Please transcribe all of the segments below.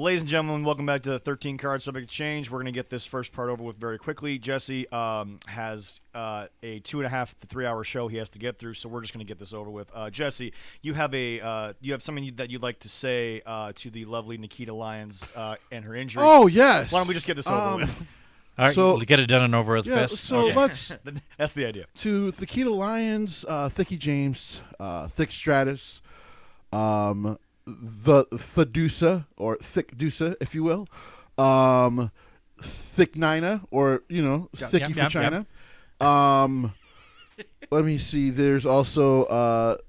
ladies and gentlemen, welcome back to the 13 Card Subject Change. We're going to get this first part over with very quickly. Jesse has a 2.5 to 3 hour show he has to get through, so we're just going to get this over with. Jesse, you have something that you'd like to say to the lovely Nikita Lyons and her injury. Oh, yes. Why don't we just get this over with? All right, So- get it done and over with fast. So let's That's the idea. to Nikita Lyons, Thicky James, Thick Stratus, the Thudusa or Thick Dusa, if you will, Thick Nina, or Thicky for China. Let me see. There's also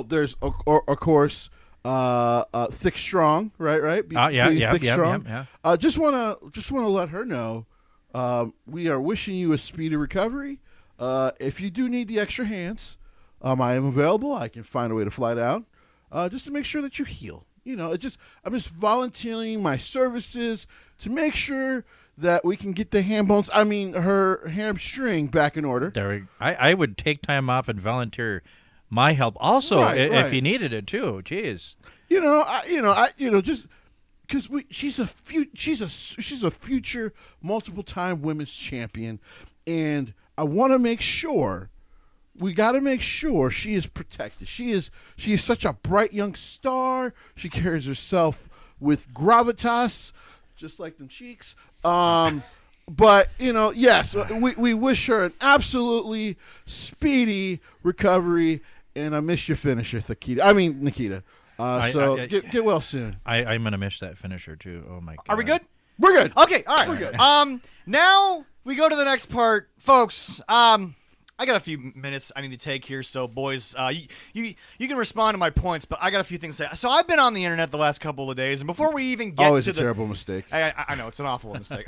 there's of course Thick Strong, right? Thick Strong. Just wanna let her know. We are wishing you a speedy recovery. If you do need the extra hands, I am available. I can find a way to fly down, just to make sure that you heal. I'm just volunteering my services to make sure that we can get her hamstring back in order. I would take time off and volunteer my help also if you needed it too. Jeez. Just because she's a future multiple-time women's champion, and I want to make sure. We got to make sure she is protected. She is such a bright young star. She carries herself with gravitas, just like them cheeks. But yes, we wish her an absolutely speedy recovery, and I miss your finisher, Nikita. Get well soon. I'm gonna miss that finisher too. Oh my god. Are we good? We're good. Okay, all right. We're good. Now we go to the next part, folks. I got a few minutes I need to take here, so boys, you can respond to my points, but I got a few things to say. So I've been on the internet the last couple of days, and before we even get always to a terrible mistake. I know it's an awful mistake.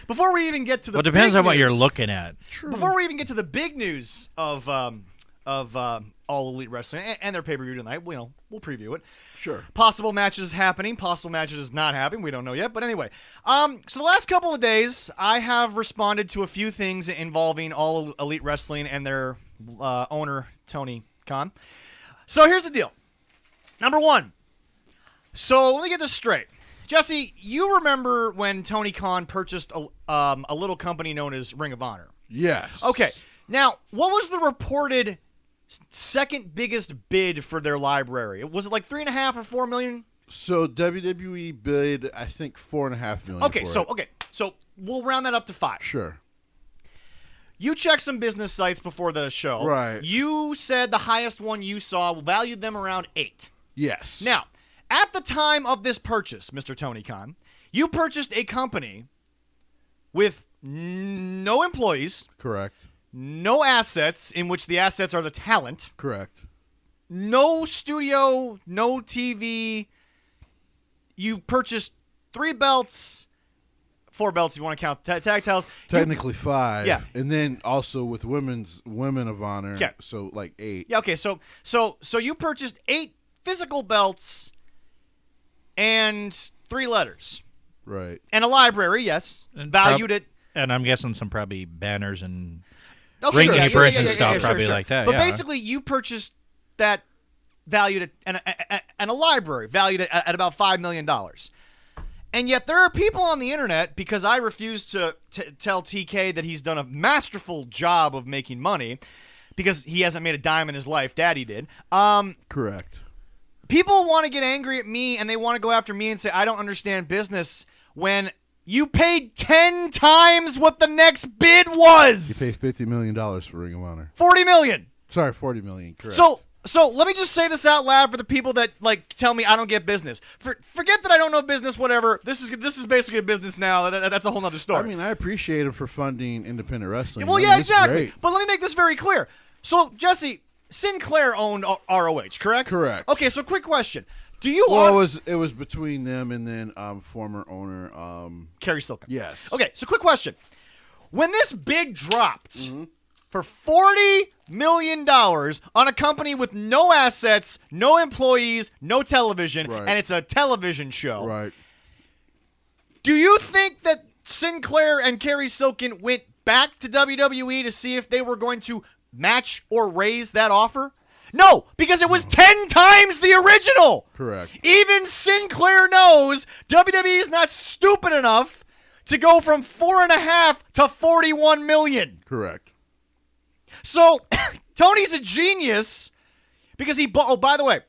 Before we even get to the well, it depends big on what you're news- looking at. True. Before we even get to the big news of All Elite Wrestling and their pay-per-view tonight, we'll preview it. Sure. Possible matches happening, possible matches not happening. We don't know yet, but anyway. So the last couple of days, I have responded to a few things involving All Elite Wrestling and their owner, Tony Khan. So here's the deal. Number one. So let me get this straight. Jesse, you remember when Tony Khan purchased a little company known as Ring of Honor? Yes. Okay. Now, what was the reported second biggest bid for their library? Was it like 3.5 or 4 million? So WWE bid, I think, 4.5 million. Okay, for it. so we'll round that up to 5. Sure. You checked some business sites before the show. Right. You said the highest one you saw valued them around 8. Yes. Now, at the time of this purchase, Mr. Tony Khan, you purchased a company with no employees, Correct. no assets, in which the assets are the talent, Correct. no studio, no TV. You purchased 3 belts, 4 belts if you want to count tag titles. Technically 5. Yeah. And then also with Women of Honor. Yeah. So like 8. Yeah, okay, so you purchased 8 physical belts and 3 letters. Right. And a library, yes. And Valued at... And I'm guessing some probably banners and Oh, ring sure, yeah, aprons yeah, and yeah, stuff, yeah, probably sure. like that. But yeah. basically, you purchased that valued at and a library valued at about $5 million. And yet there are people on the internet, because I refuse to tell TK that he's done a masterful job of making money, because he hasn't made a dime in his life. Daddy did. Correct. People want to get angry at me, and they want to go after me and say I don't understand business when you paid 10 times what the next bid was. You pay $50 million for Ring of Honor. $40 million. Sorry, $40 million. Correct. So let me just say this out loud for the people that tell me I don't get business. Forget that I don't know business. Whatever. This is basically a business now. That's a whole nother story. I mean, I appreciate him for funding independent wrestling. Well, I mean, yeah, it's exactly. great. But let me make this very clear. So Jesse, Sinclair owned ROH, correct? Correct. Okay. So quick question: Do you? Well, it was between them and then former owner Kerry Silken. Yes. Okay. So quick question: When this bid dropped for $40 million on a company with no assets, no employees, no television, Right. and it's a television show. Right. Do you think that Sinclair and Kerry Silken went back to WWE to see if they were going to match or raise that offer? No, because it was 10 times the original. Correct. Even Sinclair knows WWE is not stupid enough to go from 4.5 to 41 million. Correct. So Tony's a genius because he bought. Oh, by the way,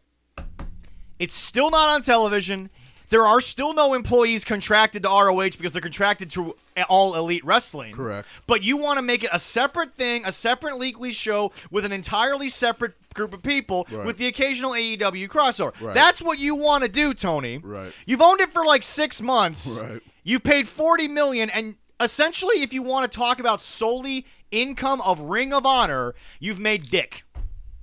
it's still not on television. There are still no employees contracted to ROH because they're contracted to All Elite Wrestling. Correct. But you want to make it a separate thing, a separate weekly show with an entirely separate group of people with the occasional AEW crossover. Right. That's what you want to do, Tony. Right. You've owned it for like 6 months. Right. You paid $40 million, and essentially, if you want to talk about solely income of Ring of Honor, you've made dick.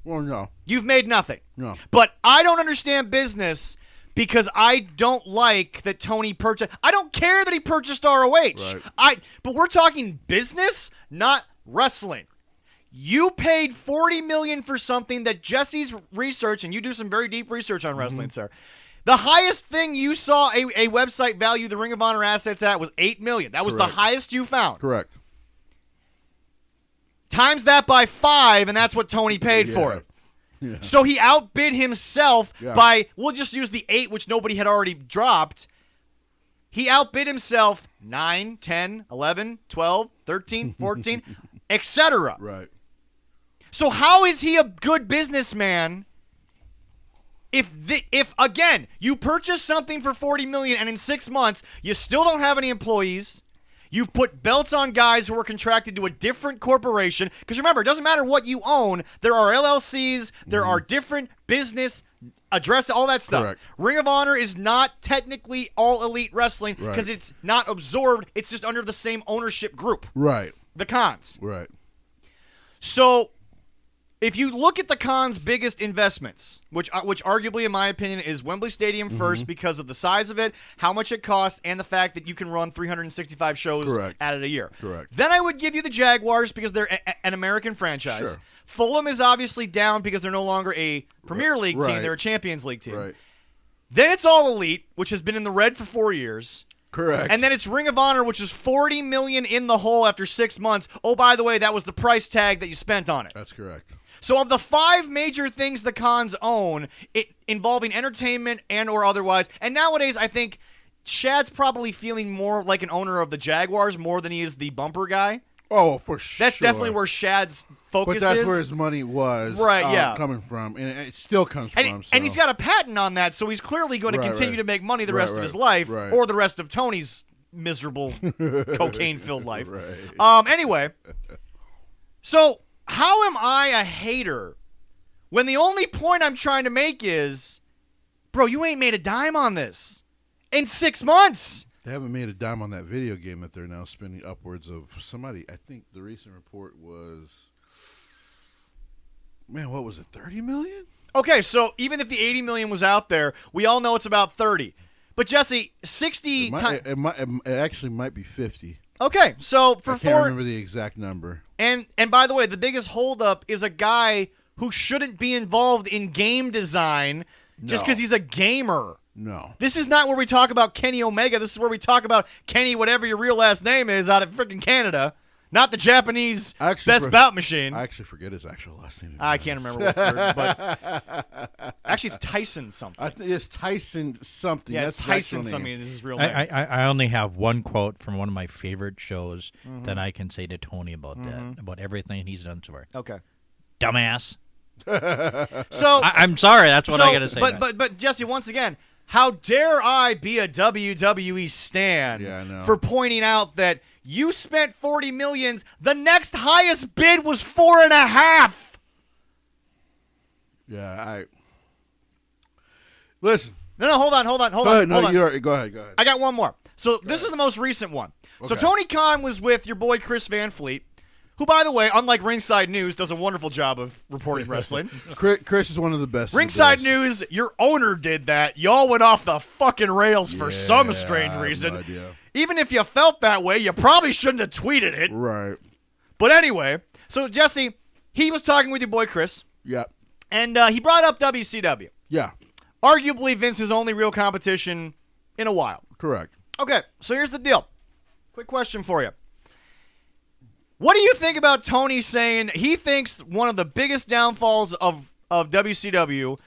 Well, no. You've made nothing. No. But I don't understand business because I don't like that Tony purchased. I don't care that he purchased ROH. Right. But we're talking business, not wrestling. You paid $40 million for something that Jesse's research, and you do some very deep research on wrestling, sir. The highest thing you saw a website value the Ring of Honor assets at was $8 million. That was Correct. the highest you found. Correct. Times that by 5, and that's what Tony paid for it. Yeah. So he outbid himself Yeah. by, we'll just use the 8, which nobody had already dropped. He outbid himself 9, 10, 11, 12, 13, 14, etc. Right. So how is he a good businessman if again, you purchase something for $40 million and in 6 months you still don't have any employees? You put belts on guys who are contracted to a different corporation. Because remember, it doesn't matter what you own. There are LLCs. There are different business address, all that stuff. Correct. Ring of Honor is not technically All Elite Wrestling because it's not absorbed. It's just under the same ownership group. Right. The Khans. Right. So if you look at the Khans' biggest investments, which arguably, in my opinion, is Wembley Stadium first because of the size of it, how much it costs, and the fact that you can run 365 shows at it a year. Correct. Then I would give you the Jaguars because they're an American franchise. Sure. Fulham is obviously down because they're no longer a Premier League team. Right. They're a Champions League team. Right. Then it's All Elite, which has been in the red for 4 years. Correct. And then it's Ring of Honor, which is $40 million in the hole after 6 months. Oh, by the way, that was the price tag that you spent on it. That's correct. So of the 5 major things the Khans own, it involving entertainment and or otherwise, and nowadays I think Shad's probably feeling more like an owner of the Jaguars more than he is the bumper guy. Oh, for sure. That's definitely where Shad's focus is. But that's where his money was coming from, and it still comes from. And he's got a patent on that, so he's clearly going to continue to make money the rest of his life, or the rest of Tony's miserable cocaine-filled life. Right. Anyway, so how am I a hater when the only point I'm trying to make is, bro, you ain't made a dime on this in 6 months. They haven't made a dime on that video game that they're now spending upwards of somebody. I think the recent report was, man, what was it, 30 million? Okay, so even if the 80 million was out there, we all know it's about 30. But Jesse, 60 times. It actually might be 50. Okay, so for I can't remember the exact number. And by the way, the biggest holdup is a guy who shouldn't be involved in game design just because he's a gamer. No. This is not where we talk about Kenny Omega. This is where we talk about Kenny, whatever your real last name is, out of freaking Canada. Not the Japanese best bout machine. I actually forget his actual last name. I can't remember what but actually it's Tyson something. I think it's Tyson something. Yeah, that's it's Tyson his something. This is his real name. I only have one quote from one of my favorite shows that I can say to Tony about that, about everything he's done so far. Okay. Dumbass. So I'm sorry, that's what I got to say. But Jesse, once again, how dare I be a WWE stan for pointing out that you spent $40 million. The next highest bid was $4.5. Yeah, listen. No, hold on. Go ahead. I got one more. So this is the most recent one. Okay. So Tony Khan was with your boy Chris Van Fleet, who, by the way, unlike Ringside News, does a wonderful job of reporting wrestling. Chris is one of the best. Ringside News, your owner did that. Y'all went off the fucking rails for some strange reason. No idea. Even if you felt that way, you probably shouldn't have tweeted it. Right. But anyway, so Jesse, he was talking with your boy Chris. Yeah. And he brought up WCW. Yeah. Arguably Vince's only real competition in a while. Correct. Okay, so here's the deal. Quick question for you. What do you think about Tony saying he thinks one of the biggest downfalls of of WCW,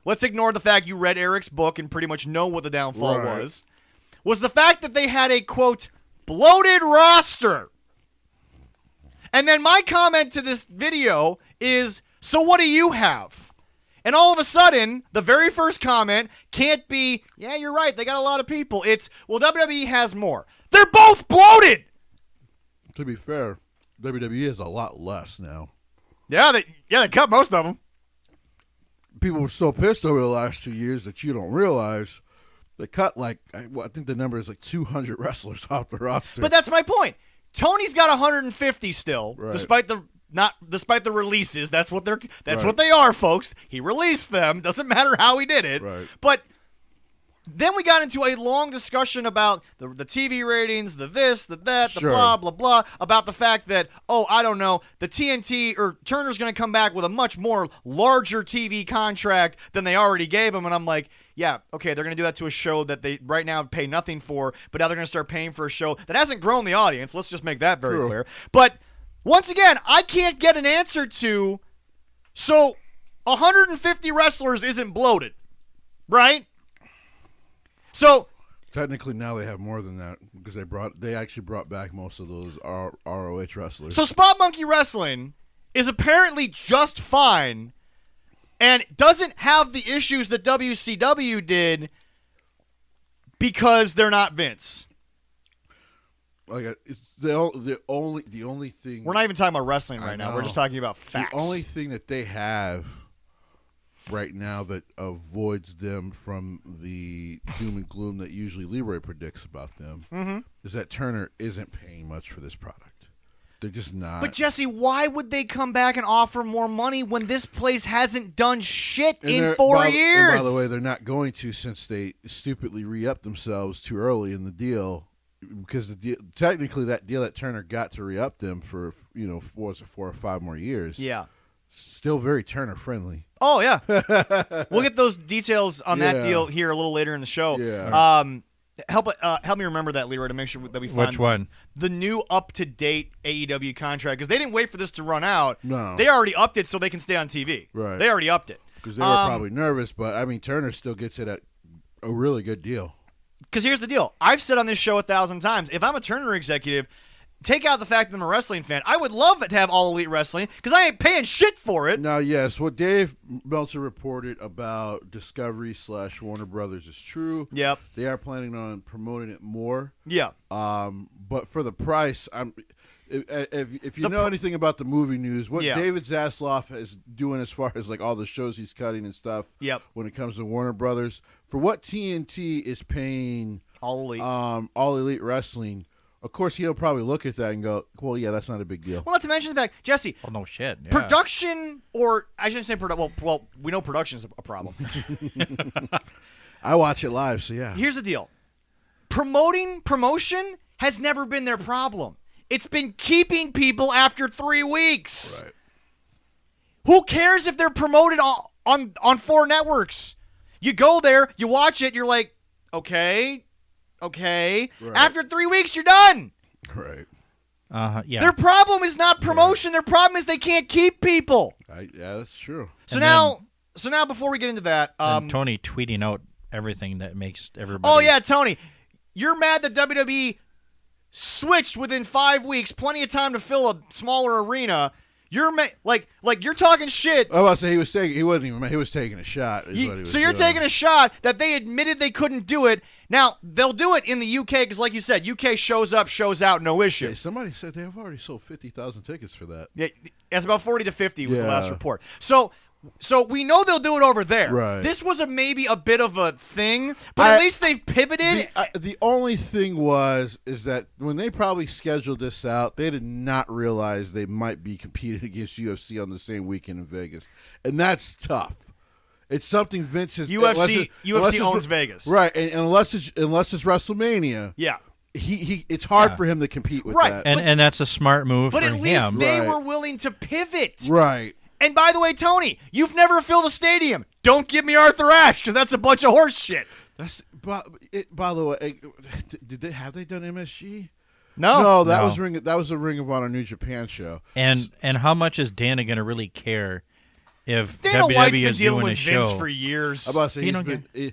let's ignore the fact you read Eric's book and pretty much know what the downfall was the fact that they had a, quote, bloated roster. And then my comment to this video is, so what do you have? And all of a sudden, the very first comment can't be, yeah, you're right, they got a lot of people. It's, well, WWE has more. They're both bloated! To be fair, WWE is a lot less now. Yeah, they cut most of them. People were so pissed over the last 2 years that you don't realize they cut I think the number is 200 wrestlers off the roster. But that's my point. Tony's got 150 still, Right. despite the releases. That's what Right. what they are, folks. He released them. Doesn't matter how he did it. Right. But then we got into a long discussion about the TV ratings, the this, the that, the Sure. blah, blah, blah, about the fact that, I don't know, the TNT or Turner's going to come back with a much more larger TV contract than they already gave him. And I'm like, yeah, okay, they're going to do that to a show that they right now pay nothing for, but now they're going to start paying for a show that hasn't grown the audience. Let's just make that very True. clear. But once again, I can't get an answer to, so 150 wrestlers isn't bloated, right? So Technically, now they have more than that because they actually brought back most of those ROH wrestlers. So Spot Monkey Wrestling is apparently just fine and doesn't have the issues that WCW did because they're not Vince. It's the only thing We're not even talking about wrestling right now. We're know. just talking about facts. The only thing that they have right now that avoids them from the doom and gloom that usually Leroy predicts about them is that Turner isn't paying much for this product. They're just not. But Jesse, why would they come back and offer more money when this place hasn't done shit in 4 years? And by the way, they're not going to, since they stupidly re-upped themselves too early in the deal. Because technically that deal that Turner got to re-up them for 4 or 5 more years. Yeah. Still very Turner friendly. Oh, yeah. We'll get those details on that Yeah. deal here a little later in the show. Yeah. Help me remember that, Leroy, to make sure that we find Which one? the new up-to-date AEW contract, because they didn't wait for this to run out. No. They already upped it so they can stay on TV. Right. They already upped it. Because they were probably nervous, but I mean Turner still gets it at a really good deal. Because here's the deal. I've said on this show 1,000 times, if I'm a Turner executive, take out the fact that I'm a wrestling fan, I would love to have All Elite Wrestling because I ain't paying shit for it. Now, yes, what Dave Meltzer reported about Discovery / Warner Brothers is true. Yep. They are planning on promoting it more. Yeah. But for the price, if you know anything about the movie news, what David Zasloff is doing as far as all the shows he's cutting and stuff. Yep. When it comes to Warner Brothers, for what TNT is paying All Elite. All Elite Wrestling, of course he'll probably look at that and go, well, yeah, that's not a big deal. Well, not to mention the fact, Jesse, Well, no shit. Yeah. production, or I shouldn't say production. Well, we know production is a problem. I watch it live, so yeah. Here's the deal. Promotion has never been their problem. It's been keeping people after 3 weeks. Right. Who cares if they're promoted on 4 networks? You go there, you watch it, you're like, okay. Right. After 3 weeks, you're done. Right. Yeah. Their problem is not promotion. Their problem is they can't keep people. Yeah, that's true. So And now, before we get into that, and Tony tweeting out everything that makes everybody. oh yeah, Tony, you're mad that WWE switched within 5 weeks, plenty of time to fill a smaller arena. You're you're talking shit. I was about to say he was taking a shot. So you're taking a shot that they admitted they couldn't do it. Now they'll do it in the UK because, like you said, UK shows up, shows out, no issue. Hey, somebody said they've already sold 50,000 tickets for that. Yeah, it's about 40 to 50 was the Yeah. last report. So we know they'll do it over there. Right. This was maybe a bit of a thing, but at least they've pivoted. The only thing is that when they probably scheduled this out, they did not realize they might be competing against UFC on the same weekend in Vegas, and that's tough. It's something Vince has. UFC unless owns Vegas, right? And unless it's WrestleMania, yeah. It's hard for him to compete with Right. that. And that's a smart move But for at least him. they Right. were willing to pivot. Right. And by the way, Tony, you've never filled a stadium. Don't give me Arthur Ashe because that's a bunch of horse shit. That's by the way. Have they done MSG? No, that No. was a Ring of Honor New Japan show. And how much is Dana going to really care if Dana WWE White's been is dealing doing with a Vince show, for years. I'm about to say You he's don't been,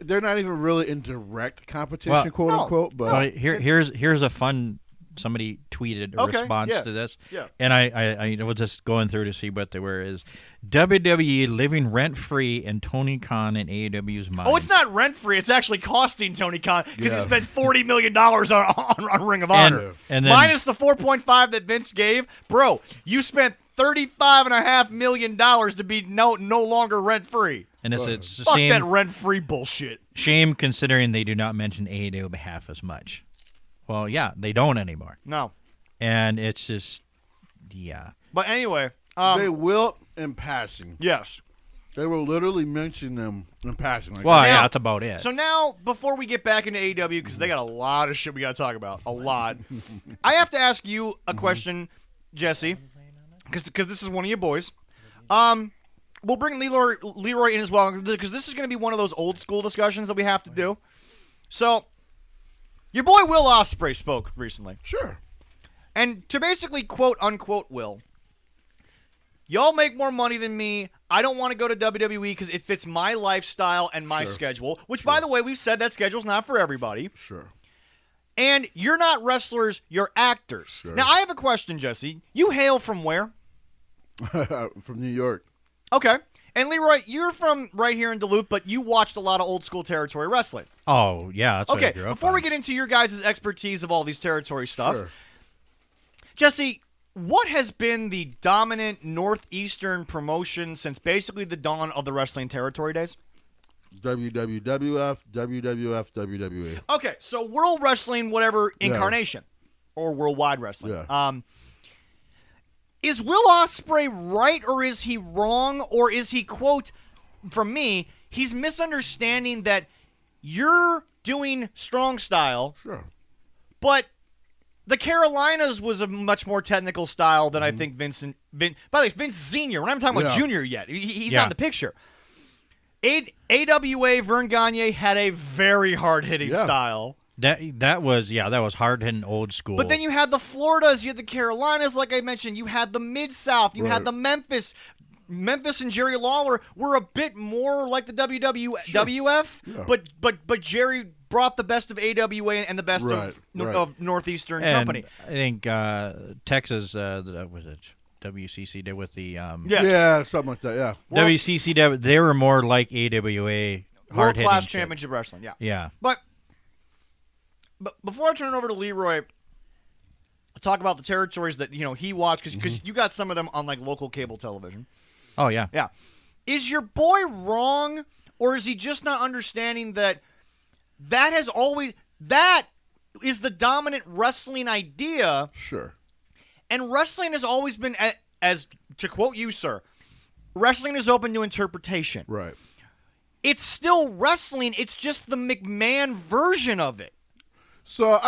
they're not even really in direct competition, Well, quote no. unquote. But well, here's a fun. Somebody tweeted a Okay, response yeah, to this, yeah. and I was just going through to see what they were. Is WWE living rent free in Tony Khan and AEW's mind? Oh, it's not rent free. It's actually costing Tony Khan because he Yeah. spent $40 million on Ring of Honor. and then- Minus the 4.5 that Vince gave. Bro, you spent $35.5 million to be no longer rent free. And it's a Fuck that shame. rent free bullshit. Shame considering they do not mention AEW half as much. Well, yeah, they don't anymore, No. and it's just yeah. But anyway, they will in passing. yes. They will literally mention them in passing. Like, Well, Now- yeah, that's about it. So now, before we get back into AEW, because they got a lot of shit we got to talk about, a lot, I have to ask you a question, Jesse, because this is one of your boys. We'll bring Leroy in as well, because this is going to be one of those old school discussions that we have to do. So, your boy Will Ospreay spoke recently. sure. And to basically quote unquote Will, y'all make more money than me. I don't want to go to WWE because it fits my lifestyle and my Sure. schedule, which, by the way, we've said that schedule's not for everybody. Sure. And you're not wrestlers, you're actors. Sure. Now, I have a question, Jesse. You hail from where? From New York. Okay. And Leroy, you're from right here in Duluth, but you watched a lot of old school territory wrestling. Oh yeah, that's what I Okay, grew up before we on. get into your guys' expertise of all these territory stuff, Sure. Jesse, what has been the dominant Northeastern promotion since basically the dawn of the wrestling territory days? WWF, WWF, WWE. Okay, so World Wrestling, whatever incarnation, or Worldwide Wrestling. Yeah. Is Will Ospreay right or is he wrong, or is he, quote, from me, he's misunderstanding that you're doing strong style, Sure. but the Carolinas was a much more technical style than I think Vince. By the way, Vince Senior. We're not even talking about Yeah. Junior yet. He's Yeah. not in the picture. AWA Vern Gagne had a very hard hitting Yeah. style. That was hard hitting old school. But then you had the Floridas, you had the Carolinas, like I mentioned. You had the Mid South. You had Right. the Memphis. Memphis and Jerry Lawler were a bit more like the WWF, Yeah. but Jerry brought the best of AWA and the best Right, right. of Northeastern and Company. I think Texas was it WCC did with the Yeah. Yeah, something like that. Yeah. WCC they were more like AWA World hard hitting class championship wrestling, yeah. Yeah. But before I turn it over to Leroy, talk about the territories that he watched because you got some of them on like local cable television. Oh yeah. Yeah, is your boy wrong, or is he just not understanding that that is the dominant wrestling idea, Sure. and wrestling has always been, as to quote you, sir, wrestling is open to interpretation. Right. It's still wrestling. It's just the McMahon version of it. So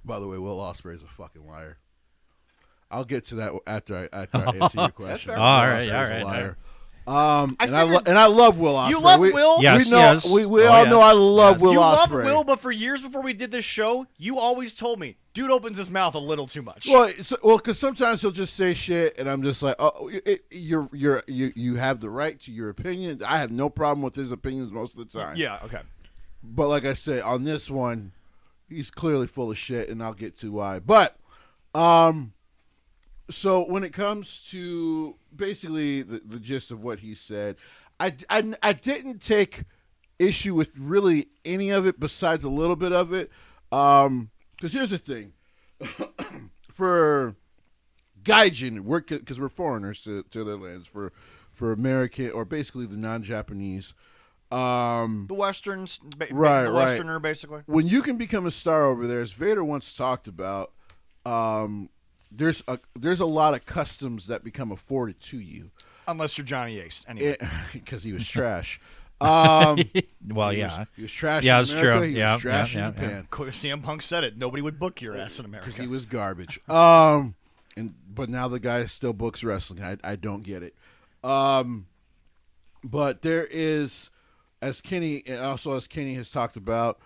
by the way, Will Ospreay is a fucking liar. I'll get to that after I answer your question. fair. Will All right, Ospreay's all a right, liar. I figured- I love Will Ospreay. You love we, Will? Yes, we know, yes. We Oh, all yeah. know I love Will You Ospreay. love Will, but for years before we did this show, you always told me, dude opens his mouth a little too much. Well, because sometimes he'll just say shit, and I'm just like, oh, you have the right to your opinion. I have no problem with his opinions most of the time. yeah, okay. But like I said, on this one, he's clearly full of shit, and I'll get to why. But, so when it comes to basically the gist of what he said, I didn't take issue with really any of it besides a little bit of it. Because here's the thing. For Gaijin, because we're foreigners to their lands, for American, or basically the non-Japanese, The Westerns, Right, the right. Westerner, basically. when you can become a star over there, as Vader once talked about, there's a lot of customs that become afforded to you Unless you're Johnny Ace, anyway. because he was trash. Well, He yeah. was trash. Yeah, in it's America, true. He Yeah, was trash yeah, in yeah, Japan CM Punk said it. Nobody would book your ass in because America. he was garbage. But now the guy still books wrestling. I don't get it. But there is, as Kenny has talked about,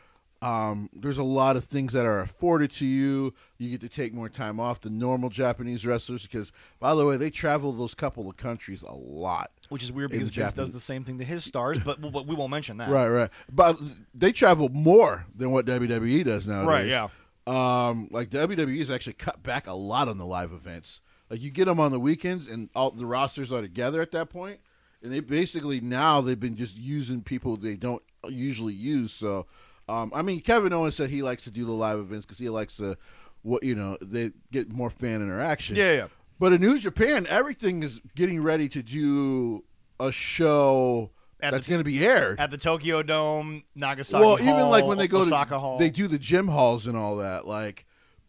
There's a lot of things that are afforded to you. You get to take more time off than normal Japanese wrestlers because, by the way, they travel those couple of countries a lot. Which is weird because Vince does the same thing to his stars, but we won't mention that. Right. But they travel more than what WWE does nowadays. Right, yeah. Like WWE has actually cut back a lot on the live events. Like you get them on the weekends, and all the rosters are together at that point, and they basically now they've been just using people they don't usually use. So, I mean, Kevin Owens said he likes to do the live events because he likes to, they get more fan interaction. Yeah. But in New Japan, everything is getting ready to do a show that's going to be aired at the Tokyo Dome, Nagasaki Hall, even like when they go Osaka Hall. They do the gym halls and all that. Like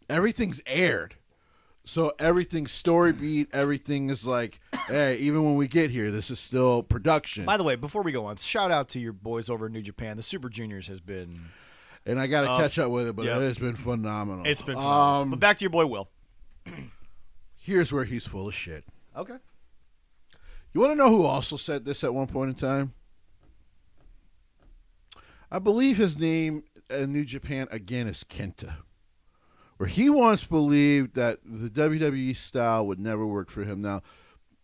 everything's aired, so everything's story beat. Everything is like, hey, even when we get here, this is still production. By the way, before we go on, shout out to your boys over in New Japan. The Super Juniors has been, and I got to catch up with it, but yep. it has been phenomenal. It's been phenomenal. But back to your boy Will. Here's where he's full of shit. Okay. You want to know who also said this at one point in time? I believe his name in New Japan again is Kenta, where he once believed that the WWE style would never work for him. Now,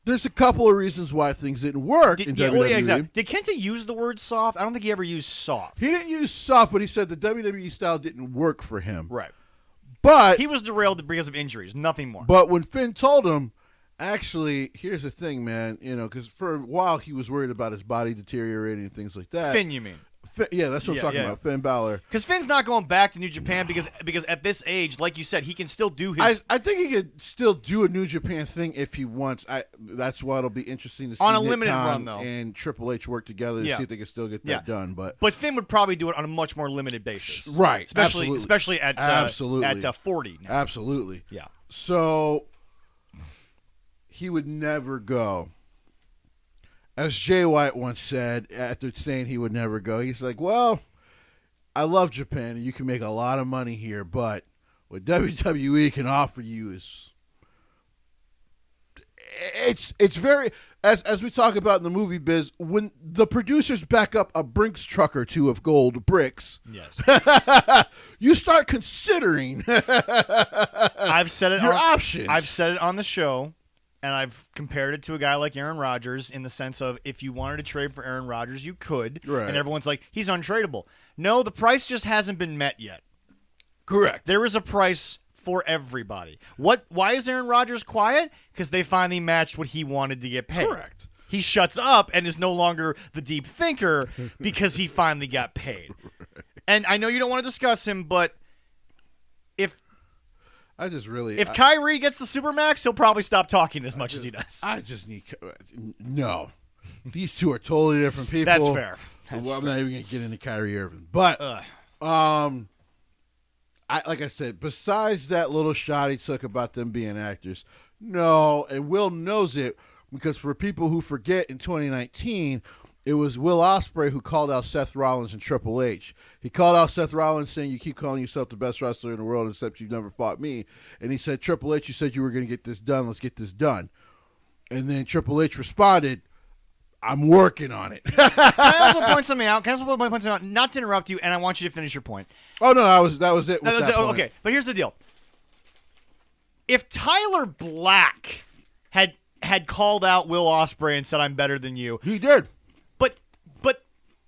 there's a couple of reasons why things didn't work in WWE. Well, yeah, exactly. Did Kenta use the word soft? I don't think he ever used soft. He didn't use soft, but he said the WWE style didn't work for him. Right. But he was derailed because of injuries, nothing more. But when Finn told him, actually, here's the thing, man, because for a while he was worried about his body deteriorating and things like that. Finn, you mean? Yeah, that's what I'm talking about. Finn Balor. Because Finn's not going back to New Japan because at this age, like you said, he can still do his. I think he could still do a New Japan thing if he wants. That's why it'll be interesting to see on a limited run though, and Triple H work together to see if they can still get that done. But Finn would probably do it on a much more limited basis, right? Especially at 40 now. Absolutely, yeah. So he would never go. As Jay White once said, after saying he would never go, he's like, well, I love Japan, and you can make a lot of money here, but what WWE can offer you is it's very, as we talk about in the movie biz, when the producers back up a Brinks truck or two of gold bricks, yes, you start considering I've said it your options. I've said it on the show. And I've compared it to a guy like Aaron Rodgers in the sense of if you wanted to trade for Aaron Rodgers, you could. Right. And everyone's like, he's untradeable. No, the price just hasn't been met yet. Correct. There is a price for everybody. Why is Aaron Rodgers quiet? Because they finally matched what he wanted to get paid. Correct. He shuts up and is no longer the deep thinker because he finally got paid. Right. And I know you don't want to discuss him, but if Kyrie gets the Supermax, he'll probably stop talking as much as he does. I just need no. These two are totally different people. That's fair. I'm not even going to get into Kyrie Irving, but like I said, besides that little shot he took about them being actors, no, and Will knows it because for people who forget, in 2019. It was Will Ospreay who called out Seth Rollins and Triple H. He called out Seth Rollins saying, you keep calling yourself the best wrestler in the world except you've never fought me. And he said, Triple H, you said you were going to get this done. Let's get this done. And then Triple H responded, I'm working on it. Can I also point something out? Not to interrupt you, and I want you to finish your point. Oh, no, that was it. Okay, but here's the deal. If Tyler Black had called out Will Ospreay and said, I'm better than you. He did.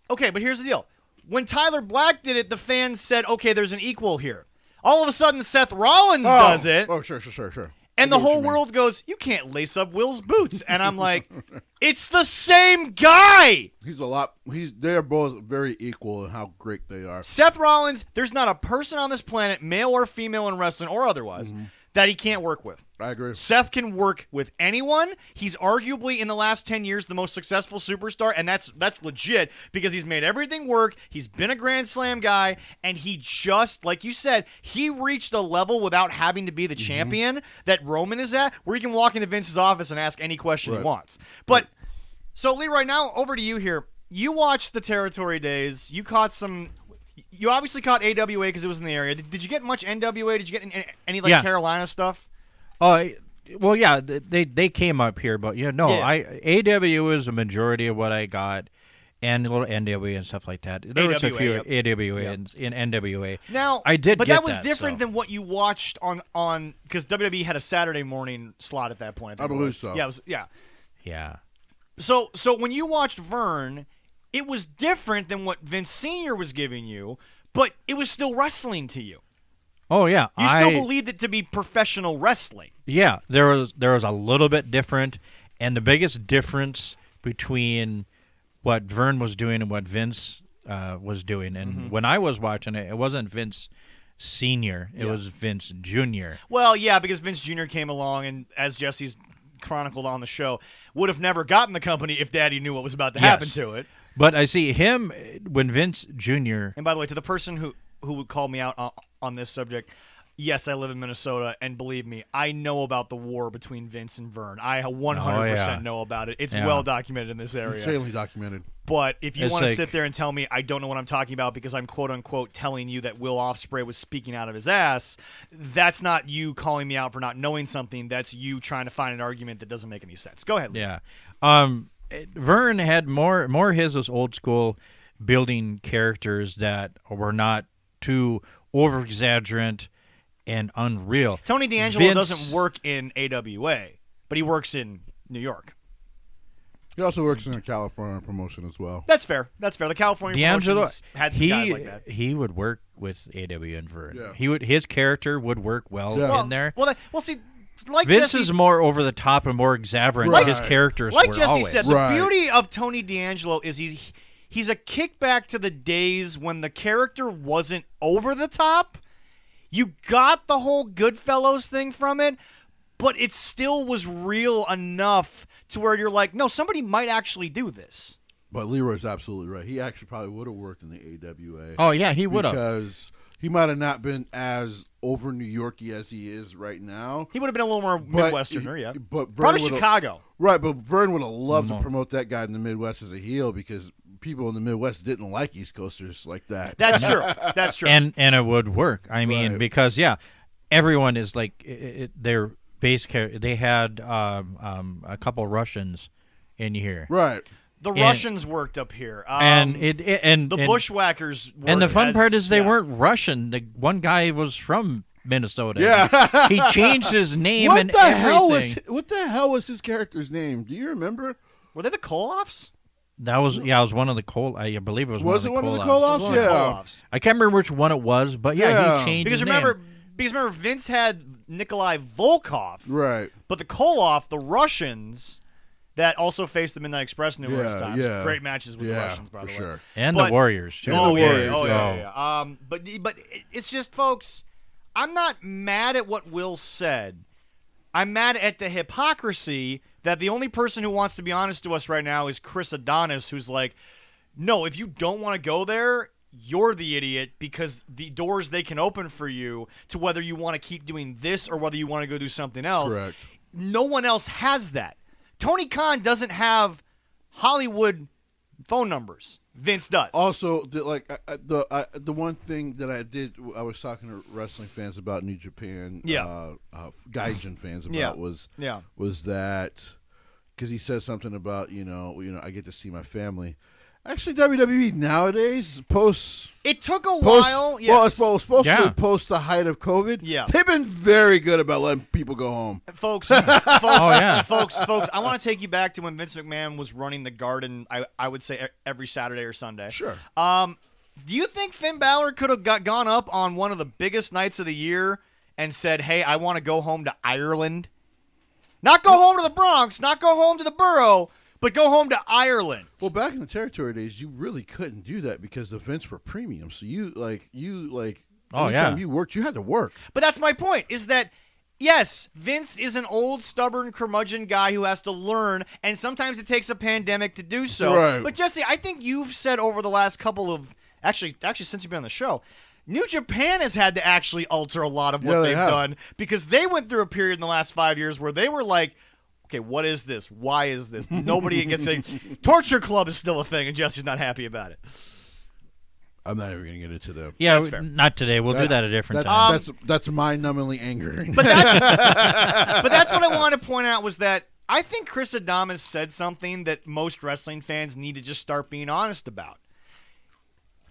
Okay, but here's the deal. When Tyler Black did it, the fans said, okay, there's an equal here. All of a sudden, Seth Rollins does it. Oh, sure. And the whole world goes, you can't lace up Will's boots. And I'm like, it's the same guy. They're both very equal in how great they are. Seth Rollins, there's not a person on this planet, male or female in wrestling or otherwise, that he can't work with. I agree. Seth can work with anyone. He's arguably, in the last 10 years, the most successful superstar, and that's legit because he's made everything work. He's been a Grand Slam guy, and he just, like you said, he reached a level without having to be the champion that Roman is at, where he can walk into Vince's office and ask any question he wants. But, so Lee, right now, over to you here. You watched the Territory Days. You obviously caught AWA because it was in the area. Did you get much NWA? Did you get any Carolina stuff? Well, yeah, they came up here, but AW is a majority of what I got, and a little NWA and stuff like that. There was a AWA, few yep. AWA Yep. in NWA. Now, I did but get that was that, different so. than what you watched on because WWE had a Saturday morning slot at that point. I think it believe was. so. Yeah, it was, yeah. Yeah. So when you watched Vern, it was different than what Vince Sr. was giving you, but it was still wrestling to you. Oh yeah. You still believed it to be professional wrestling. Yeah, there was a little bit different, and the biggest difference between what Vern was doing and what Vince was doing, and when I was watching it, it wasn't Vince Senior, it was Vince Junior. Well, yeah, because Vince Jr. came along, and as Jesse's chronicled on the show, would have never gotten the company if Daddy knew what was about to happen to it. But I see him when Vince Junior. And by the way, to the person who would call me out on this subject, yes, I live in Minnesota, and believe me, I know about the war between Vince and Vern. I 100% know about it. It's well documented in this area. Insanely documented. But if you It's want to like- sit there and tell me I don't know what I'm talking about because I'm quote-unquote telling you that Will Ospreay was speaking out of his ass, that's not you calling me out for not knowing something. That's you trying to find an argument that doesn't make any sense. Go ahead, Lee. Yeah. Vern had more his was old school building characters that were not too over exaggerant and unreal. Tony D'Angelo Vince- doesn't work in AWA, but he works in New York. He also works in a California promotion as well. That's fair. That's fair. The California D'Angelo promotions had some guys like that. he would work with AW and Vern. Yeah. His character would work well in there. Well, see, like Vince Jesse, is more over the top and more exaggerated. Right. His characters like were Jesse always. said, the Right. beauty of Tony D'Angelo is he's a kickback to the days when the character wasn't over the top. You got the whole Goodfellas thing from it, but it still was real enough to where you're like, no, somebody might actually do this. But Leroy's absolutely right. He actually probably would have worked in the AWA. Oh yeah, he would have. Because he might have not been as over New Yorky as he is right now. He would have been a little more Midwesterner, yeah. But Vern Probably would've- Chicago. Right, but Vern would have loved to promote that guy in the Midwest as a heel because people in the Midwest didn't like East Coasters like that. That's true. That's true. And it would work. I mean, Right. because everyone is like their base character. They had a couple Russians in here, Right. the Russians worked up here. and the Bushwhackers worked And the fun part is they yeah. weren't Russian. The one guy was from Minnesota. Yeah. He changed his name What and the hell everything. what the hell was his character's name? Do you remember? Were they the Koloffs? That was it was one of the Cole. I believe it was. Was it one of the Koloffs. Koloffs? One of the Yeah. Koloffs. I can't remember which one it was, but Yeah. he changed Because his remember, name. Vince had Nikolai Volkov, Right. but the Koloff, the Russians, that also faced the Midnight Express numerous times. Yeah. Great matches with the Yeah, Russians, by for the way. sure. And But- the Warriors too. And Oh the yeah, Warriors, oh yeah. yeah. But it's just, folks, I'm not mad at what Will said. I'm mad at the hypocrisy that the only person who wants to be honest to us right now is Chris Adonis, who's like, no, if you don't want to go there, you're the idiot because the doors they can open for you to whether you want to keep doing this or whether you want to go do something else. Correct. No one else has that. Tony Khan doesn't have Hollywood phone numbers. Vince does. Also, the one thing that I was talking to wrestling fans about New Japan, Gaijin fans about was that because he said something about I get to see my family. Actually, WWE nowadays It took a while. Yes. Well, it's supposed Yeah. to post the height of COVID. Yeah. They've been very good about letting people go home. Folks, yeah. folks, I want to take you back to when Vince McMahon was running the Garden, I would say every Saturday or Sunday. Sure. Do you think Finn Balor could have gone up on one of the biggest nights of the year and said, hey, I want to go home to Ireland? Not go home to the Bronx, not go home to the borough, but go home to Ireland. Well, back in the territory days, you really couldn't do that because the events were premium. So Oh, anytime yeah. you worked, you had to work. But that's my point, is that, yes, Vince is an old, stubborn, curmudgeon guy who has to learn, and sometimes it takes a pandemic to do so. Right. But, Jesse, I think you've said over the last couple of, actually since you've been on the show, New Japan has had to actually alter a lot of what Yeah, they they've have. done because they went through a period in the last 5 years where they were like, okay, what is this? Why is this? Nobody gets a Torture Club is still a thing, and Jesse's not happy about it. I'm not even going to get into them. Yeah, That's fair. not today. We'll do that a different that's, time. That's mind-numbingly angering. But that's what I wanted to point out was that I think Chris Adamas said something that most wrestling fans need to just start being honest about.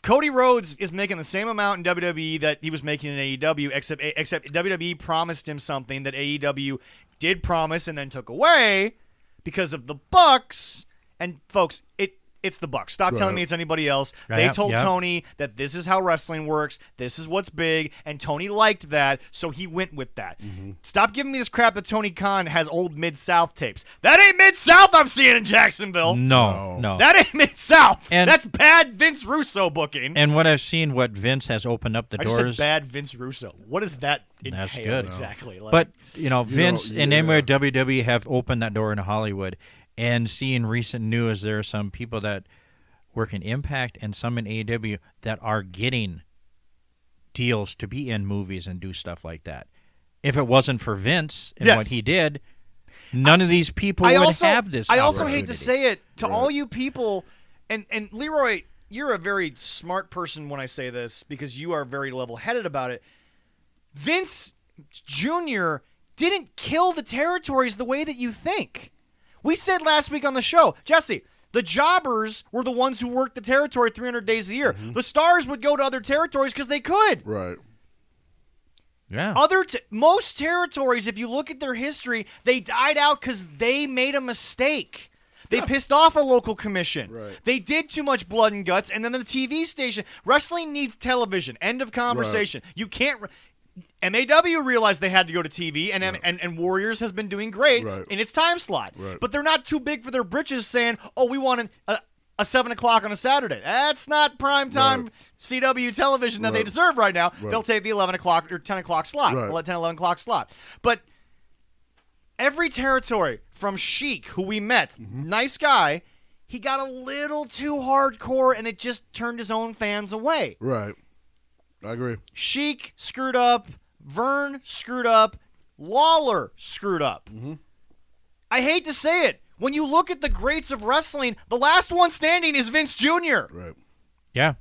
Cody Rhodes is making the same amount in WWE that he was making in AEW, except WWE promised him something that AEW did promise and then took away because of the Bucks. And folks, it's the Bucks. Stop telling me it's anybody else. They told Tony that this is how wrestling works. This is what's big, and Tony liked that, so he went with that. Stop giving me this crap that Tony Khan has old Mid-South tapes. That ain't Mid-South I'm seeing in Jacksonville. No. That ain't Mid-South. And that's bad Vince Russo booking. And what I've seen, what Vince has opened up the I doors. just said bad Vince Russo. What does that entail That's good. exactly? Like, But, Vince and WWE have opened that door in Hollywood. And seeing recent news, there are some people that work in Impact and some in AEW that are getting deals to be in movies and do stuff like that. If it wasn't for Vince and what he did, none of these people would have this I also opportunity. hate to say it to all you people, and Leroy, you're a very smart person when I say this because you are very level-headed about it. Vince Jr. didn't kill the territories the way that you think. We said last week on the show, Jesse, the jobbers were the ones who worked the territory 300 days a year. The stars would go to other territories because they could. Right. Yeah. Most territories, if you look at their history, they died out because they made a mistake. They pissed off a local commission. Right. They did too much blood and guts, and then the TV station. Wrestling needs television. End of conversation. Right. You can't. MAW realized they had to go to TV, and Warriors has been doing great in its time slot. Right. But they're not too big for their britches saying, oh, we want a 7 o'clock on a Saturday. That's not primetime CW television that they deserve right now. They'll take the 11 o'clock or 10 o'clock slot, 10, 11 o'clock slot. But every territory from Sheik, who we met, nice guy, he got a little too hardcore, and it just turned his own fans away. Right. I agree. Sheik screwed up. Vern screwed up. Lawler screwed up. I hate to say it. When you look at the greats of wrestling, the last one standing is Vince Jr. Right. Yeah.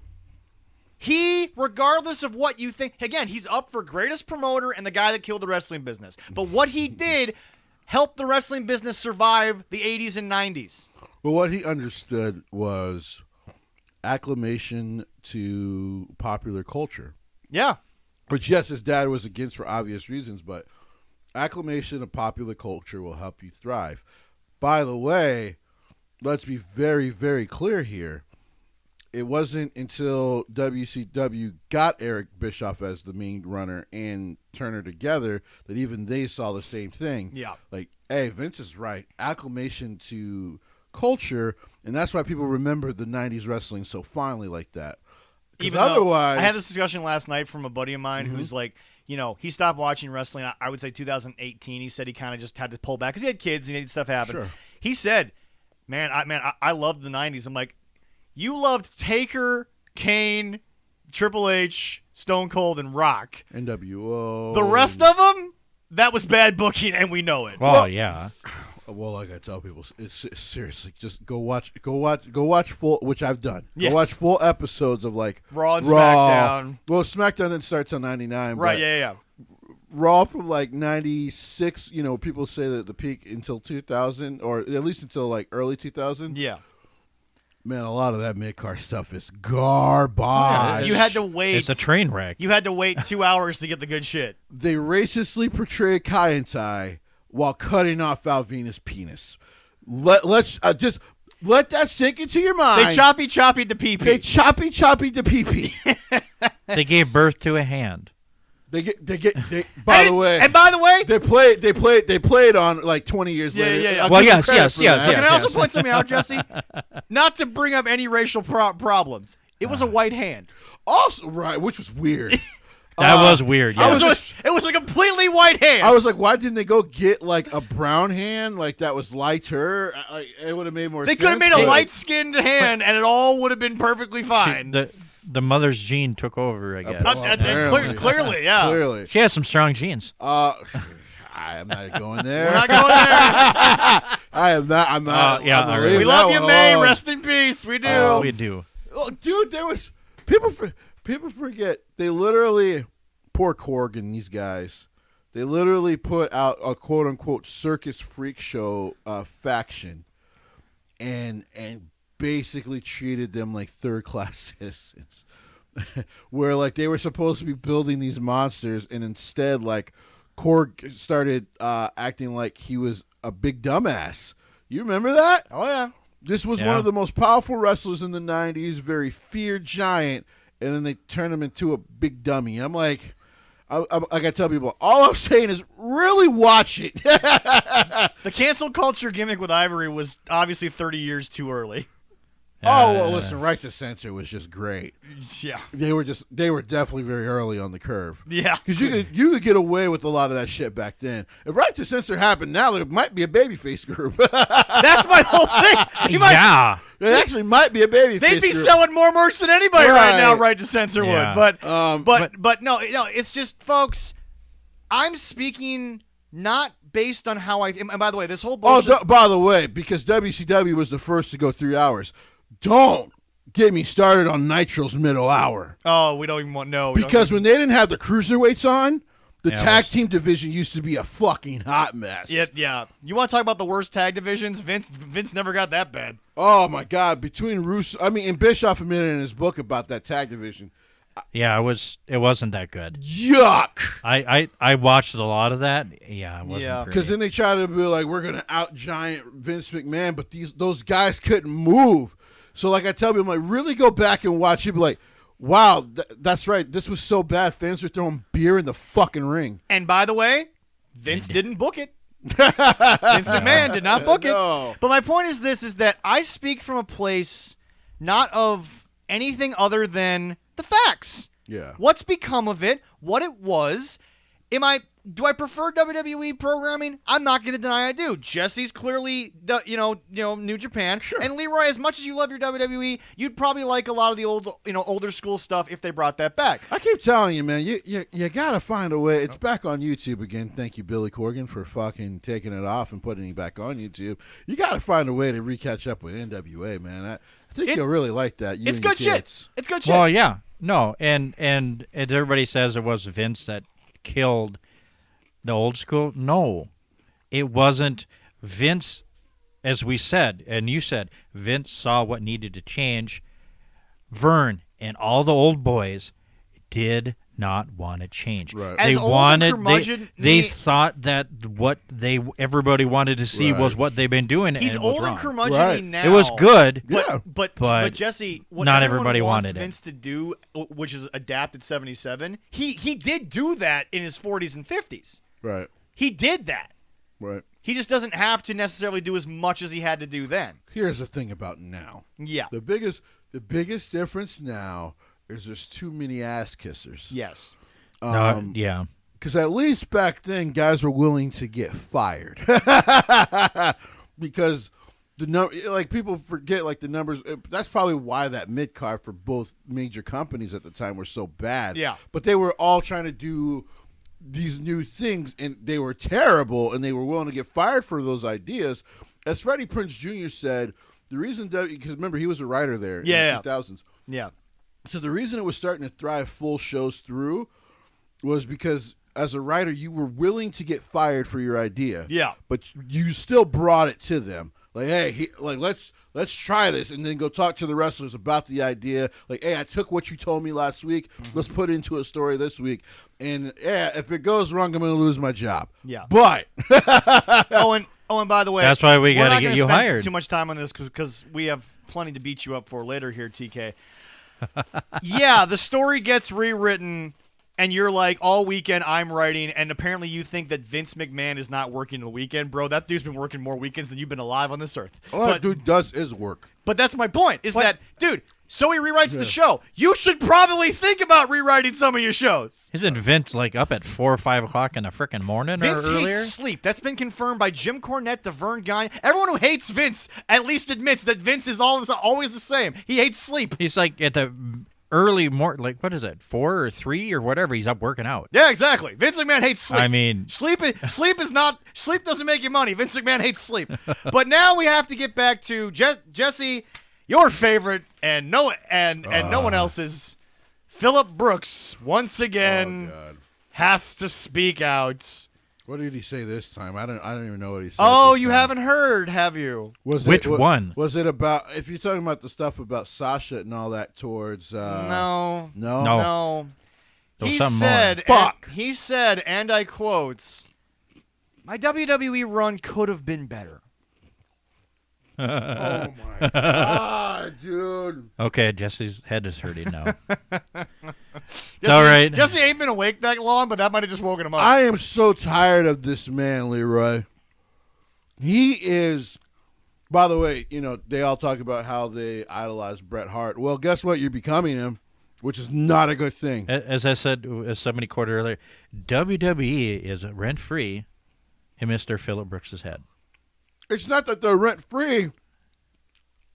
He, regardless of what you think, again, he's up for greatest promoter and the guy that killed the wrestling business. But what he did helped the wrestling business survive the 80s and 90s. But what he understood was acclamation to popular culture. Yeah. Which, yes, his dad was against for obvious reasons, but acclamation of popular culture will help you thrive. By the way, let's be very, very clear here. It wasn't until WCW got Eric Bischoff as the main runner and Turner together that even they saw the same thing. Yeah. Like, hey, Vince is right. Acclamation to culture, and that's why people remember the 90s wrestling so fondly like that. Even otherwise, I had this discussion last night from a buddy of mine who's like, he stopped watching wrestling, I would say 2018. He said he kind of just had to pull back because he had kids and he had stuff happen. Sure. He said, I loved the 90s. I'm like, you loved Taker, Kane, Triple H, Stone Cold, and Rock. NWO. The rest of them, that was bad booking, and we know it. Well, yeah. Well, like I tell people, it's seriously just go watch full, which I've done. Yes. Go watch full episodes of like Raw and SmackDown. Well, SmackDown then starts on 99. Right? But Yeah. Raw from like 96. People say that the peak until 2000, or at least until like early 2000. Yeah. Man, a lot of that mid-card stuff is garbage. Yeah, you had to wait. It's a train wreck. You had to wait 2 hours to get the good shit. They racistly portray Kai and Tai while cutting off Val Venus' penis. Let's just let that sink into your mind. They choppy the pee pee. They choppy the pee pee. They gave birth to a hand. They by the way, they played on like 20 years later. Yeah. I'll Well, give them yes, credit yes, for yes, that. Can I also point something out, Jesse? Not to bring up any racial problems. It was a white hand. Also, right, which was weird. That was weird. Yeah. It was a completely white hand. I was like, why didn't they go get like a brown hand, like that was lighter? It would have made more They sense. could have made a but- light-skinned hand, and it all would have been perfectly fine. The mother's gene took over, I guess. Apparently. Clearly, yeah. Clearly. She has some strong genes. I'm not going there. We're not going there. I am not. I'm not. Yeah, I'm not all right. leaving We that love you, one May. alone. Rest in peace. We do. We do. Oh, dude, there was people forget they literally poor Corgan. These guys, They literally put out a quote unquote circus freak show faction, and basically treated them like third class citizens, where like they were supposed to be building these monsters, and instead like Korg started acting like he was a big dumbass. You remember that? Oh yeah. This was one of the most powerful wrestlers in the '90s, very feared giant, and then they turned him into a big dummy. I'm like. I gotta tell people, all I'm saying is really watch it. The cancel culture gimmick with Ivory was obviously 30 years too early. Oh well, listen, Right to Censor was just great. Yeah, they were definitely very early on the curve. Yeah, because you could get away with a lot of that shit back then. If Right to Censor happened now, there might be a babyface group. That's my whole thing. Yeah, it actually might be a babyface. They'd be group. selling more merch than anybody right now. Right to Censor would, but no, it's just, folks. I'm speaking not based on how I. And by the way, this whole bullshit. Oh, by the way, because WCW was the first to go 3 hours. Don't get me started on Nitro's middle hour. Oh, we don't even want because when they didn't have the cruiserweights on, the tag team division used to be a fucking hot mess. Yeah. You want to talk about the worst tag divisions? Vince never got that bad. Oh my God! Between Russo, and Bischoff admitted in his book about that tag division. Yeah, it wasn't that good. Yuck! I watched a lot of that. Yeah, it wasn't because then they tried to be like, we're gonna out giant Vince McMahon, but those guys couldn't move. So, like I tell people, I'm like, really go back and watch it. Be like, wow, that's right. This was so bad. Fans were throwing beer in the fucking ring. And by the way, Vince didn't book it. Vince McMahon did not book it. But my point is this, is that I speak from a place not of anything other than the facts. Yeah. What's become of it, what it was. Do I prefer WWE programming? I'm not going to deny I do. Jesse's clearly, New Japan. Sure. And Leroy, as much as you love your WWE, you'd probably like a lot of the older school stuff if they brought that back. I keep telling you, man, you got to find a way. It's back on YouTube again. Thank you, Billy Corgan, for fucking taking it off and putting it back on YouTube. You got to find a way to recatch up with NWA, man. I think you'll really like that. It's good shit. It's good shit. Well, yeah. No, and everybody says it was Vince that killed the old school. No, it wasn't. Vince, as we said, and you said, Vince saw what needed to change. Vern and all the old boys did not want to change. Right. As they thought that what everybody wanted to see was what they've been doing. He's and old and curmudgeon-y now. It was good. But Jesse, what not everybody wanted Vince to do, which is adapted 77, he did do that in his 40s and 50s. Right. He did that. Right. He just doesn't have to necessarily do as much as he had to do then. Here's the thing about now. Yeah. The biggest difference now is there's too many ass kissers. Yes. Yeah. Because at least back then, guys were willing to get fired. Because people forget the numbers. That's probably why that mid card for both major companies at the time were so bad. Yeah. But they were all trying to do these new things, and they were terrible, and they were willing to get fired for those ideas. As Freddie Prinze Jr. said, the reason because remember he was a writer there in the 2000s. Yeah. So the reason it was starting to thrive full shows through was because as a writer you were willing to get fired for your idea. Yeah. But you still brought it to them. Like, hey, let's try this, and then go talk to the wrestlers about the idea. Like, hey, I took what you told me last week. Let's put it into a story this week. And if it goes wrong, I'm going to lose my job. Yeah. But and by the way, that's why we got to get you hired. Too much time on this because we have plenty to beat you up for later here, TK. Yeah, the story gets rewritten. And you're like, all weekend I'm writing, and apparently you think that Vince McMahon is not working the weekend. Bro, that dude's been working more weekends than you've been alive on this earth. All that dude does is work. But that's my point, that, dude, so he rewrites the show. You should probably think about rewriting some of your shows. Isn't Vince up at 4 or 5 o'clock in the frickin' morning Vince or earlier? Vince hates sleep. That's been confirmed by Jim Cornette, the Vern Guy. Everyone who hates Vince at least admits that Vince is always the same. He hates sleep. He's at the early morning, what is it, 4 or 3 or whatever? He's up working out. Yeah, exactly. Vince McMahon hates sleep. I mean, sleep doesn't make you money. Vince McMahon hates sleep. But now we have to get back to Jesse, your favorite, and no one else's, Phillip Brooks once again. Oh, God. has to speak out. What did he say this time? I don't even know what he said. Oh, this you time. haven't heard, have you? Which one? Was it about? If you're talking about the stuff about Sasha and all that towards No. no. There was He something said, more. Fuck. He said, and I quote, "My WWE run could have been better." Oh my god, dude. Okay, Jesse's head is hurting now. Jesse, all right. Jesse ain't been awake that long, but that might have just woken him up. I am so tired of this man, Leroy. He is. By the way, they all talk about how they idolize Bret Hart. Well, guess what? You're becoming him, which is not a good thing. As I said, as somebody quoted earlier, WWE is rent-free in Mr. Phillip Brooks' head. It's not that they're rent free.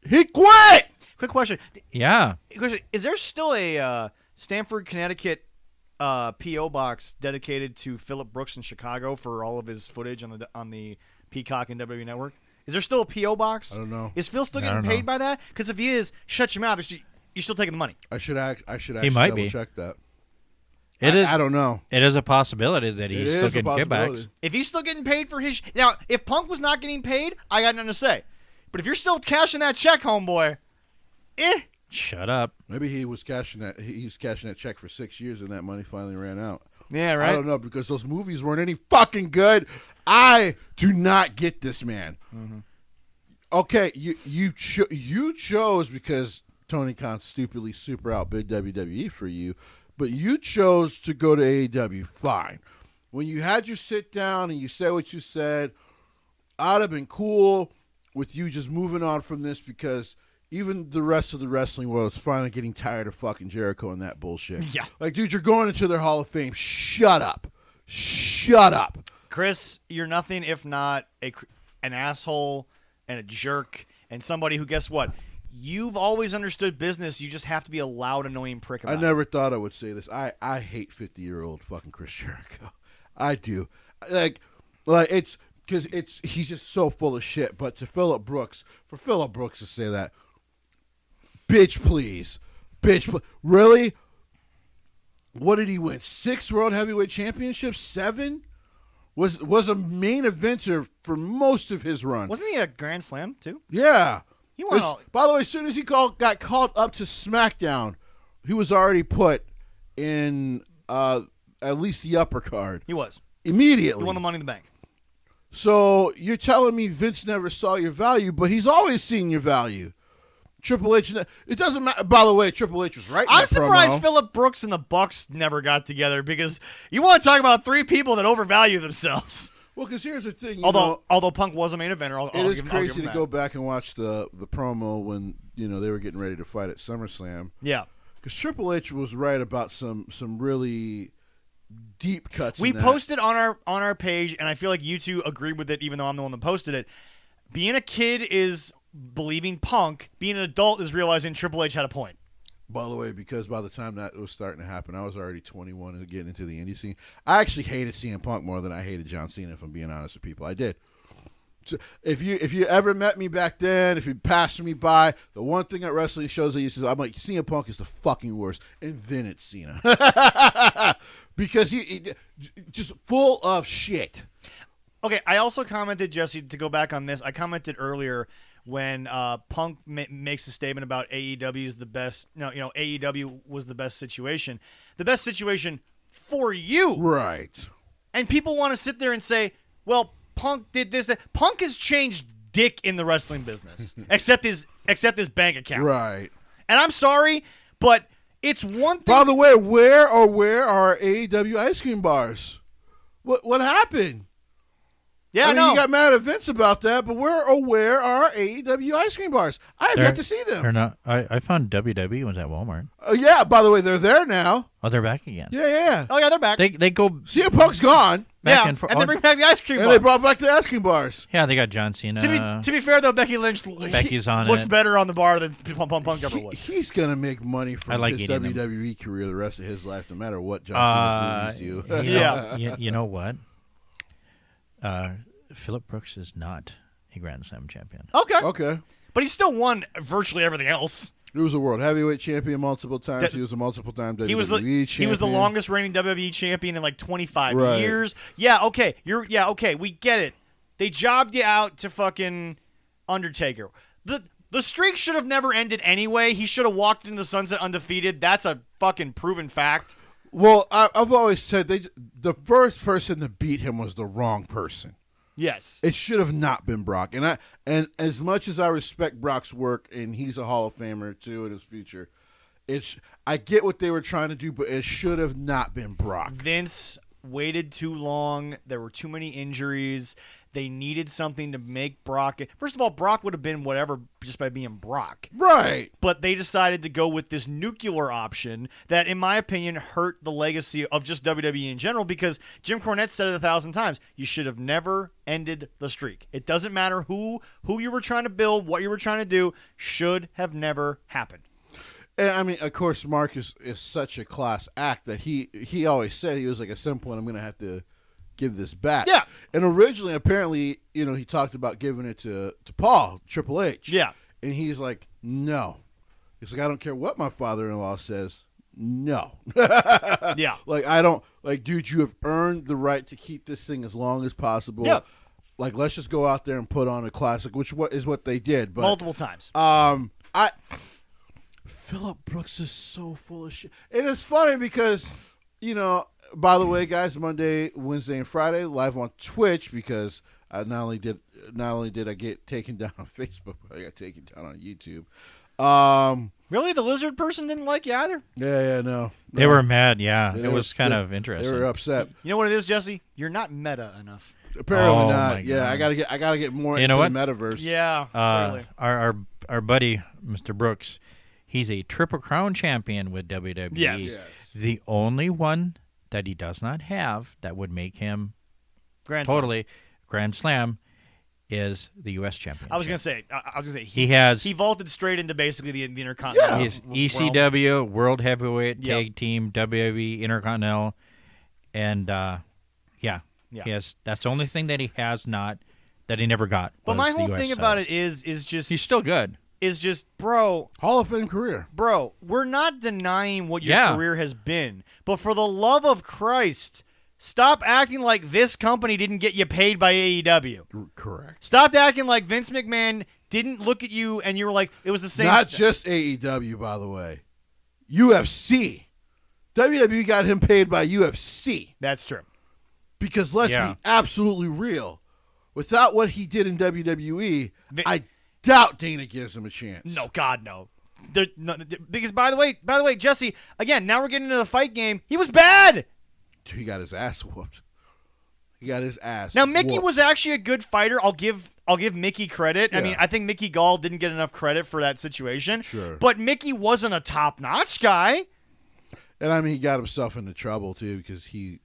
He quit. Quick question. Yeah. Is there still a Stamford, Connecticut P.O. box dedicated to Phillip Brooks in Chicago for all of his footage on the Peacock and WWE Network? Is there still a P.O. box? I don't know. Is Phil still I getting don't paid know. by that? Because if he is, shut your mouth. You're still taking the money. I should actually might double be. check that. I don't know. It is a possibility that It he's is still a getting possibility. kickbacks. If he's still getting paid for his... Now, if Punk was not getting paid, I got nothing to say. But if you're still cashing that check, homeboy, Shut up. Maybe he was cashing that. He's cashing that check for 6 years, and that money finally ran out. Yeah, right? I don't know, because those movies weren't any fucking good. I do not get this man. Mm-hmm. Okay, you chose because Tony Khan stupidly super outbid WWE for you, but you chose to go to AEW. Fine. When you had your sit down and you said what you said, I'd have been cool with you just moving on from this, because even the rest of the wrestling world is finally getting tired of fucking Jericho and that bullshit. Yeah. Like, dude, you're going into their Hall of Fame. Shut up. Shut up. Chris, you're nothing if not an asshole and a jerk and somebody who, guess what? You've always understood business. You just have to be a loud, annoying prick about I never thought I would say this. I hate 50-year-old fucking Chris Jericho. I do. Like it's because he's just so full of shit. But for Phillip Brooks to say that, bitch, please, really? What did he win? 6 World Heavyweight Championships? 7? Was a main eventer for most of his run. Wasn't he a Grand Slam, too? Yeah. He won all... By the way, as soon as he got called up to SmackDown, he was already put in at least the upper card. He was. Immediately. He won the Money in the Bank. So you're telling me Vince never saw your value, but he's always seen your value. Triple H, it doesn't matter. By the way, Triple H was right in I'm that surprised promo. Phillip Brooks and the Bucks never got together, because you want to talk about 3 people that overvalue themselves. Well, because here's the thing. Although Punk was a main eventer, it is crazy to go back and watch the promo when they were getting ready to fight at SummerSlam. Yeah. Because Triple H was right about some really deep cuts. We in that. posted on our page, and I feel like you two agreed with it, even though I'm the one that posted it. Being a kid is believing Punk. Being an adult is realizing Triple H had a point. By the way, because by the time that was starting to happen, I was already 21 and getting into the indie scene. I actually hated CM Punk more than I hated John Cena, if I'm being honest with people. I did. So if you ever met me back then, if you passed me by, the one thing at wrestling shows I used to, I'm like, CM Punk is the fucking worst, and then it's Cena. Because he just full of shit. Okay, I also commented, Jesse, to go back on this, I commented earlier when Punk makes a statement about AEW is the best. No, AEW was the best situation. The best situation for you. Right. And people want to sit there and say, well, Punk did this. That. Punk has changed dick in the wrestling business, except his bank account. Right. And I'm sorry, but it's one thing. By the way, where are AEW ice cream bars? What happened? Yeah, I mean, no. you got mad at Vince about that, but where are AEW ice cream bars? I have yet to see them. They're not. I found WWE was at Walmart. Yeah, by the way, they're there now. Oh, they're back again. Yeah. Oh, yeah, they're back. They go CM Punk's gone, back yeah, and forth. and they bring back the ice cream and bar. they brought back the ice cream bars. Yeah, they got John Cena. To be fair, though, Becky Lynch Becky's on looks it. better on the bar than Punk ever would. He's going to make money from I like his eating them. WWE career the rest of his life, no matter what John Cena's movies do. Yeah. You know what? Phillip Brooks is not a Grand Slam champion. Okay. Okay. But he still won virtually everything else. He was a world heavyweight champion multiple times. He was a multiple time WWE champion. He was the longest reigning WWE champion in like 25 Right. years. Yeah, okay. Okay, we get it. They jobbed you out to fucking Undertaker. The streak should have never ended anyway. He should have walked into the sunset undefeated. That's a fucking proven fact. Well, I've always said the first person to beat him was the wrong person. Yes. It should have not been Brock. And as much as I respect Brock's work, and he's a Hall of Famer too in his future, I get what they were trying to do, but it should have not been Brock. Vince waited too long. There were too many injuries. They needed something to make Brock. First of all, Brock would have been whatever just by being Brock. Right. But they decided to go with this nuclear option that, in my opinion, hurt the legacy of just WWE in general, because Jim Cornette said it 1,000 times. You should have never ended the streak. It doesn't matter who you were trying to build, what you were trying to do, should have never happened. And I mean, of course, Mark is such a class act that he always said, he was like, at some point I'm going to have to give this back. Yeah. And originally, apparently, he talked about giving it to Paul, Triple H. Yeah. And he's like, no. He's like, I don't care what my father-in-law says. No. Yeah. Like, I don't, like, dude, you have earned the right to keep this thing as long as possible. Yeah. Like, let's just go out there and put on a classic, which is what they did. But Multiple times. Phillip Brooks is so full of shit. And it's funny because, by the way, guys, Monday, Wednesday, and Friday, live on Twitch, because not only did I get taken down on Facebook, but I got taken down on YouTube. Really? The lizard person didn't like you either? Yeah, no. They were mad, yeah. They It was kind of They interesting. were upset. You know what it is, Jesse? You're not meta enough. Apparently Oh, not. my Yeah, God. I gotta get more You into know the what? metaverse. Yeah, clearly. Our buddy, Mr. Brooks, he's a Triple Crown champion with WWE. Yes. The only one that he does not have that would make him Grand Slam. totally Grand Slam is the U.S. championship. I was gonna say. He vaulted straight into basically the Intercontinental. He's realm. ECW World Heavyweight Yep. Tag Team, WWE Intercontinental, and he has. That's the only thing that he has not, that he never got. But was my the whole US thing title. about it is just he's still good. bro, Hall of Fame career. we're not denying what your Yeah. career has been, but for the love of Christ, stop acting like this company didn't get you paid by AEW. Correct. Stop acting like Vince McMahon didn't look at you and you were like, it was the same. Not just AEW, by the way. UFC. WWE got him paid by UFC. That's true. Because let's Yeah. be absolutely real. Without what he did in WWE, Vi- I doubt Dana gives him a chance. No, God, no. Because by the way, Jesse, again, now we're getting into the fight game. He was bad. He got his ass whooped. He got his ass. Now Mickey whooped. was actually a good fighter. I'll give Mickey credit. I Yeah. mean, I think Mickey Gall didn't get enough credit for that situation. Sure. But Mickey wasn't a top-notch guy. And I mean, he got himself into trouble too because he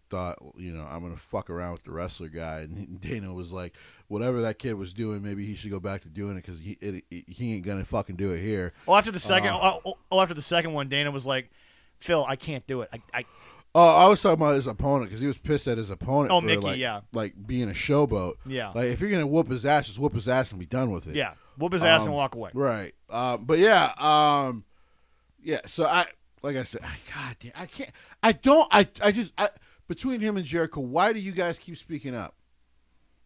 thought, I'm gonna fuck around with the wrestler guy, and Dana was like, whatever that kid was doing, maybe he should go back to doing it because he ain't gonna fucking do it here. Oh, after the second, after the second one, Dana was like, "Phil, I can't do it. Oh, I was talking about his opponent because he was pissed at his opponent. Oh, for Mickey, like being a showboat. Yeah. Like if you're gonna whoop his ass, just whoop his ass and be done with it. yeah, whoop his ass and walk away." Right. But yeah. Yeah. So like I said, God damn, I can't. I don't. I just. Between him and Jericho, why do you guys keep speaking up?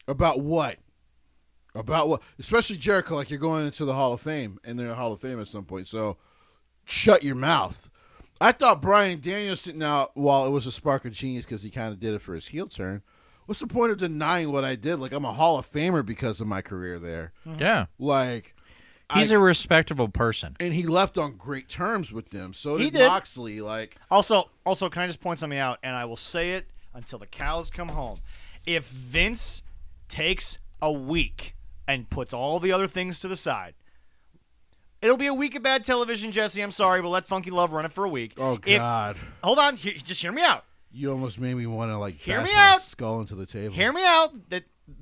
About what? About what? Especially Jericho, like you're going into the Hall of Fame, and they're in the Hall of Fame at some point. So shut your mouth. I thought Bryan Danielson, while it was a spark of genius because he kind of did it for his heel turn, what's the point of denying what I did? Like, I'm a Hall of Famer because of my career there. Yeah. Like, He's a respectable person. and he left on great terms with them. So He did did. Moxley. Like, Also, can I just point something out? And I will say it until the cows come home. If Vince takes a week and puts all the other things to the side, it'll be a week of bad television, Jesse. I'm sorry, but let Funky Love run it for a week. oh God, Hold on, just hear me out. you almost made me want to Hear bash me my out. skull into the table. Hear me out.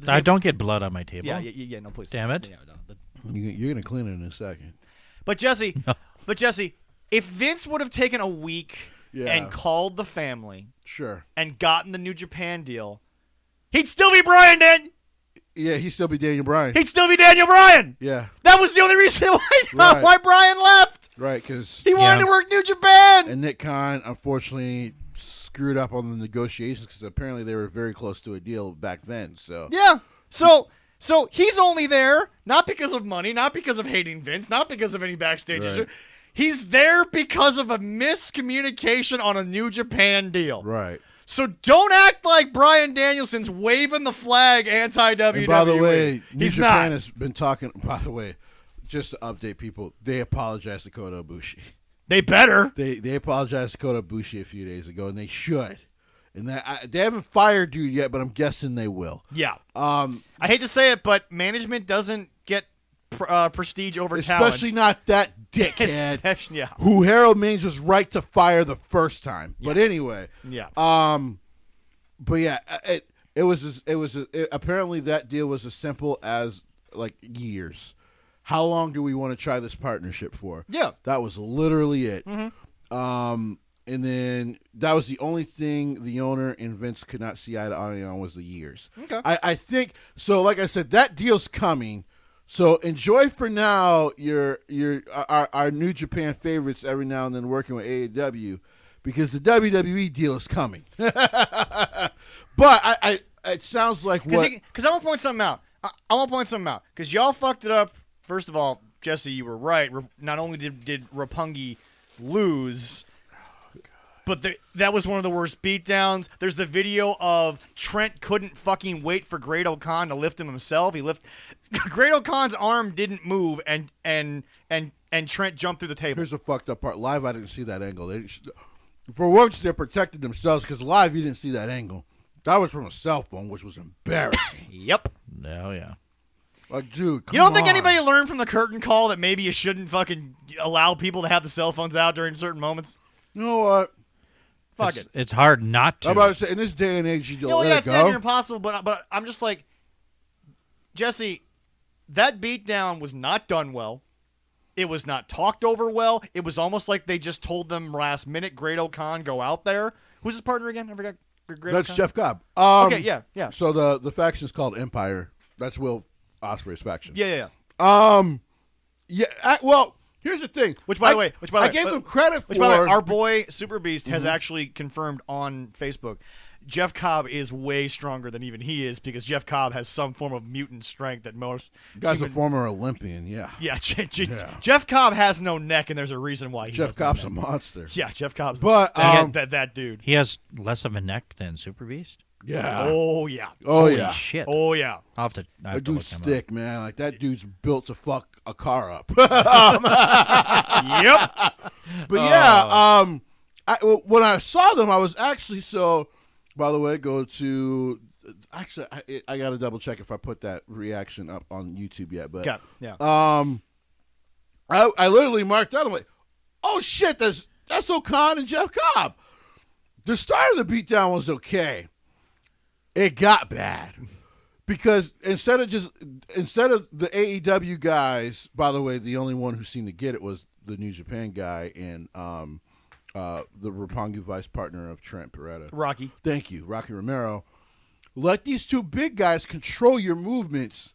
I don't get blood on my table. Yeah, no, please. Damn it. Yeah, no, You're gonna clean it in a second. But Jesse, if Vince would have taken a week Yeah. and called the family Sure. and gotten the New Japan deal, he'd still be Brian then. Yeah, he'd still be Daniel Bryan. He'd still be Daniel Bryan. Yeah, That was the only reason why, Right. why Bryan left. right. Because He wanted to work New Japan. and Nick Khan unfortunately screwed up on the negotiations because apparently they were very close to a deal back then. So Yeah. So he's only there not because of money, not because of hating Vince, not because of any backstage Right. issue. He's there because of a miscommunication on a New Japan deal. right. So don't act like Bryan Danielson's waving the flag anti-WWE. And by the way, New he's Japan not. has been talking. By the way, just to update people, they apologized to Kota Ibushi. They better. They apologized to Kota Ibushi a few days ago, and they should. And they haven't fired dude yet, but I'm guessing they will. Yeah. I hate to say it, but management doesn't get prestige over talent. Especially not that dickhead Especially, yeah. who Harold Means was right to fire the first time. But anyway, Yeah. but yeah, apparently that deal was as simple as like years. How long do we want to try this partnership for? Yeah. That was literally it. Mm-hmm. And then that was the only thing the owner and Vince could not see eye to eye on was the years. Okay. I think so. Like I said, that deal's coming. So enjoy for now our New Japan favorites every now and then working with AEW because the WWE deal is coming. But it sounds like what Because I want to point something out. I want to point something out because y'all fucked it up. First of all, Jesse, you were right. Not only did Roppongi lose, but that was one of the worst beatdowns. There's the video of Trent couldn't fucking wait for Great O'Khan to lift him himself. Great O'Khan's arm didn't move, and Trent jumped through the table. Here's the fucked up part. Live, I didn't see that angle. For once, they protected themselves because live, you didn't see that angle. That was from a cell phone, which was embarrassing. Yep. Oh, yeah. Like, dude, come You don't think on. anybody learned from the curtain call that maybe you shouldn't fucking allow people to have the cell phones out during certain moments? You know what? Fuck it. It's hard not to. I'm about to say, in this day and age, you don't Yeah, let it's it damn go. near impossible, but I'm just like, Jesse, that beatdown was not done well. It was not talked over well. It was almost like they just told them last minute, Great O'Khan, go out there. Who's his partner again? I forgot. Great That's O'Khan? Jeff Cobb. Okay, yeah. So the faction is called Empire. That's Will Ospreay's faction. Yeah. Well, here's the thing. Which, by the way, I gave them credit Which, by the way, for. our boy Super Beast has actually confirmed on Facebook. Jeff Cobb is way stronger than even he is because Jeff Cobb has some form of mutant strength that most Guy's a former Olympian. Yeah. Yeah, Jeff Cobb has no neck, and there's a reason why he Jeff has no Cobb's neck. a monster. Yeah, Jeff Cobb's But, that dude. He has less of a neck than Super Beast? Yeah. Oh yeah. Oh Holy yeah. shit. Oh yeah. I'll have to, I have That to look dude's him up. thick, man. Like that dude's built to fuck a car up. Yep. But yeah, when I saw them, I was actually so. By the way, go to. Actually, I got to double check if I put that reaction up on YouTube yet. But Yeah. I literally marked out. I'm like, oh shit, that's O'Khan and Jeff Cobb. The start of the beatdown was okay. It got bad because instead of the AEW guys. By the way, the only one who seemed to get it was the New Japan guy and the Roppongi vice partner of Trent Beretta. Rocky. Thank you, Rocky Romero. Let these two big guys control your movements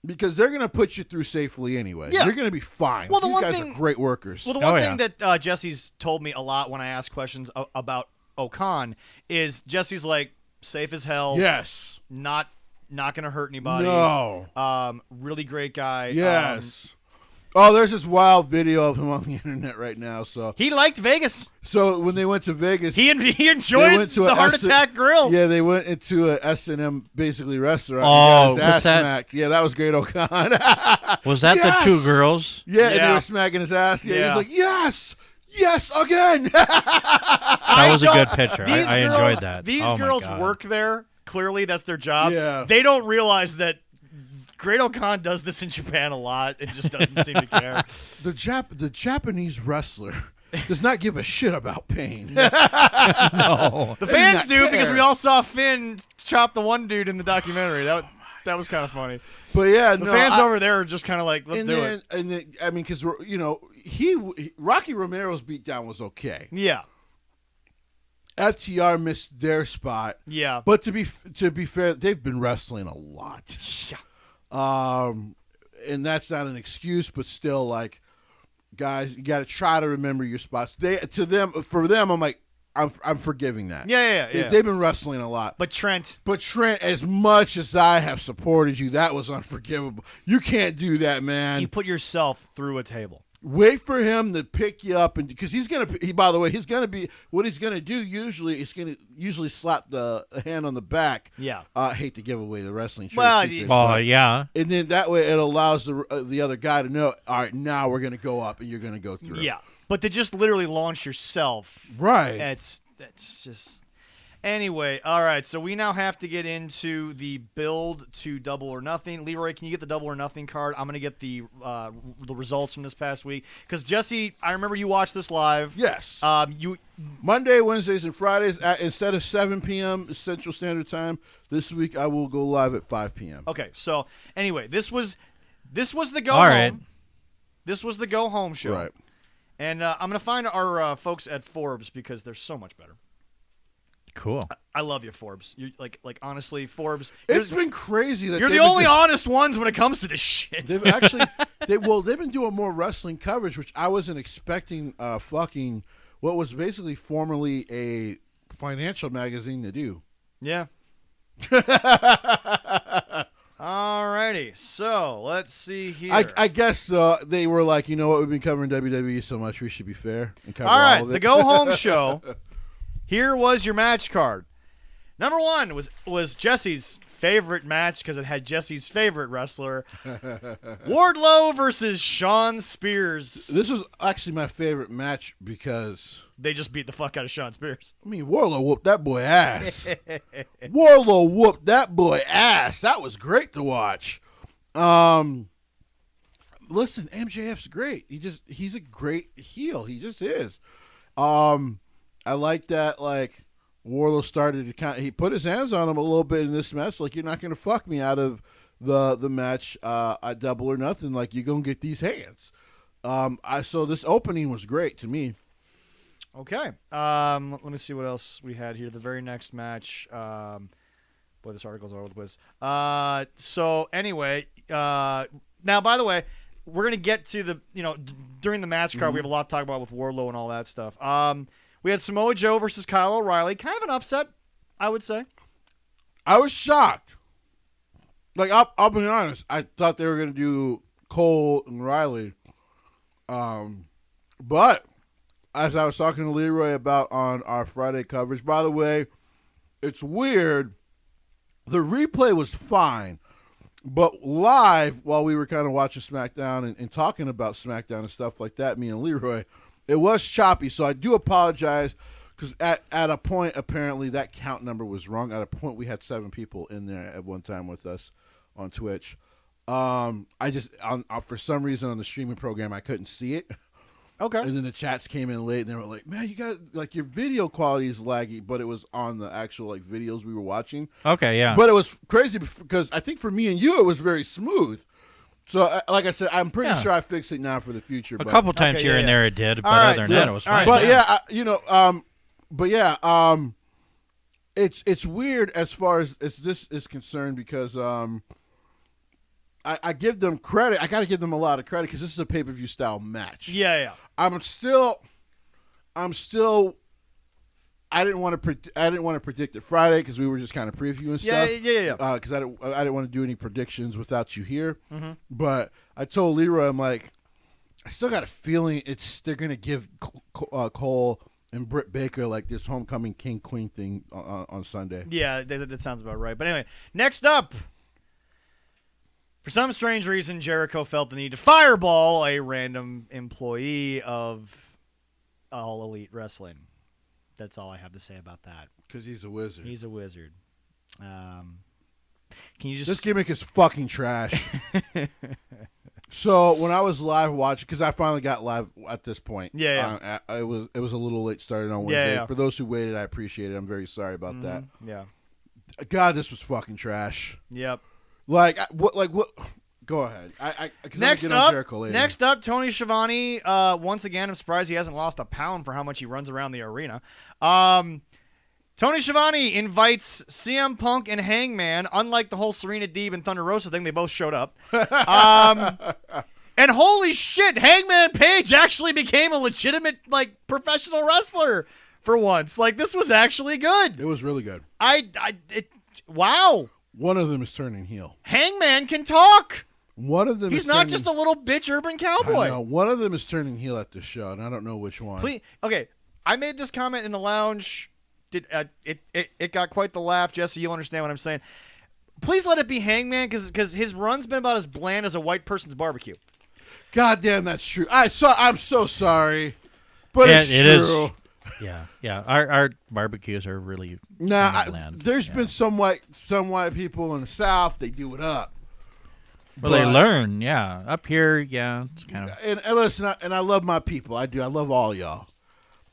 because they're going to put you through safely anyway. Yeah. You're going to be fine. Well, the these one guys thing- are great workers. Well, the one Oh, thing that Jesse's told me a lot when I ask questions about O'Khan is Jesse's like safe as hell. Yes. Not gonna hurt anybody. No. Really great guy. Yes. There's this wild video of him on the internet right now. So He liked Vegas. when they went to Vegas, He they enjoyed went to the a Heart S- Attack Grill. Yeah, they went into a S&M basically restaurant. Oh, and got his ass what's that? smacked. Yeah, that was great, O'Khan. Was that Yes! the two girls? Yeah, and they Yeah. were smacking his ass. Yeah, Yeah. he's like, yes, again. That was a good picture. These I girls, enjoyed that. These Oh, my girls God. work there. Clearly, that's their job. Yeah. They don't realize that Great O'Khan does this in Japan a lot and just doesn't seem to care. The Japanese wrestler does not give a shit about pain. No. The fans not do because care. we all saw Finn chop the one dude in the documentary. That was kind of funny. But yeah, The no, fans over there are just kind of like, let's and do then, it. And then, I mean, because Rocky Romero's beatdown was okay, Yeah. FTR missed their spot. Yeah. But to be fair, they've been wrestling a lot. Yeah. And that's not an excuse, but still, like, guys, you got to try to remember your spots. For them, I'm like, I'm forgiving that. Yeah. They've been wrestling a lot. But Trent, as much as I have supported you, that was unforgivable. You can't do that, man. you put yourself through a table. Wait for him to pick you up, and because by the way, he's gonna do usually. He's gonna slap the hand on the back. Yeah. I hate to give away the wrestling trade Well, secrets, yeah. and then that way it allows the other guy to know. All right, now we're gonna go up, and you're gonna go through. Yeah. But to just literally launch yourself, right? That's just. Anyway, all right. So we now have to get into the build to Double or Nothing. Leroy, can you get the Double or Nothing card? I'm gonna get the results from this past week because Jesse, I remember you watched this live. Yes. You Monday, Wednesdays, and Fridays instead of 7 p.m. Central Standard Time. This week I will go live at 5 p.m. Okay. So anyway, this was the go All home. right. This was the go home show. Right. And I'm gonna find our folks at Forbes because they're so much better. Cool. I love you, Forbes. You like honestly, Forbes. It's been crazy that You're they've the been only honest ones when it comes to this shit. They've actually they've been doing more wrestling coverage, which I wasn't expecting. Fucking what was basically formerly a financial magazine to do. Yeah. Alrighty, so let's see here. I guess they were like, you know what, we've been covering WWE so much, we should be fair and cover all right, all of it. the go home show. Here was your match card. Number one was Jesse's favorite match because it had Jesse's favorite wrestler, Wardlow versus Shawn Spears. This was actually my favorite match because They just beat the fuck out of Shawn Spears. I mean, Wardlow whooped that boy ass. Wardlow whooped that boy ass. That was great to watch. Listen, MJF's great. He's a great heel. He just is. I like that. Like Wardlow started to he put his hands on him a little bit in this match. Like, you're not going to fuck me out of the match at Double or Nothing. Like, you're going to get these hands. So this opening was great to me. Okay. Let me see what else we had here. The very next match. Boy, this article's all over the place. So anyway, now by the way, we're gonna get to the during the match card. We have a lot to talk about with Wardlow and all that stuff. We had Samoa Joe versus Kyle O'Reilly. Kind of an upset, I would say. I was shocked. Like, I'll be honest. I thought they were gonna do Cole and Riley. But as I was talking to Leroy about on our Friday coverage, by the way, it's weird. The replay was fine, but live, while we were kind of watching SmackDown and talking about SmackDown and stuff like that, me and Leroy, it was choppy. So I do apologize because at a point, apparently that count number was wrong. At a point, we had 7 people in there at one time with us on Twitch. I just, for some reason on the streaming program, I couldn't see it. Okay. And then the chats came in late, and they were like, "Man, you got like your video quality is laggy," but it was on the actual like videos we were watching. Okay, yeah. But it was crazy because I think for me and you, it was very smooth. So, like I said, I'm pretty sure I fixed it now for the future. A couple times here and there it did, but other than that, it was fine. But it's weird as far as this is concerned because I give them credit. I got to give them a lot of credit because this is a pay-per-view style match. Yeah. I'm still. I didn't want to predict it Friday because we were just kind of previewing stuff. Yeah. Because I didn't want to do any predictions without you here. Mm-hmm. But I told Leroy, I'm like, I still got a feeling they're gonna give Cole and Britt Baker like this homecoming king queen thing on Sunday. Yeah, that sounds about right. But anyway, next up. For some strange reason, Jericho felt the need to fireball a random employee of All Elite Wrestling. That's all I have to say about that. Because he's a wizard. He's a wizard. Can you just... This gimmick is fucking trash. So when I was live watching, because I finally got live at this point. Yeah. It was a little late started on Wednesday. Yeah. For those who waited, I appreciate it. I'm very sorry about that. Yeah. God, this was fucking trash. Yep. Like what? Go ahead. Next up, Tony Schiavone. Once again, I'm surprised he hasn't lost a pound for how much he runs around the arena. Tony Schiavone invites CM Punk and Hangman. Unlike the whole Serena Deeb and Thunder Rosa thing, they both showed up. And holy shit, Hangman Page actually became a legitimate, professional wrestler for once. This was actually good. It was really good. Wow. One of them is turning heel. Hangman can talk. One of them He's not just a little bitch urban cowboy. I know. One of them is turning heel at the show, and I don't know which one. Okay, I made this comment in the lounge. It got quite the laugh. Jesse, you'll understand what I'm saying. Please let it be Hangman, because his run's been about as bland as a white person's barbecue. God damn, that's true. I'm so sorry, but it's true. Yeah. Our barbecues are really bland. There's been some white people in the South. They do it up. Well, they learn. Yeah, up here, it's kind of. And listen, I love my people. I do. I love all y'all.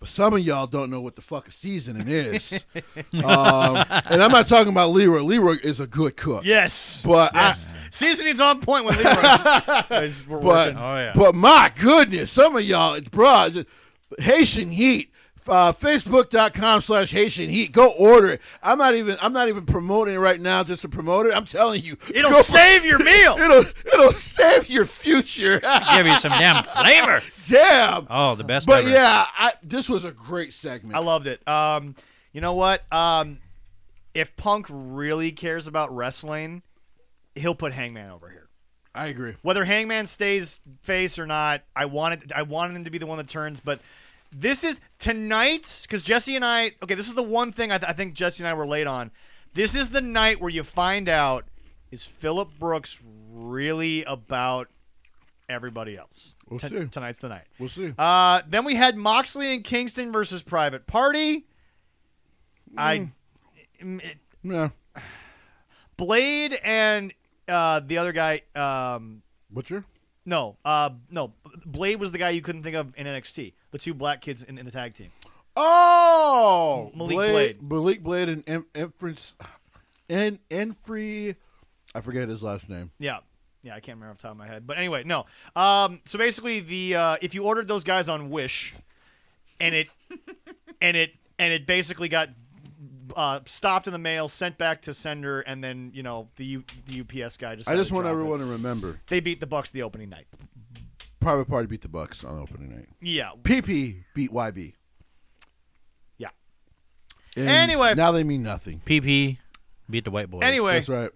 But some of y'all don't know what the fuck a seasoning is. And I'm not talking about Leroy. Leroy is a good cook. Yes. But seasoning's on point when Leroy is working. Oh, yeah. But my goodness, some of y'all, bro, Haitian Heat. Facebook.com/Haitian Heat. Go order it. I'm not even promoting it right now just to promote it. I'm telling you, it'll save your meal. It'll save your future. Give you some damn flavor. Damn. Oh, the best. But ever. yeah, this was a great segment. I loved it. You know what? If Punk really cares about wrestling, he'll put Hangman over here. I agree. Whether Hangman stays face or not, I wanted him to be the one that turns, but. This is tonight, because Jesse and I, this is the one thing I think Jesse and I were late on. This is the night where you find out, is Phillip Brooks really about everybody else? We'll see. Tonight's the night. We'll see. Then we had Moxley and Kingston versus Private Party. Yeah. Blade and the other guy. Butcher? No. Blade was the guy you couldn't think of in NXT. The two black kids in the tag team. Oh! Malik Blade and Enfree. I forget his last name. Yeah, I can't remember off the top of my head. But anyway, no. So basically, if you ordered those guys on Wish, and it basically got stopped in the mail, sent back to sender, and then the UPS guy just. I just want everyone to remember they beat the Bucks the opening night. Private Party beat the Bucks on opening night. Yeah. PP beat YB. Yeah. And anyway, now they mean nothing. PP beat the White Boys. Anyway, that's right.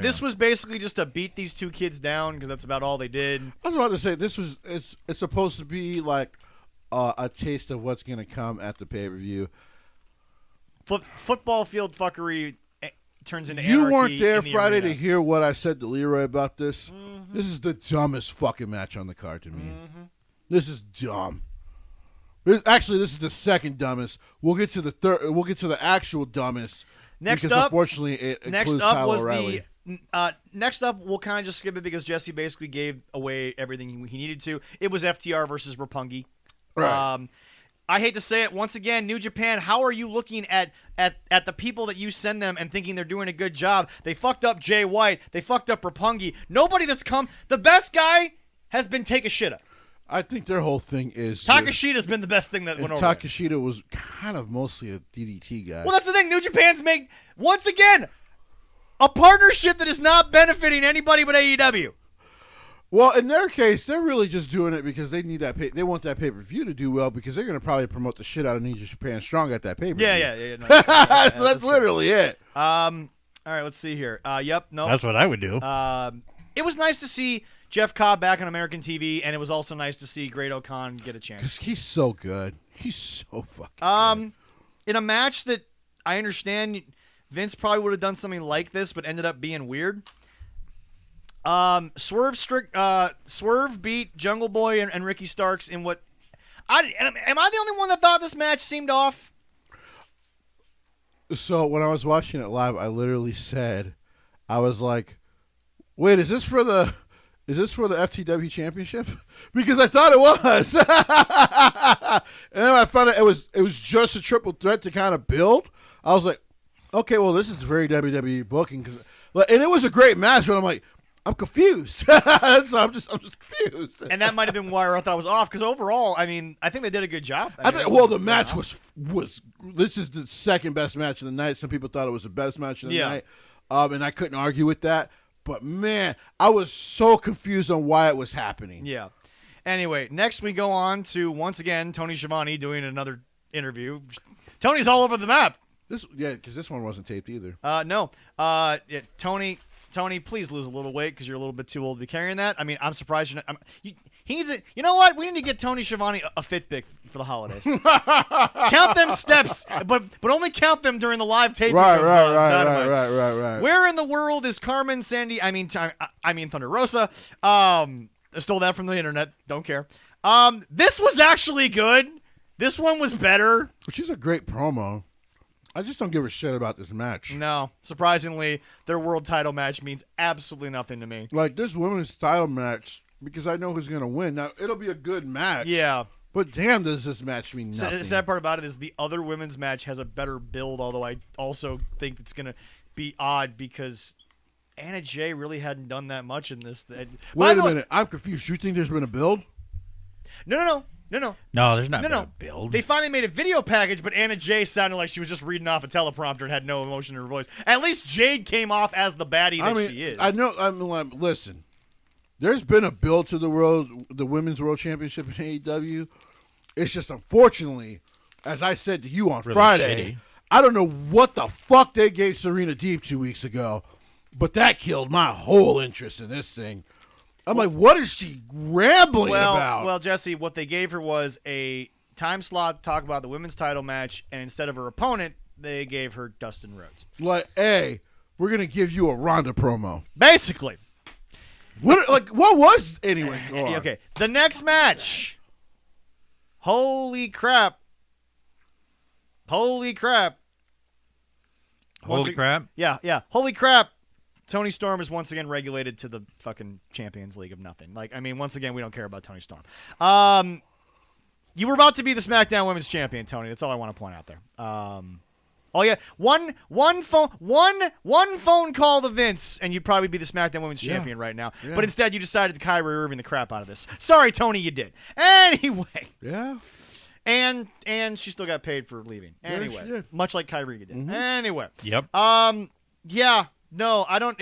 This was basically just to beat these two kids down because that's about all they did. I was about to say it's supposed to be like a taste of what's going to come at the pay-per-view. Football field fuckery turns into You anarchy weren't there in the Friday arena. to hear what I said to Leroy about this. Mm-hmm. This is the dumbest fucking match on the card to me. Mm-hmm. This is dumb. Actually, this is the second dumbest. We'll get to the third. We'll get to the actual dumbest. Next because up, unfortunately, it next includes up Kyle was O'Reilly. next up, we'll kind of just skip it because Jesse basically gave away everything he needed to. It was FTR versus Roppongi. Right. I hate to say it once again, New Japan. How are you looking at the people that you send them and thinking they're doing a good job? They fucked up Jay White. They fucked up Roppongi. Nobody that's come. The best guy has been Takeshita. I think their whole thing is Takeshita's been the best thing that went over. Takeshita was kind of mostly a DDT guy. Well, that's the thing. New Japan's made once again a partnership that is not benefiting anybody but AEW. Well, in their case, they're really just doing it because they need that. They want that pay-per-view to do well because they're going to probably promote the shit out of New Japan Strong at that pay-per-view. Yeah. No, so that's literally it. All right, let's see here. Yep, no. That's what I would do. It was nice to see Jeff Cobb back on American TV, and it was also nice to see Great O'Khan get a chance. Because he's so good. He's so fucking good. In a match that I understand Vince probably would have done something like this, but ended up being weird. Swerve beat Jungle Boy and Ricky Starks in what? Am I the only one that thought this match seemed off? So when I was watching it live, I literally said, I was like, "Wait, is this for the FTW Championship?" Because I thought it was, and then I found out it was just a triple threat to kind of build. I was like, "Okay, well, this is very WWE booking," and it was a great match. But I'm like, I'm confused. I'm just confused. And that might have been why I thought I was off, because overall, I mean, I think they did a good job. I think, well, the match was this is the second best match of the night. Some people thought it was the best match of the night, and I couldn't argue with that. But man, I was so confused on why it was happening. Yeah. Anyway, next we go on to, once again, Tony Schiavone doing another interview. Tony's all over the map. Because this one wasn't taped either. No. Tony, please lose a little weight because you're a little bit too old to be carrying that. I mean, I'm surprised you're not. He needs it. You know what? We need to get Tony Schiavone a Fitbit for the holidays. Count them steps, but only count them during the live taping. Right. Where in the world is Carmen Sandy? I mean Thunder Rosa. I stole that from the internet. Don't care. This was actually good. This one was better. She's a great promo. I just don't give a shit about this match. No, surprisingly, their world title match means absolutely nothing to me. Like this women's title match, because I know who's going to win. Now, it'll be a good match. Yeah. But damn, does this match mean nothing. The sad part about it is the other women's match has a better build, although I also think it's going to be odd because Anna Jay really hadn't done that much in this. Wait a minute. I'm confused. You think there's been a build? No. No, there's not a build. They finally made a video package, but Anna Jay sounded like she was just reading off a teleprompter and had no emotion in her voice. At least Jade came off as the baddie that she is. I know. Listen, there's been a build to the Women's World Championship in AEW. It's just unfortunately, as I said to you on Friday, shitty. I don't know what the fuck they gave Serena Deeb 2 weeks ago, but that killed my whole interest in this thing. I'm like, what is she rambling about? Well, Jesse, what they gave her was a time slot to talk about the women's title match, and instead of her opponent, they gave her Dustin Rhodes. Like, hey, we're gonna give you a Ronda promo. Basically. What was anyway? Go on. Okay, the next match. Holy crap! Holy crap. Yeah. Holy crap! Tony Storm is once again regulated to the fucking Champions League of nothing. Like, I mean, once again, we don't care about Tony Storm. You were about to be the SmackDown Women's Champion, Tony. That's all I want to point out there. Oh yeah, one phone call to Vince, and you'd probably be the SmackDown Women's Champion right now. Yeah. But instead, you decided to Kyrie Irving the crap out of this. Sorry, Tony, you did. Anyway. Yeah. And she still got paid for leaving. Anyway, yeah, much like Kyrie did. Mm-hmm. Anyway. Yep. Yeah. No, I don't.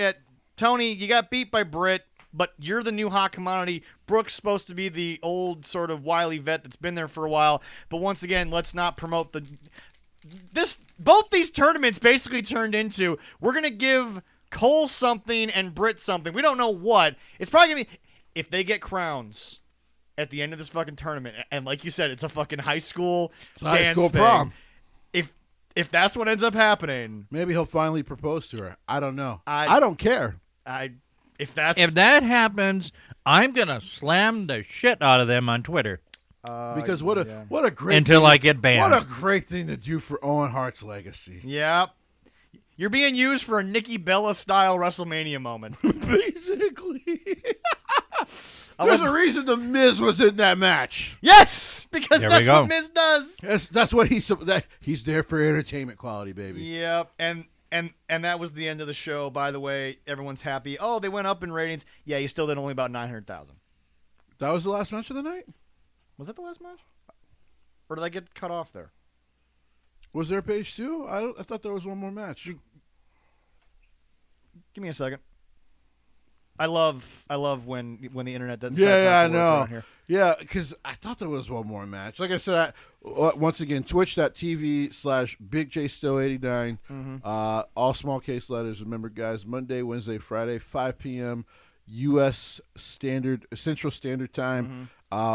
Tony, you got beat by Britt, but you're the new hot commodity. Brooke's supposed to be the old sort of wily vet that's been there for a while. But once again, let's not promote both these tournaments basically turned into, we're going to give Cole something and Britt something. We don't know what. It's probably going to be, if they get crowns at the end of this fucking tournament, and like you said, it's a fucking high school prom. If that's what ends up happening, maybe he'll finally propose to her. I don't know. I don't care. If that happens, I'm gonna slam the shit out of them on Twitter. Because what a great until I get banned. What a great thing to do for Owen Hart's legacy. Yeah, you're being used for a Nikki Bella style WrestleMania moment. Basically. There's a reason the Miz was in that match. Yes, because that's what Miz does. That's what he's there for entertainment quality, baby. Yep, and that was the end of the show. By the way, everyone's happy. Oh, they went up in ratings. Yeah, he still did only about 900,000. That was the last match of the night? Was that the last match? Or did I get cut off there? Was there a page 2? I thought there was one more match. Give me a second. I love when the internet doesn't. Yeah, I know. Yeah, because I thought there was one more match. Like I said, once again, twitch.tv/BigJStill89. Mm-hmm. All small case letters. Remember, guys, Monday, Wednesday, Friday, 5 p.m. U.S. Central Standard Time. Mm-hmm.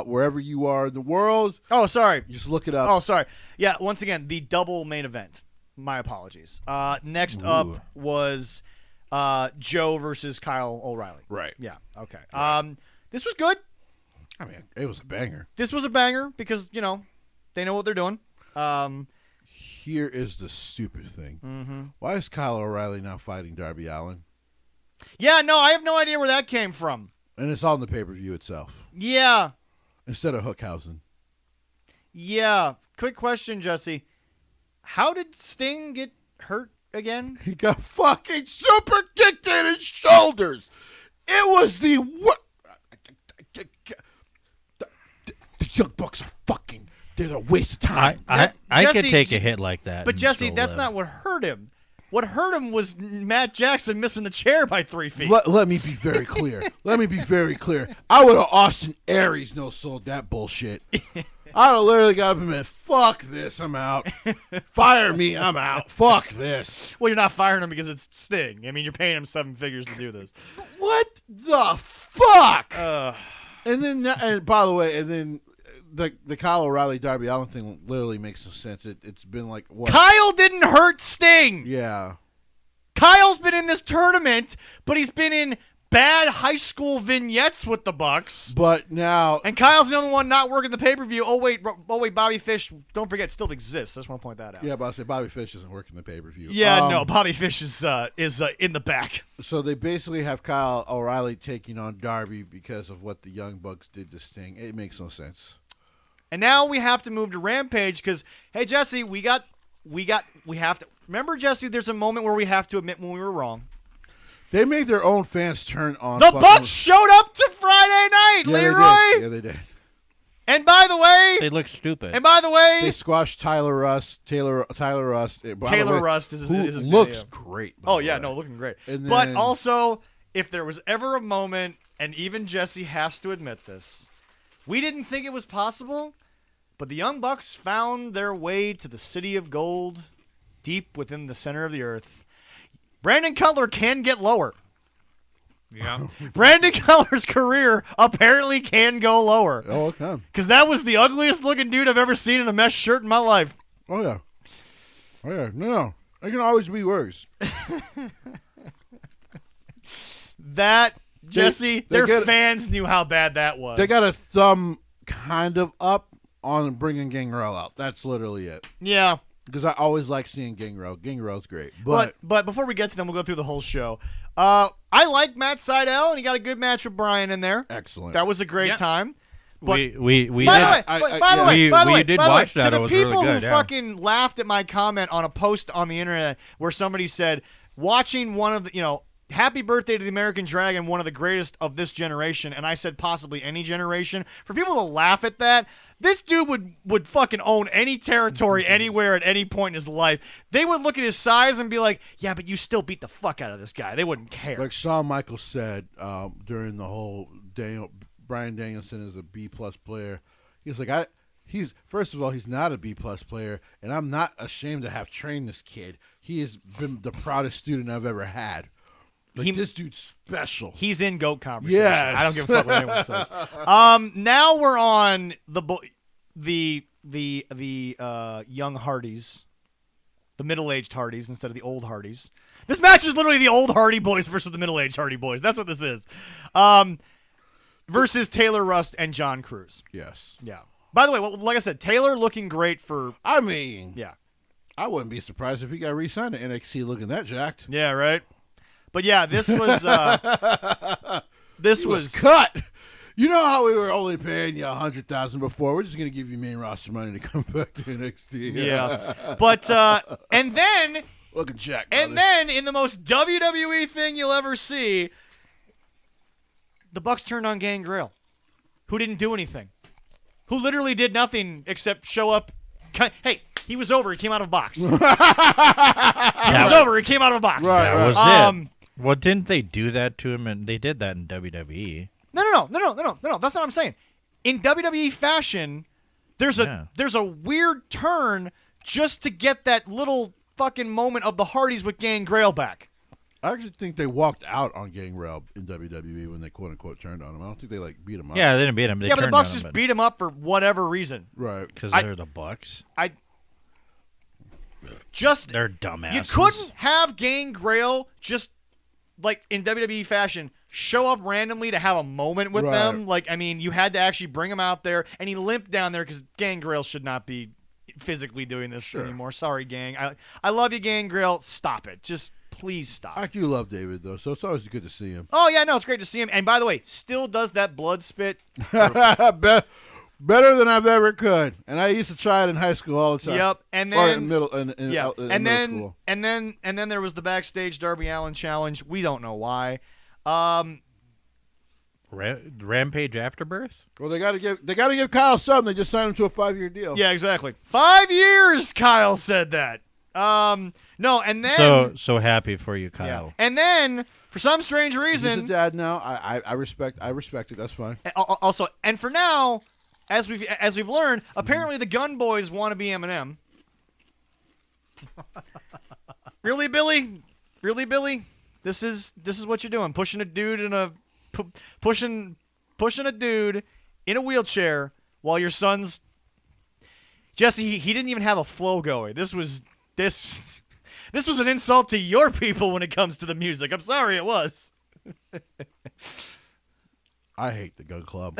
Wherever you are in the world. Oh, sorry. Just look it up. Oh, sorry. Yeah, once again, the double main event. My apologies. Next up was Joe versus Kyle O'Reilly. Right. Yeah. Okay. Right. This was good. I mean, it was a banger. This was a banger because, they know what they're doing. Here is the stupid thing. Mm-hmm. Why is Kyle O'Reilly now fighting Darby Allin? Yeah, no, I have no idea where that came from. And it's on the pay-per-view itself. Yeah. Instead of Hookhausen. Yeah. Quick question, Jesse. How did Sting get hurt again? He got fucking super kicked in his shoulders. It was the what? The Young Bucks are fucking. They're a waste of time. I Jesse, could take a hit like that. But and Jesse, still that's live. not what hurt him. What hurt him was Matt Jackson missing the chair by 3 feet. Let me be very clear. Let me be very clear. I would have Austin Aries no sold that bullshit. I would have literally got up and been, fuck this, I'm out. Fire me, I'm out. Fuck this. Well, you're not firing him because it's Sting. I mean, you're paying him 7 figures to do this. What the fuck? Uh, And then, and by the way, and then the Kyle O'Reilly Darby Allin thing literally makes no sense. It's been like what? Kyle didn't hurt Sting. Yeah. Kyle's been in this tournament, but he's been in bad high school vignettes with the Bucks. But now, And Kyle's the only one not working the pay-per-view. Oh wait, Bobby Fish, don't forget, still exists. I just want to point that out. yeah, but I say Bobby Fish isn't working the pay per view. Yeah, no, Bobby Fish is in the back. So they basically have Kyle O'Reilly taking on Darby because of what the Young Bucks did to Sting. It makes no sense. And now we have to move to Rampage because, hey, Jesse, we have to. Remember, Jesse, there's a moment where we have to admit when we were wrong. They made their own fans turn on. The Bucks showed up to Friday night, Yeah, Leroy. they did. Yeah, they did. And by the way, They look stupid. They squashed Tyler Rust. Taylor Rust. By the Taylor way, Rust is who his looks video. great. by Oh, the yeah, way. no, looking great. And But then- also, if there was ever a moment, and even Jesse has to admit this, we didn't think it was possible, but the Young Bucks found their way to the City of Gold, deep within the center of the earth. Brandon Cutler can get lower. Yeah. Brandon Cutler's career apparently can go lower. Oh, okay. Because that was the ugliest looking dude I've ever seen in a mesh shirt in my life. Oh, yeah. Oh, yeah. No. It can always be worse. That, Jesse, they their get- fans knew how bad that was. They got a thumb kind of up on bringing Gangrel out. That's literally it. Yeah. Because I always like seeing Gangrel. Gangrel's great. But before we get to them, we'll go through the whole show. I like Matt Sydal, and he got a good match with Brian in there. Excellent. That was a great Yeah. time. But we by did. the way, I- by the yeah. way, by the We way, did by the way, watch that. to the It was really people good, who yeah. fucking laughed at my comment on a post on the internet where somebody said, watching one of the, happy birthday to the American Dragon, one of the greatest of this generation, and I said possibly any generation. For people to laugh at that, this dude would fucking own any territory anywhere at any point in his life. They would look at his size and be like, yeah, but you still beat the fuck out of this guy. They wouldn't care. Like Shawn Michaels said during the whole Brian Danielson is a B-plus player. He's like, first of all, he's not a B-plus player, and I'm not ashamed to have trained this kid. He has been the proudest student I've ever had. Like, this dude's special. He's in GOAT conversation. Yes. I don't give a fuck what anyone says. Now we're on the young Hardys, the middle-aged Hardys instead of the old Hardys. This match is literally the old Hardy Boys versus the middle-aged Hardy Boys. That's what this is. Versus Taylor Rust and John Cruz. Yes. Yeah. By the way, well, like I said, Taylor looking great for. I mean, Yeah. I wouldn't be surprised if he got re-signed to NXT looking that jacked. Yeah. Right. But yeah, this was. He was cut. You know how we were only paying you $100,000 before? We're just gonna give you main roster money to come back to NXT. Yeah. But and then. Looking jacked. And brother. then, in the most WWE thing you'll ever see, the Bucks turned on Gangrel, who didn't do anything, who literally did nothing except show up. Hey, he was over. He came out of a box. He was over. He came out of a box. Right, That was Um, it. Well, didn't they do that to him? And they did that in WWE. No. That's not what I'm saying. In WWE fashion, there's a weird turn just to get that little fucking moment of the Hardys with Gangrel back. I actually think they walked out on Gangrel in WWE when they quote unquote turned on him. I don't think they beat him up. Yeah, they didn't beat him. They Yeah, but the turned Bucks on him, just beat him up for whatever reason. Right. because I- they're the Bucks. They're dumbasses. You couldn't have Gangrel just like in WWE fashion show up randomly to have a moment with Right. them. Like, I mean, you had to actually bring him out there, and he limped down there because Gangrel should not be physically doing this anymore. Sorry, gang. I love you, Gangrel. Stop it. Just please stop. I do love David though, so it's always good to see him. Oh yeah, no, it's great to see him. And by the way, still does that blood spit. Better than I've ever could, and I used to try it in high school all the time. Yep, and Or then in middle, yeah, in and middle then and then there was the backstage Darby Allin challenge. We don't know why. Rampage Afterbirth? Well, they got to give Kyle something. They just signed him to a 5-year deal. Yeah, exactly. 5 years, Kyle said that. No, and then... So happy for you, Kyle. Yeah. And then, for some strange reason... He's a dad now. I respect it. That's fine. Also, and for now, as we've learned, apparently the Gun Boys want to be Eminem. Really, Billy? Really, Billy? This is what you're doing. Pushing a dude in a... pushing a dude in a wheelchair while your son's... Jesse, he didn't even have a flow going. This was an insult to your people when it comes to the music. I'm sorry, it was. I hate the Gun Club.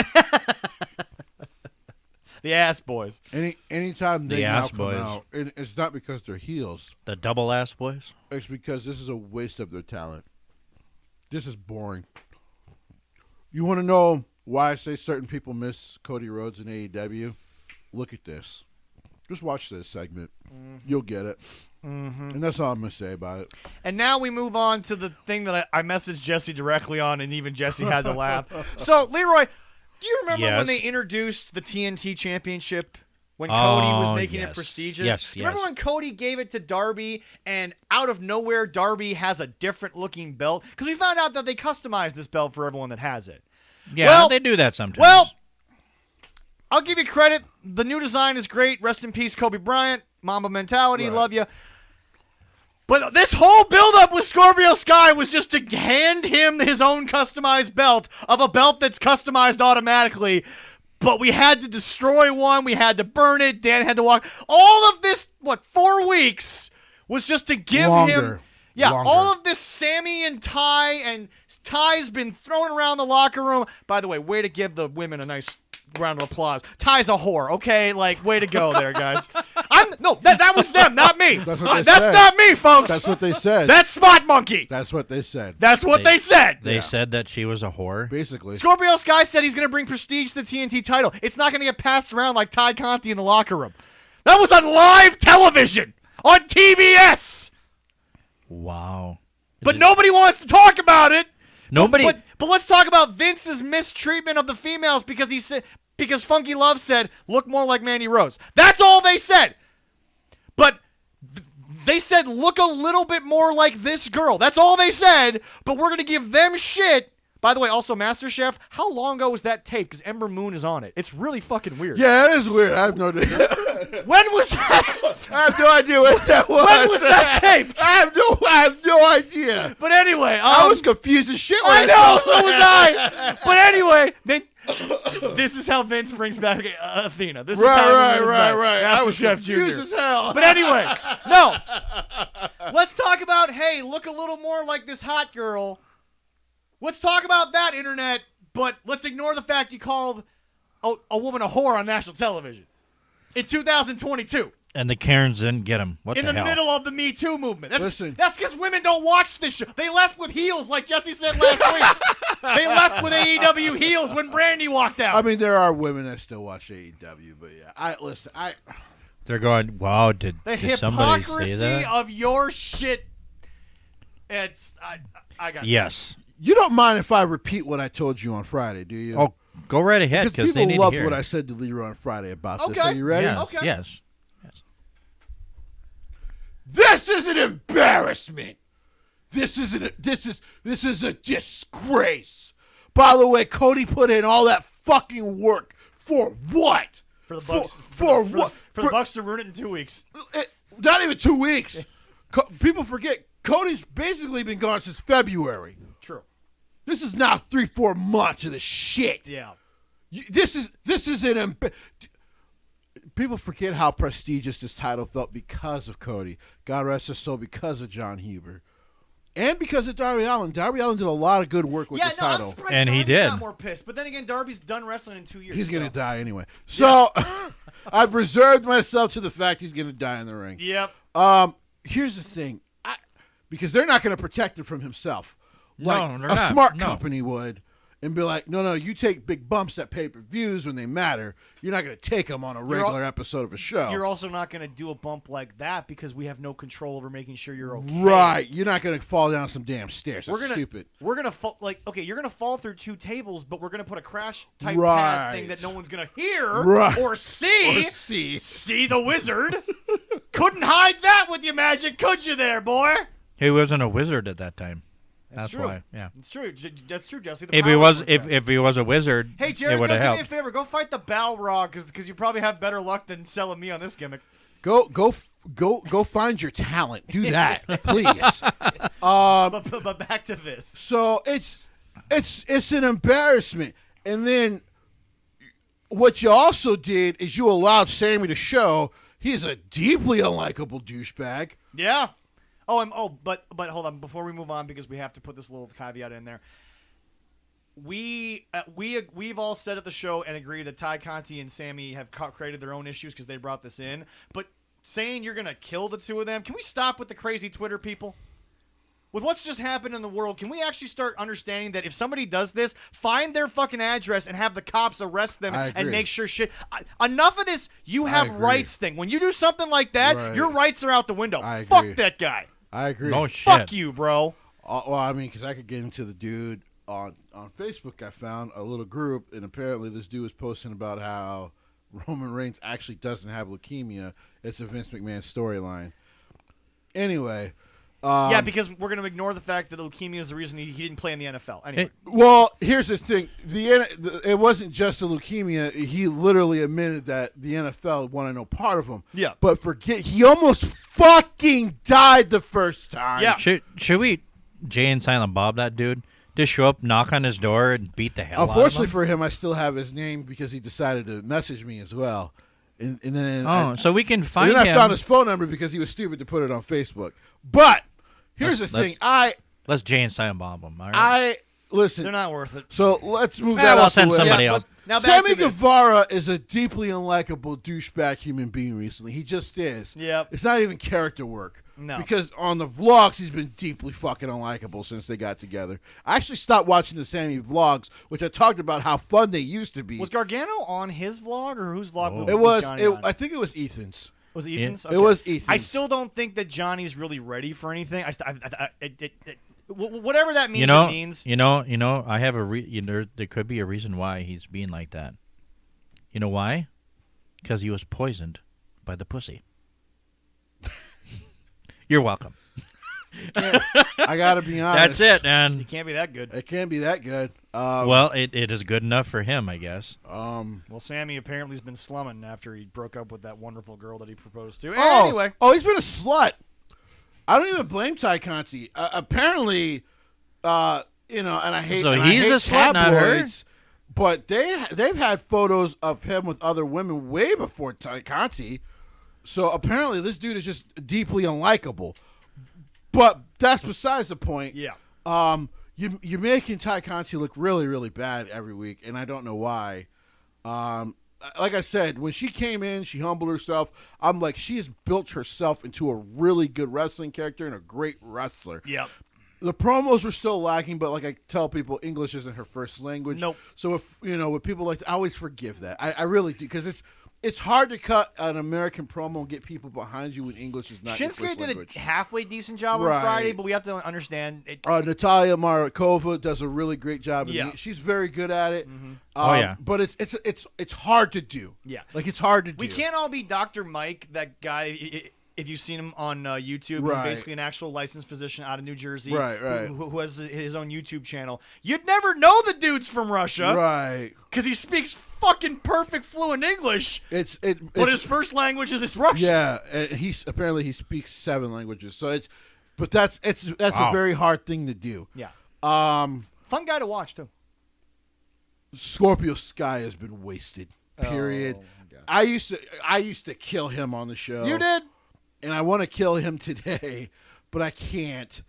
The Ass Boys. Anytime they The now Ass come Boys. out, it's not because they're heels. The Double Ass Boys? It's because this is a waste of their talent. This is boring. You want to know why I say certain people miss Cody Rhodes in AEW? Look at this. Just watch this segment. You'll get it. And that's all I'm going to say about it. And now we move on to the thing that I messaged Jesse directly on, and even Jesse had to laugh. So, Leroy, do you remember when they introduced the TNT Championship? When Cody was making it prestigious? Yes, Remember when Cody gave it to Darby, and out of nowhere, Darby has a different-looking belt? Because we found out that they customized this belt for everyone that has it. Yeah, well, they do that sometimes. Well, I'll give you credit. The new design is great. Rest in peace, Kobe Bryant. Mamba mentality. Right. Love you. But this whole build-up with Scorpio Sky was just to hand him his own customized belt of a belt that's customized automatically. But we had to destroy one. We had to burn it. Dan had to walk. All of this, 4 weeks, was just to give him... Yeah, Longer. All of this Sammy and Ty, and Ty's been thrown around the locker room. By the way, way to give the women a nice round of applause. Ty's a whore, okay? Way to go there, guys. That was them, not me. That's what they That's said. not me, folks. That's what they said. That's Spot Monkey. That's what they said. That's what they said. They said that she was a whore. Basically. Scorpio Sky said he's going to bring prestige to the TNT title. It's not going to get passed around like Ty Conti in the locker room. That was on live television on TBS. Wow. But nobody wants to talk about it. Nobody. But let's talk about Vince's mistreatment of the females because Funky Love said, look more like Mandy Rose. That's all they said. But they said, look a little bit more like this girl. That's all they said. But we're going to give them shit. By the way, also MasterChef, how long ago was that taped? Because Ember Moon is on it. It's really fucking weird. Yeah, it is weird. I have no idea. When was that? I have no idea what that was. When was that taped? I have no idea. But anyway. I was confused as shit when I know, saw so was I. But anyway, this is how Vince brings back Athena. This is how right. I was MasterChef confused as hell. But anyway, no. Let's talk about, hey, look a little more like this hot girl. Let's talk about that, Internet, but let's ignore the fact you called a woman a whore on national television in 2022. And the Karens didn't get him. What the hell? In the middle of the Me Too movement. Listen. That's because women don't watch this show. They left with heels, like Jesse said last week. They left with AEW heels when Brandy walked out. I mean, there are women that still watch AEW, but yeah. They're going, wow, did somebody say that? The hypocrisy of your shit. I got Yes. You don't mind if I repeat what I told you on Friday, do you? Oh, go right ahead, because they need people loved to hear what it. I said to Leroy on Friday about this. Okay. Are you ready? Yeah. Okay. Yes. This is an embarrassment. This is a disgrace. By the way, Cody put in all that fucking work for what? For the Bucks. For what? For the Bucks to ruin it in 2 weeks. Not even 2 weeks. People forget Cody's basically been gone since February. True. This is now 3-4 months of this shit. Yeah. This is an people forget how prestigious this title felt because of Cody. God rest his soul, because of John Huber. And because of Darby Allin. Darby Allin did a lot of good work with this title. I'm surprised And he Darby's did. not more pissed. But then again, Darby's done wrestling in 2 years. He's going to die anyway. So I've reserved myself to the fact he's going to die in the ring. Yep. Here's the thing. Because they're not going to protect him from himself. Like No, they're a not. smart No. company would. and be like, no, you take big bumps at pay-per-views when they matter. You're not going to take them on a regular episode of a show. You're also not going to do a bump like that because we have no control over making sure you're okay. Right. You're not going to fall down some damn stairs. That's stupid. We're going to fall, you're going to fall through 2 tables, but we're going to put a crash type Right. pad thing that no one's going to hear Right. or see. Or see. See the wizard. Couldn't hide that with your magic, could you there, boy? He wasn't a wizard at that time. That's That's true. why. Yeah. It's true. That's true, Jesse. If he was if he was a wizard, hey, it Jared, would go have do me a helped. favor. Go fight the Balrog because you probably have better luck than selling me on this gimmick. Go find your talent. Do that, please. But back to this. So it's an embarrassment. And then what you also did is you allowed Sammy to show he's a deeply unlikable douchebag. Yeah. But hold on before we move on because we have to put this little caveat in there. We've all said at the show and agreed that Ty Conti and Sammy have created their own issues because they brought this in. But saying you're gonna kill the 2 of them, can we stop with the crazy Twitter people? With what's just happened in the world, can we actually start understanding that if somebody does this, find their fucking address and have the cops arrest them and make sure shit. Enough of this. You have rights thing. When you do something like that, your rights are out the window. Fuck that guy. I agree. No shit. Fuck you, bro. Well, I mean, because I could get into the dude on Facebook. I found a little group, and apparently this dude was posting about how Roman Reigns actually doesn't have leukemia. It's a Vince McMahon storyline. Anyway. Yeah, because we're going to ignore the fact that leukemia is the reason he didn't play in the NFL. Anyway. Well, here's the thing. It wasn't just a leukemia. He literally admitted that the NFL wanted no part of him. Yeah. But he almost fucking died the first time. Yeah. Should we Jay and Silent Bob that dude? Just show up, knock on his door, and beat the hell out of him? Unfortunately for him, I still have his name because he decided to message me as well. And then so we can find him. And then I found his phone number because he was stupid to put it on Facebook. But here's the thing. Let's Jay and Silent Bob him. All right. Listen. They're not worth it. So let's move that I'll off the send way. somebody else. Now back Sammy to this. Guevara is a deeply unlikable douchebag human being recently. He just is. Yep. It's not even character work. No. Because on the vlogs, he's been deeply fucking unlikable since they got together. I actually stopped watching the Sammy vlogs, which I talked about how fun they used to be. Was Gargano on his vlog or whose vlog? It was. Johnny on? I think it was Ethan's. Was it Ethan's? Yeah. It was Ethan's. I still don't think that Johnny's really ready for anything. Whatever that means, it means. You know. I have there could be a reason why he's being like that. You know why? Because he was poisoned by the pussy. You're welcome. I gotta be honest. That's it, man. It can't be that good. It can't be that good. Well, it is good enough for him, I guess. Well, Sammy apparently has been slumming after he broke up with that wonderful girl that he proposed to. Oh, Anyway. Oh, he's been a slut. I don't even blame Ty Conti. Apparently, and I hate. So and he's I hate a slut, not her? tabloids, but they've had photos of him with other women way before Ty Conti. So apparently, this dude is just deeply unlikable. But that's besides the point. Yeah. You're making Ty Conti look really, really bad every week, and I don't know why. Like I said, when she came in, she humbled herself. I'm like, she has built herself into a really good wrestling character and a great wrestler. Yep. The promos were still lacking, but like I tell people, English isn't her first language. Nope. So if with people like that, I always forgive that. I really do, because it's hard to cut an American promo and get people behind you when English is not your Shinsuke first did language. a halfway decent job on Right. Friday, but we have to understand it. Natalia Marakova does a really great job. Yeah. She's very good at it. Oh, yeah. But it's hard to do. Yeah. Like, it's hard to do. We can't all be Dr. Mike, that guy. If you've seen him on YouTube, Right. he's basically an actual licensed physician out of New Jersey, Right. Who has his own YouTube channel. You'd never know the dude's from Russia, Right. because he speaks fucking perfect fluent English. But his first language is Russian. Yeah, and he speaks 7 languages. So that's Wow. a very hard thing to do. Yeah. Fun guy to watch too. Scorpio Sky has been wasted. Period. Oh, my God. I used to kill him on the show. You did? And I want to kill him today, but I can't.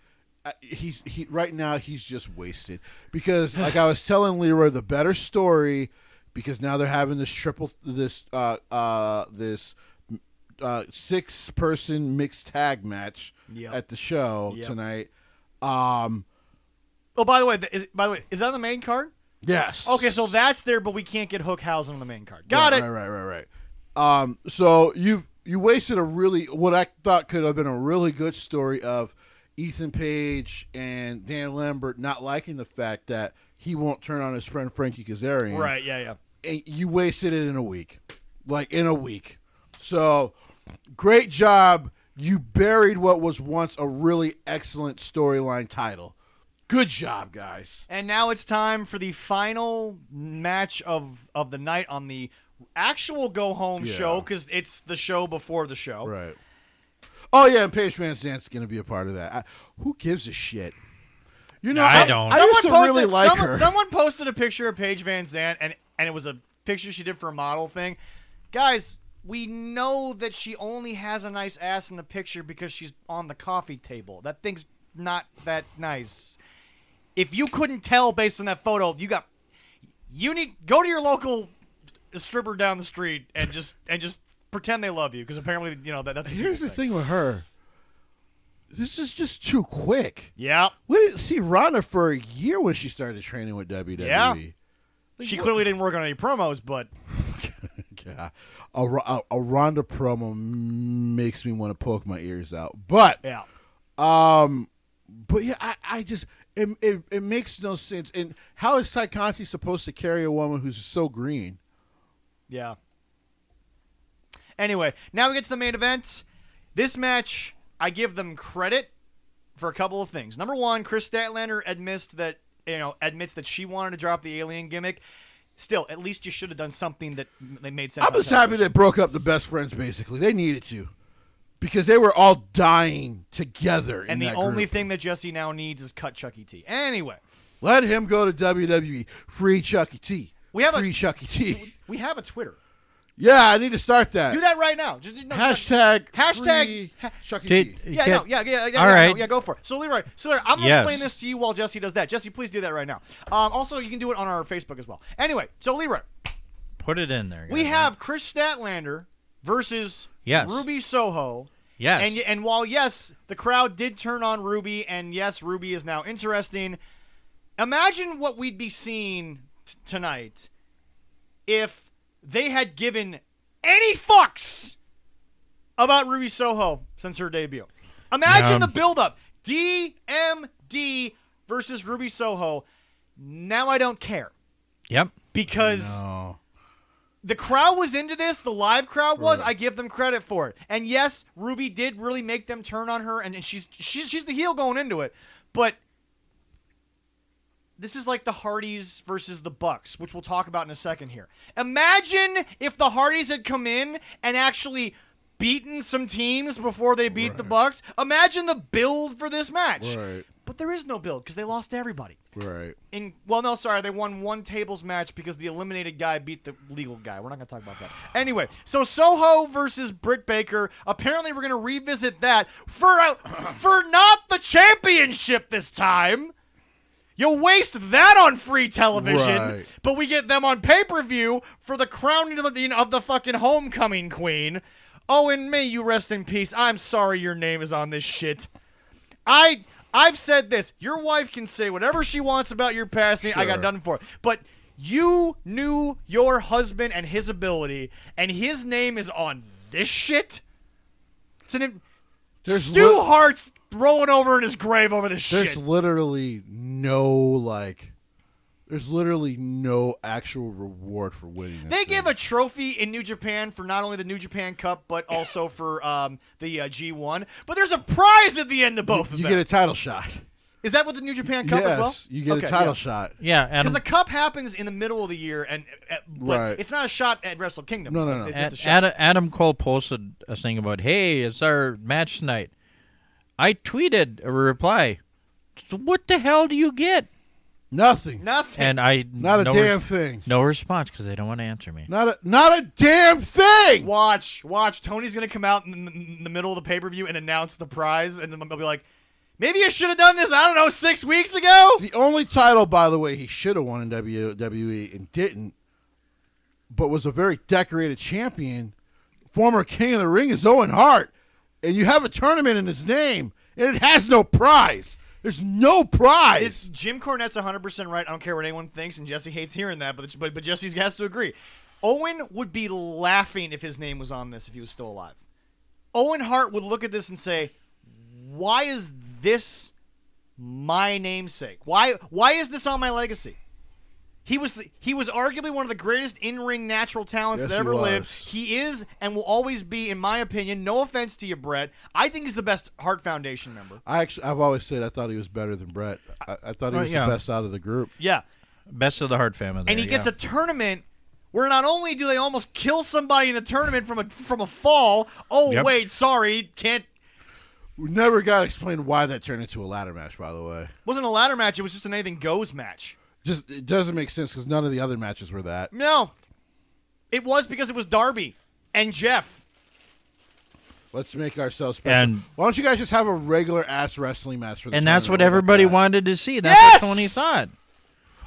Right now he's just wasted, because like I was telling Leroy, the better story, because now they're having this 6-person mixed tag match at the show tonight. Oh, by the way, is that on the main card? Yes. Okay, so that's there, but we can't get Hookhausen on the main card. Got it. Right. So you wasted what I thought could have been a really good story of Ethan Page and Dan Lambert not liking the fact that he won't turn on his friend Frankie Kazarian. Right, yeah. And you wasted it in a week. So, great job. You buried what was once a really excellent storyline title. Good job, guys. And now it's time for the final match of the night on the actual go-home show, because it's the show before the show. Right. Oh, yeah, and Paige Van Zant's going to be a part of that. Who gives a shit? You know, I don't. I used to really like her. Someone posted a picture of Paige Van Zant, and it was a picture she did for a model thing. Guys, we know that she only has a nice ass in the picture because she's on the coffee table. That thing's not that nice. If you couldn't tell based on that photo, you need go to your local stripper down the street and just pretend they love you, because apparently that's. Here's the thing with her. This is just too quick. Yeah. We didn't see Ronda for a year when she started training with WWE. Yeah. Like, She clearly didn't work on any promos, but yeah, a Ronda promo makes me want to poke my ears out. But yeah. But yeah, I just it makes no sense. And how is Ty Conti supposed to carry a woman who's so green? Yeah. Anyway, now we get to the main event. This match, I give them credit for a couple of things. Number one, Chris Statlander admits that she wanted to drop the alien gimmick. Still, at least you should have done something that made sense. I'm just happy they broke up the best friends. Basically, they needed to, because they were all dying together. And the only thing that Jesse now needs is cut Chuck E. T. Anyway, let him go to WWE. Free Chuck E. T. Chuck E. T. We have a Twitter. Yeah, I need to start that. Do that right now. Just hashtag free Chuck E. T. Yeah, all right. Yeah, go for it. So, Leroy, I'm going to explain this to you while Jesse does that. Jesse, please do that right now. Also, you can do it on our Facebook as well. Anyway, so Leroy. Put it in there. We have Chris Statlander versus Ruby Soho. Yes. And while, yes, the crowd did turn on Ruby, and yes, Ruby is now interesting, imagine what we'd be seeing tonight if they had given any fucks about Ruby Soho since her debut. Imagine the build-up. DMD versus Ruby Soho. Now I don't care. Yep. Because the crowd was into this. The live crowd was. Right. I give them credit for it. And yes, Ruby did really make them turn on her, and she's the heel going into it. But this is like the Hardys versus the Bucks, which we'll talk about in a second here. Imagine if the Hardys had come in and actually beaten some teams before they beat the Bucks. Imagine the build for this match. Right. But there is no build because they lost to everybody. Right. They won one tables match because the eliminated guy beat the legal guy. We're not going to talk about that. Anyway, so Soho versus Britt Baker. Apparently, we're going to revisit that for not the championship this time. You waste that on free television, but we get them on pay-per-view for the crowning of the fucking homecoming queen. Oh, and may you rest in peace. I'm sorry your name is on this shit. I've said this. Your wife can say whatever she wants about your passing. Sure. I got nothing for it. But you knew your husband and his ability, and his name is on this shit? Stu Hart's rolling over in his grave over this shit. There's literally no actual reward for winning this. They give a trophy in New Japan for not only the New Japan Cup, but also for the G1. But there's a prize at the end of both of them. You get a title shot. Is that with the New Japan Cup as well? Yes, you get a title shot. Yeah, because the Cup happens in the middle of the year, but it's not a shot at Wrestle Kingdom. No. It's just a shot. Adam Cole posted a thing about, hey, it's our match tonight. I tweeted a reply. So what the hell do you get? Nothing. And not a damn thing. No response because they don't want to answer me. Not a damn thing. Watch. Tony's gonna come out in the middle of the pay-per-view and announce the prize, and then they'll be like, maybe you should have done this, I don't know, 6 weeks ago? The only title, by the way, he should have won in WWE and didn't, but was a very decorated champion, former King of the Ring, is Owen Hart. And you have a tournament in his name, and it has no prize. There's no prize. Jim Cornette's 100% right. I don't care what anyone thinks, and Jesse hates hearing that, but Jesse has to agree. Owen would be laughing if his name was on this if he was still alive. Owen Hart would look at this and say, why is this my namesake? Why is this on my legacy? He was arguably one of the greatest in-ring natural talents that ever lived. He is and will always be, in my opinion. No offense to you, Brett. I think he's the best Hart Foundation member. I've always said I thought he was better than Brett. I thought he was the best out of the group. Yeah, best of the Hart family. And he gets a tournament where not only do they almost kill somebody in the tournament from a fall. Oh wait, sorry, can't. We never got explained why that turned into a ladder match. By the way, it wasn't a ladder match. It was just an anything goes match. Just it doesn't make sense because none of the other matches were that. No, it was because it was Darby and Jeff. Let's make ourselves special. And why don't you guys just have a regular ass wrestling match for the And that's what tournament? everybody wanted to see. That's what Tony thought.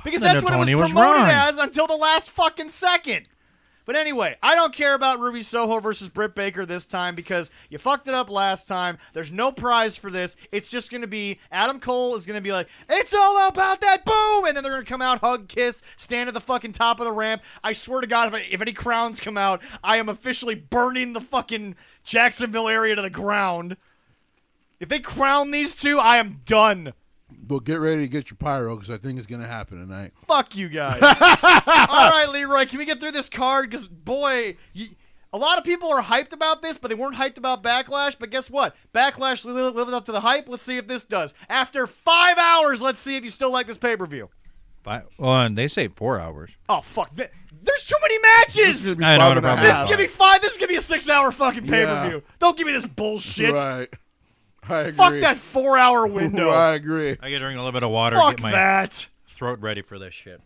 Because Then that's what Tony it was was promoted wrong. as until the last fucking second. But anyway, I don't care about Ruby Soho versus Britt Baker this time because you fucked it up last time. There's no prize for this. It's just going to be Adam Cole is going to be like, it's all about that boom. And then they're going to come out, hug, kiss, stand at the fucking top of the ramp. I swear to God, if any crowns come out, I am officially burning the fucking Jacksonville area to the ground. If they crown these two, I am done. Well, get ready to get your pyro because I think it's going to happen tonight. Fuck you guys. All right, Leroy, can we get through this card? Because, boy, a lot of people are hyped about this, but they weren't hyped about Backlash. But guess what? Backlash lived up to the hype. Let's see if this does. After 5 hours, let's see if you still like this pay-per-view. Well, and they say 4 hours. Oh, fuck. There's too many matches. I know, no problem. This is going to be 5. This is going to be a 6-hour fucking pay-per-view. Yeah. Don't give me this bullshit. Right. I agree. Fuck that 4-hour window. I agree. I gotta drink a little bit of water. Fuck Get my that. throat ready for this shit.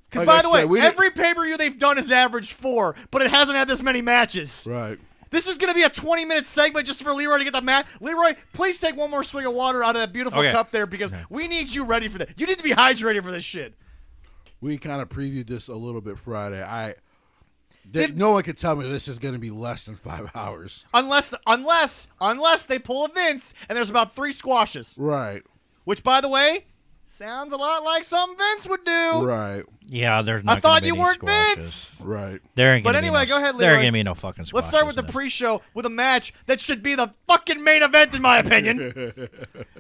Because, Like by I the way, said, every pay-per-view they've done has averaged 4, but it hasn't had this many matches. Right. This is going to be a 20-minute segment just for Leroy to get the match. Leroy, please take one more swig of water out of that beautiful cup there because we need you ready for that. You need to be hydrated for this shit. We kind of previewed this a little bit Friday. No one could tell me this is going to be less than 5 hours. Unless they pull a Vince and there's about 3 squashes. Right. Which, by the way, sounds a lot like something Vince would do. Right. Yeah, there's not I thought gonna be you any weren't squashes. Vince. Right. There ain't But gonna be anyway, no, go ahead, There ain't Leroy. gonna be no fucking squashes. Let's start with the pre-show with a match that should be the fucking main event, in my opinion.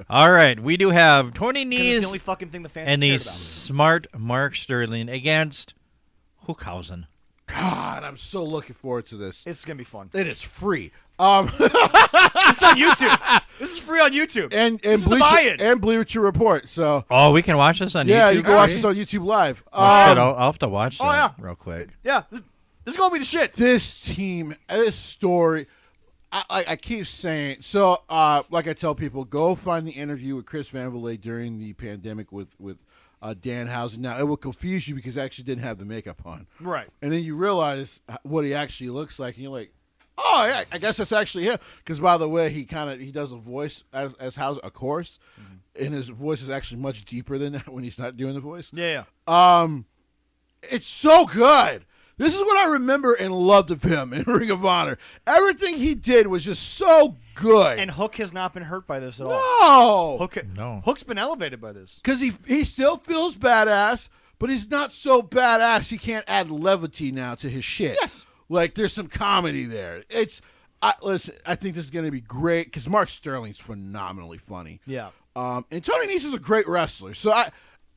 All right, we do have Tony Because it's Nese the only fucking thing the fans and cared the about. smart Mark Sterling against Hookhausen. God, I'm so looking forward to this. This is going to be fun. And it's free. It's on YouTube. This is free on YouTube. and This is the buy-in. and Bleacher Report. So Oh, we can watch this on YouTube? yeah, you can watch this on YouTube Live. Oh, shit, I'll have to watch that yeah. real quick. Yeah, this is going to be the shit. This team, this story, I keep saying. So, like I tell people, go find the interview with Chris Van Vliet during the pandemic with Danhausen. Now, it will confuse you because he actually didn't have the makeup on. Right. And then you realize what he actually looks like, and you're like, oh, yeah, I guess that's actually him. Because, by the way, he does a voice as Hauser, of course, and his voice is actually much deeper than that when he's not doing the voice. Yeah. It's so good. This is what I remember and loved of him in Ring of Honor. Everything he did was just so good. And Hook has not been hurt by this at no. all. No. Hook's been elevated by this. Because he still feels badass, but he's not so badass he can't add levity now to his shit. Yes. Like, there's some comedy there. Listen, I think this is going to be great because Mark Sterling's phenomenally funny. Yeah. And Tony Nese is a great wrestler. So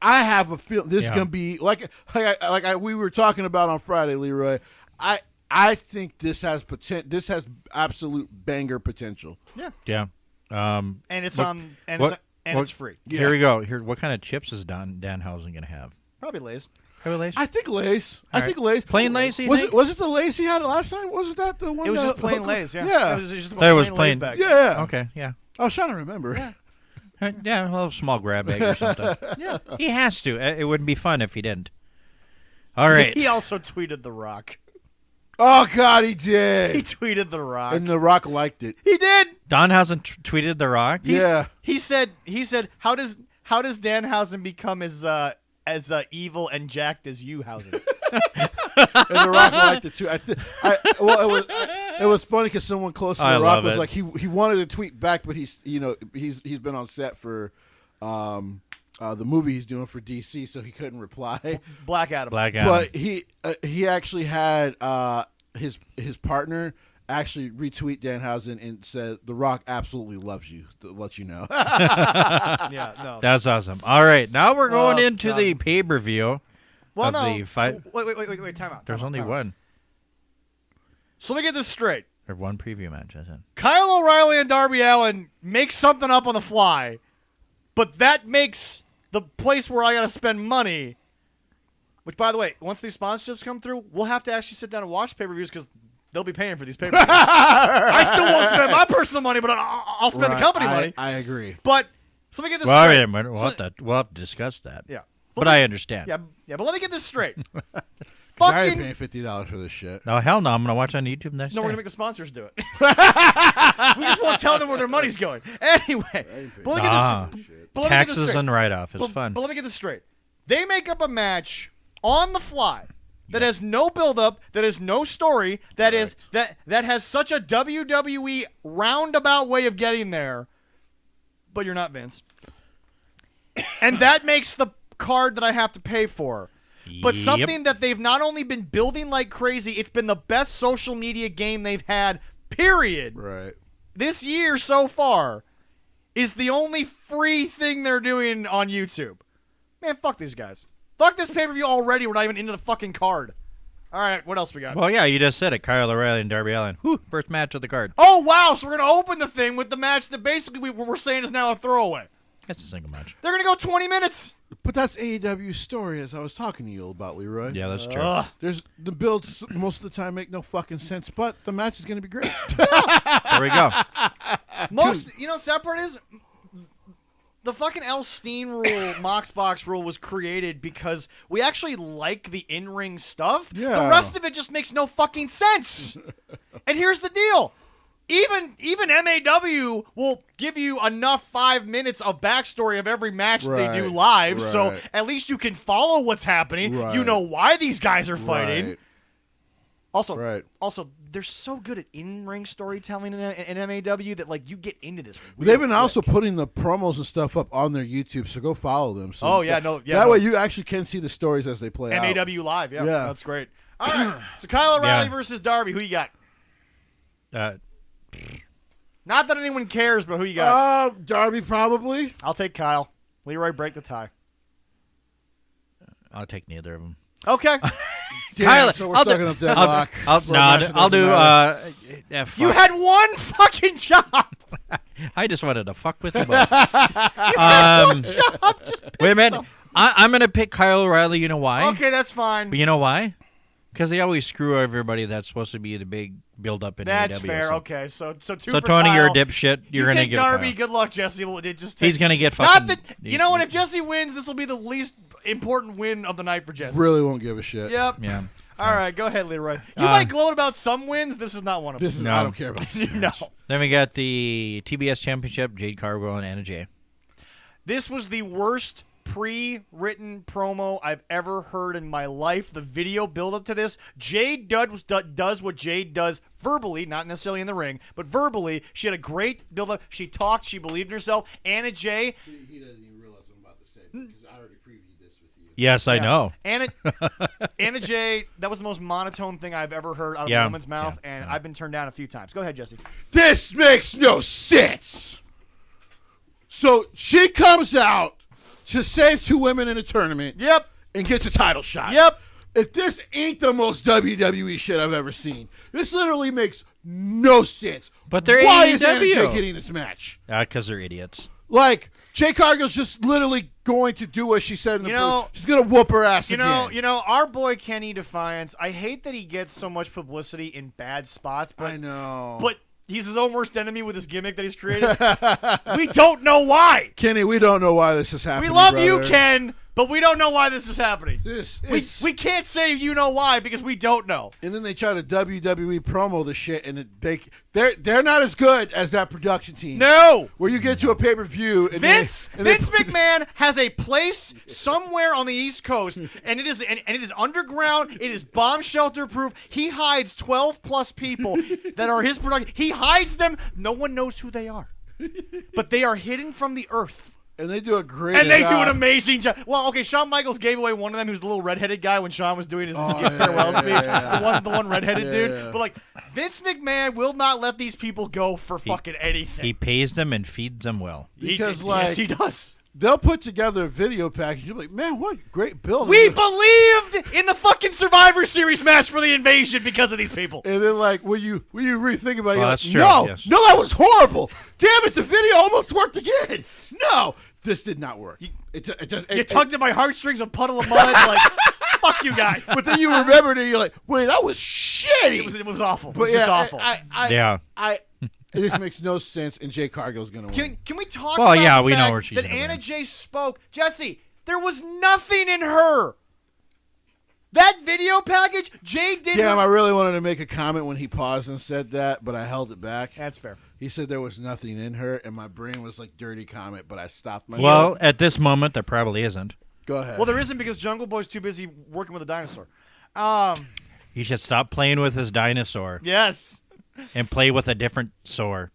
I have a feeling this is going to be we were talking about on Friday, Leroy. I think this has This has absolute banger potential. Yeah. And it's it's free. Yeah. Here we go. What kind of chips is Danhausen going to have? Probably Lay's. Lays? I think Lay's. All I think right. Lay's. Plain Lays, you Was think? it the Lay's he had last time? Wasn't that the one? It was that just plain Hook- Lay's, yeah. Yeah. It was just That was Lay's plain. bag. Yeah. Okay, yeah. I was trying to remember. Yeah, a little small grab bag or something. Yeah. He has to. It wouldn't be fun if he didn't. All right. He also tweeted The Rock. Oh, God, he did. He tweeted The Rock. And The Rock liked it. He did. Danhausen tweeted The Rock. Yeah. He said, how does Danhausen become as evil and jacked as you, Hausen? And The Rock liked it too. It was funny because someone close to I The Rock love was it. like he wanted to tweet back, but he's been on set for the movie he's doing for DC, so he couldn't reply. Black Adam. But he actually had his partner actually retweet Danhausen and said, "The Rock absolutely loves you." To let you know. Yeah, no. That's awesome. All right, now we're going Oh, into God. the pay-per-view Well, of no. the fight. So, wait. Time out. There's only one. So let me get this straight. Or one preview match, I said. Kyle O'Reilly and Darby Allin make something up on the fly, but that makes the place where I got to spend money. Which, by the way, once these sponsorships come through, we'll have to actually sit down and watch pay-per-views because they'll be paying for these pay-per-views. I still won't spend my personal money, but I'll spend the company money. I agree. But so let me get this Well, wait straight. a minute. We'll have to discuss that. Yeah. But I understand. Yeah, but let me get this straight. I ain't Fucking paying $50 for this shit. No, hell no. I'm going to watch on YouTube next no, we're day. gonna make the sponsors do it. We just won't tell them where their money's going. Anyway, but let me get this. But let me get this Taxes straight. and write-off. It's But fun. let me get this straight. They make up a match on the fly that has no build-up, that has no story, that has such a WWE roundabout way of getting there. But you're not Vince, and that makes the card that I have to pay for. But Yep. something that they've not only been building like crazy, it's been the best social media game they've had, period. Right. This year so far is the only free thing they're doing on YouTube. Man, fuck these guys. Fuck this pay-per-view already. We're not even into the fucking card. All right, what else we got? Well, yeah, you just said it. Kyle O'Reilly and Darby Allin. Whew, first match of the card. Oh, wow. So we're going to open the thing with the match that basically we're saying is now a throwaway. It's a single match. They're going to go 20 minutes. But that's AEW's story, as I was talking to you about, Leroy. Yeah, that's true. There's the builds most of the time make no fucking sense, but the match is going to be great. There we go. Most, sad part is the fucking El Steen rule, Mox Box rule was created because we actually like the in-ring stuff. Yeah. The rest of it just makes no fucking sense. And here's the deal. Even MAW will give you enough 5 minutes of backstory of every match that they do Right, live, so right. at least you can follow what's happening. Right. You know why these guys are fighting. Right. Also, they're so good at in-ring storytelling in MAW that you get into this. They've been real also quick. putting the promos and stuff up on their YouTube, so go follow them. So Oh, yeah, that way you actually can see the stories as they play out. MAW Live, yeah, Yeah. that's great. All right, so Kyle O'Reilly Yeah. versus Darby, who you got? Uh, Not that anyone cares, but who you got? Darby probably. I'll take Kyle. Leroy, break the tie. I'll take neither of them. Okay. Damn, Kyle, so we're I'll stuck do- in a deadlock. I'll for a match that I'll doesn't do. matter. Yeah, fuck. You had one fucking job. I just wanted to fuck with you both. Wait a minute. I'm gonna pick Kyle O'Reilly. You know why? Okay, that's fine. But you know why? Because they always screw everybody that's supposed to be the big build-up in That's AEW. fair. So, Okay, so two so for Tony, Kyle. you're a dipshit. You're You gonna take get Darby. Kyle. Good luck, Jesse. We'll just take, He's gonna get Not fucking. that you know what? If Jesse wins, this will be the least important win of the night for Jesse. Really won't give a shit. Yep. Yeah. All right, go ahead, Leroy. You might gloat about some wins. This is not one of them. This is No. I don't care about this. No. Then we got the TBS Championship: Jade Cargill and Anna Jay. This was the worst pre-written promo I've ever heard in my life. The video build-up to this, Jade does what Jade does verbally, not necessarily in the ring, but verbally. She had a great build-up. She talked. She believed in herself. Anna Jay. He doesn't even realize what I'm about to say because I already previewed this with you. Yes, I know. Anna Jay, that was the most monotone thing I've ever heard out of a woman's mouth, and I've been turned down a few times. Go ahead, Jesse. This makes no sense. So she comes out to save two women in a tournament. Yep. And gets a title shot. Yep. If this ain't the most WWE shit I've ever seen, this literally makes no sense. But they're Why is Anna AEW. Jay getting this match? Because they're idiots. Like, Jay Cargill's just literally going to do what she said in the know- she's going to whoop her ass again. You know, our boy Kenny Defiance, I hate that he gets so much publicity in bad spots, but I know. But he's his own worst enemy with his gimmick that he's created. We don't know why. Kenny, we don't know why this is We happening. love you, brother. Ken, but we don't know why this is happening. We can't say you know why because we don't know. And then they try to WWE promo the shit, and they're not as good as that production team. No. Where you get to a pay-per-view, and Vince McMahon has a place somewhere on the East Coast, and it is underground. It is bomb shelter proof. He hides 12+ people that are his production. He hides them. No one knows who they are, but they are hidden from the earth. And they do a great And they job. do an amazing job. Well, okay, Shawn Michaels gave away one of them, who's the little redheaded guy when Shawn was doing his farewell speech. The one redheaded dude. Yeah. But like, Vince McMahon will not let these people go for fucking anything. He pays them and feeds them well. Because, yes, he does. They'll put together a video package. You're like, man, what great build. We believed in the fucking Survivor Series match for the invasion because of these people. And then, like, when you rethink about it, you're that's like, true, no, yes. no, that was horrible. Damn it, the video almost worked again. No, this did not work. You tugged at my heartstrings, a puddle of mud. Like, fuck you guys. But then you remembered it. You're like, wait, that was shitty. It was awful. It But was just awful. This makes no sense, and Jay Cargill's going to win. Can we talk Well, about yeah, the we know fact where she's that gonna Anna win. Jay spoke? Jesse, there was nothing in her. That video package, Jay did. Damn, I really wanted to make a comment when he paused and said that, but I held it back. That's fair. He said there was nothing in her, and my brain was like, dirty comment, but I stopped myself. Well, at this moment, there probably isn't. Go ahead. Well, there isn't because Jungle Boy's too busy working with a dinosaur. He should stop playing with his dinosaur Yes. and play with a different sore.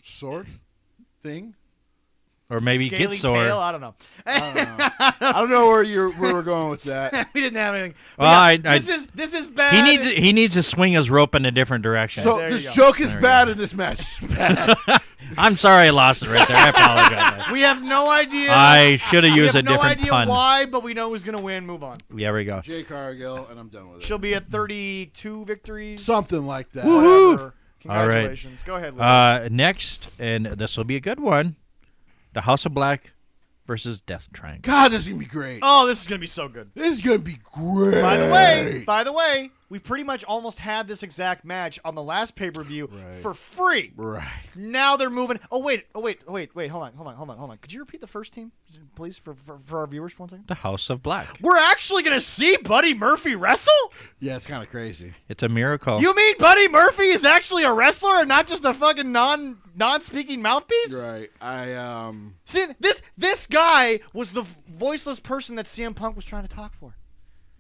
Sword thing? Or maybe Scaly get sore. tail? I don't know. I don't know where we're going with that. We didn't have anything. But Well, yeah, this is bad. He needs to swing his rope in a different direction. So There you this go. joke is There we bad, go. and this match is bad. I'm sorry I lost it right there. I apologize. We have no idea. I should have we used have a no different idea pun. why, but we know who's going to win. Move on. There we go. Jay Cargill, and I'm done with it. She'll be at 32 victories. Something like that. Whatever. All right. Congratulations. Go ahead, Lee. Next, and this will be a good one, the House of Black versus Death Triangle. God, this is gonna be great. Oh, this is going to be so good. This is gonna be great. By the way, we pretty much almost had this exact match on the last pay-per-view Right. for free. Right. Now they're moving. Oh wait. Hold on. Could you repeat the first team, please, for our viewers for 1 second? The House of Black. We're actually going to see Buddy Murphy wrestle? Yeah, it's kind of crazy. It's a miracle. You mean Buddy Murphy is actually a wrestler and not just a fucking non-speaking mouthpiece? Right. See, this guy was the voiceless person that CM Punk was trying to talk for.